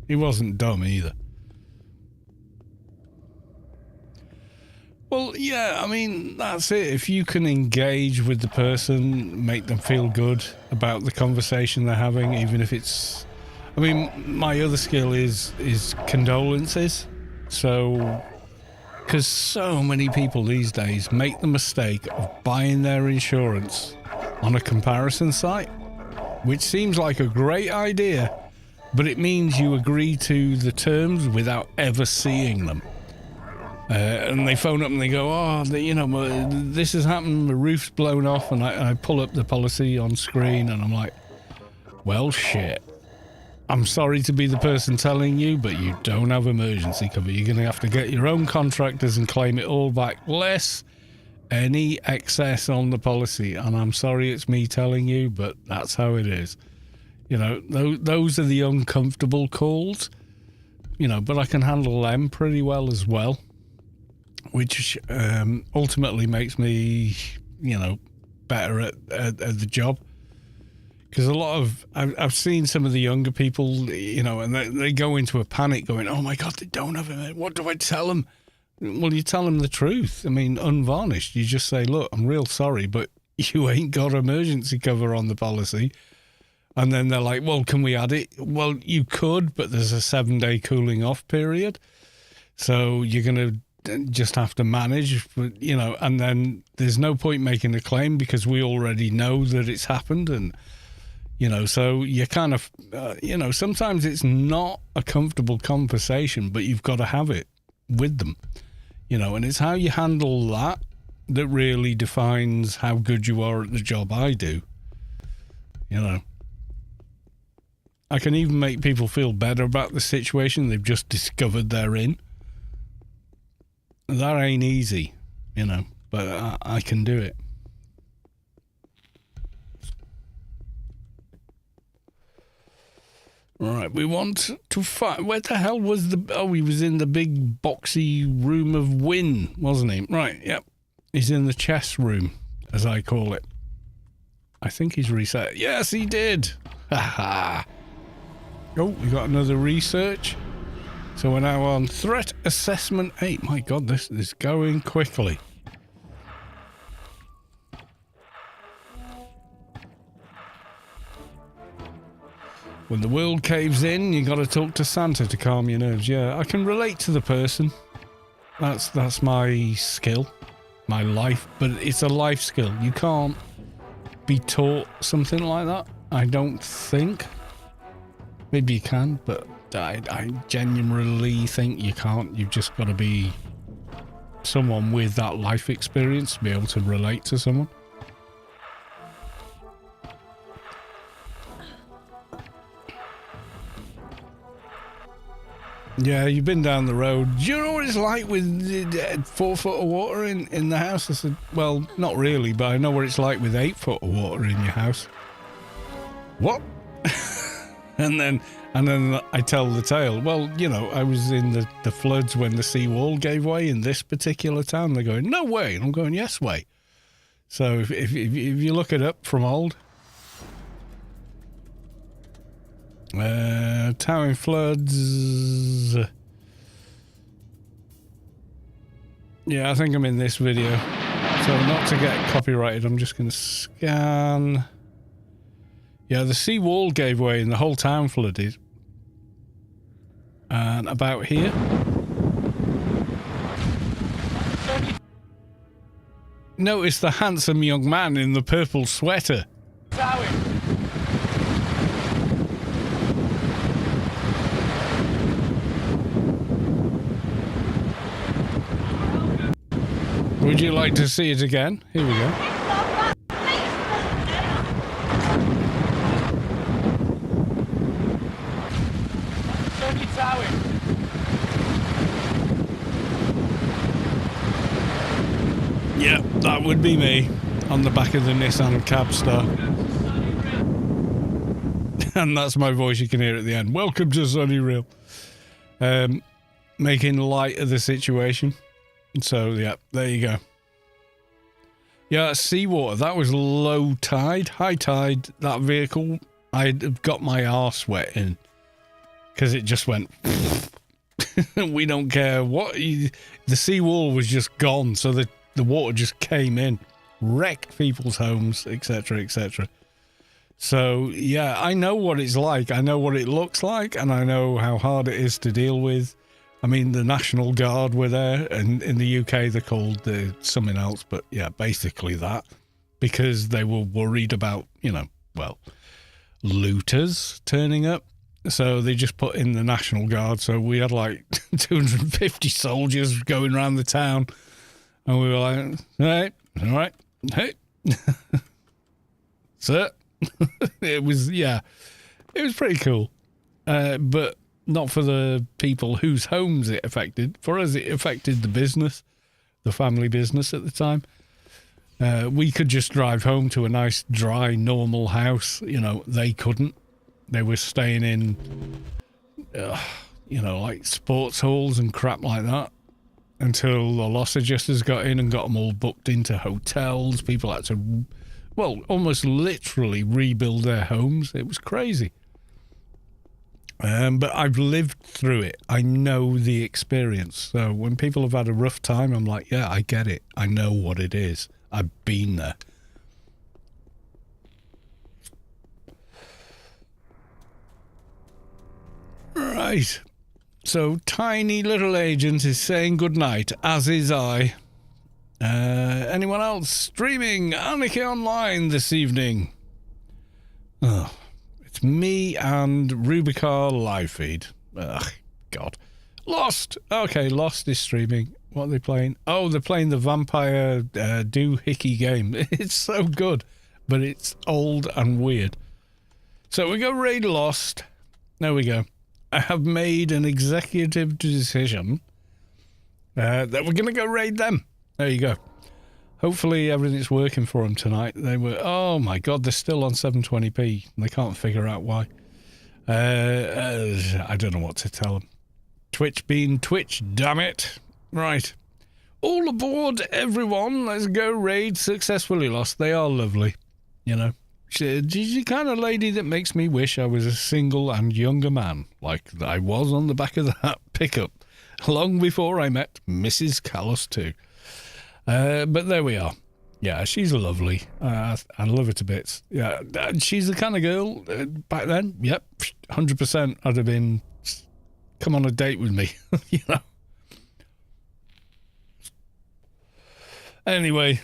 He wasn't dumb either. Well, yeah, I mean, that's it. If you can engage with the person, make them feel good about the conversation they're having, even if it's... I mean, my other skill is condolences. So... Because so many people these days make the mistake of buying their insurance on a comparison site, which seems like a great idea, but it means you agree to the terms without ever seeing them. And they phone up and they go, oh, you know, this has happened, my roof's blown off, and I pull up the policy on screen and I'm like, well, shit. I'm sorry to be the person telling you, but you don't have emergency cover. You're going to have to get your own contractors and claim it all back, less any excess on the policy. And I'm sorry it's me telling you, but that's how it is. You know, those are the uncomfortable calls, you know, but I can handle them pretty well as well, which ultimately makes me, you know, better at the job. Because a lot of, I've seen some of the younger people, you know, and they go into a panic going, oh my God, they don't have it. What do I tell them? Well, you tell them the truth. I mean, unvarnished. You just say, look, I'm real sorry, but you ain't got emergency cover on the policy. And then they're like, well, can we add it? Well, you could, but there's a 7-day cooling off period. So you're going to just have to manage, you know, and then there's no point making a claim because we already know that it's happened. And, you know, so you kind of, you know, sometimes it's not a comfortable conversation, but you've got to have it with them, you know, and it's how you handle that that really defines how good you are at the job I do, you know. I can even make people feel better about the situation they've just discovered they're in. That ain't easy, you know, but I can do it. Right, we want to find... Where the hell was the... Oh, he was in the big boxy room of Win, wasn't he? Right, yep. He's in the chess room, as I call it. I think he's reset. Yes, he did! Ha-ha! Oh, we got another research. So we're now on Threat Assessment 8. My God, this is going quickly. When the world caves in, you got to talk to Santa to calm your nerves. Yeah, I can relate to the person. That's my skill, my life, but it's a life skill. You can't be taught something like that, I don't think. Maybe you can, but I genuinely think you can't. You've just got to be someone with that life experience to be able to relate to someone. Yeah, you've been down the road. Do you know what it's like with 4 foot of water in the house? I said, well, not really, but I know what it's like with 8 foot of water in your house. What? and then I tell the tale. Well, you know, I was in the floods when the seawall gave way in this particular town. They're going, no way. And I'm going, yes way. So if you look it up from old. Towering floods. Yeah, I think I'm in this video. So not to get copyrighted, I'm just going to scan. Yeah, the seawall gave way and the whole town flooded. And about here. Notice the handsome young man in the purple sweater. Would you like to see it again? Here we go. Yep, that would be me on the back of the Nissan Cabstar. And that's my voice you can hear at the end. Welcome to Sunnyreal. Making light of the situation. So, yeah, there you go. Yeah, seawater. That was low tide. High tide, that vehicle, I'd got my arse wet in. Because it just went... We don't care what... The seawall was just gone, so the water just came in. Wrecked people's homes, etc., etc. So, yeah, I know what it's like. I know what it looks like, and I know how hard it is to deal with. I mean, the National Guard were there, and in the UK they're called something else, but yeah, basically that. Because they were worried about, you know, well, looters turning up. So they just put in the National Guard. So we had like 250 soldiers going around the town. And we were like, hey, all right, hey, sir. It was, yeah, it was pretty cool. But not for the people whose homes it affected. For us, it affected the business, the family business at the time. We could just drive home to a nice, dry, normal house. You know, they couldn't. They were staying in, you know, like sports halls and crap like that. Until the loss adjusters got in and got them all booked into hotels. People had to, well, almost literally rebuild their homes. It was crazy. But I've lived through it. I know the experience. So when people have had a rough time, I'm like, yeah, I get it. I know what it is. I've been there. Right. So Tiny Little Agent is saying goodnight, as is I. Anyone else streaming Anarchy Online this evening? Oh, it's me and Rubicar live feed. Ugh, God. Lost. Okay, Lost is streaming. What are they playing? Oh, they're playing the Vampire Doohickey game. It's so good, but it's old and weird. So we go raid Lost. There we go. I have made an executive decision that we're going to go raid them. There you go. Hopefully everything's working for them tonight. They were, oh my God, they're still on 720p. They can't figure out why. I don't know what to tell them. Twitch being Twitch, damn it. Right. All aboard, everyone. Let's go raid Successfully Lost. They are lovely, you know. She's the kind of lady that makes me wish I was a single and younger man, like I was on the back of that pickup, long before I met Mrs. Callus too. But there we are. Yeah, she's lovely. I love her to bits. Yeah, she's the kind of girl, back then, yep, 100% I'd have been, come on a date with me, you know. Anyway...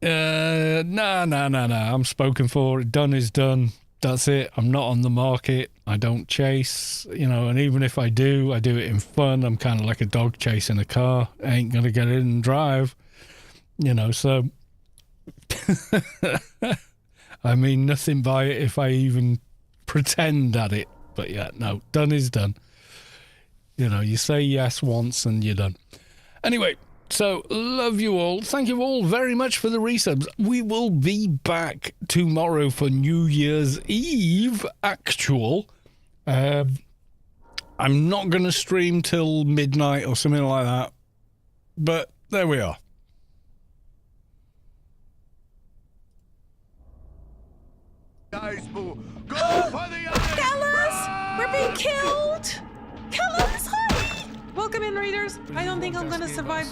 Nah. I'm spoken for. Done is done. That's it. I'm not on the market. I don't chase, you know, and even if I do it in fun. I'm kind of like a dog chasing a car. I ain't going to get in and drive, you know, so I mean nothing by it if I even pretend at it. But yeah, no, done is done. You know, you say yes once and you're done. Anyway, so, love you all. Thank you all very much for the resubs. We will be back tomorrow for New Year's Eve, actual. I'm not going to stream till midnight or something like that. But there we are. Guys, go for the Fellas, we're being killed. Kill us. Welcome in, readers. I don't think I'm going to survive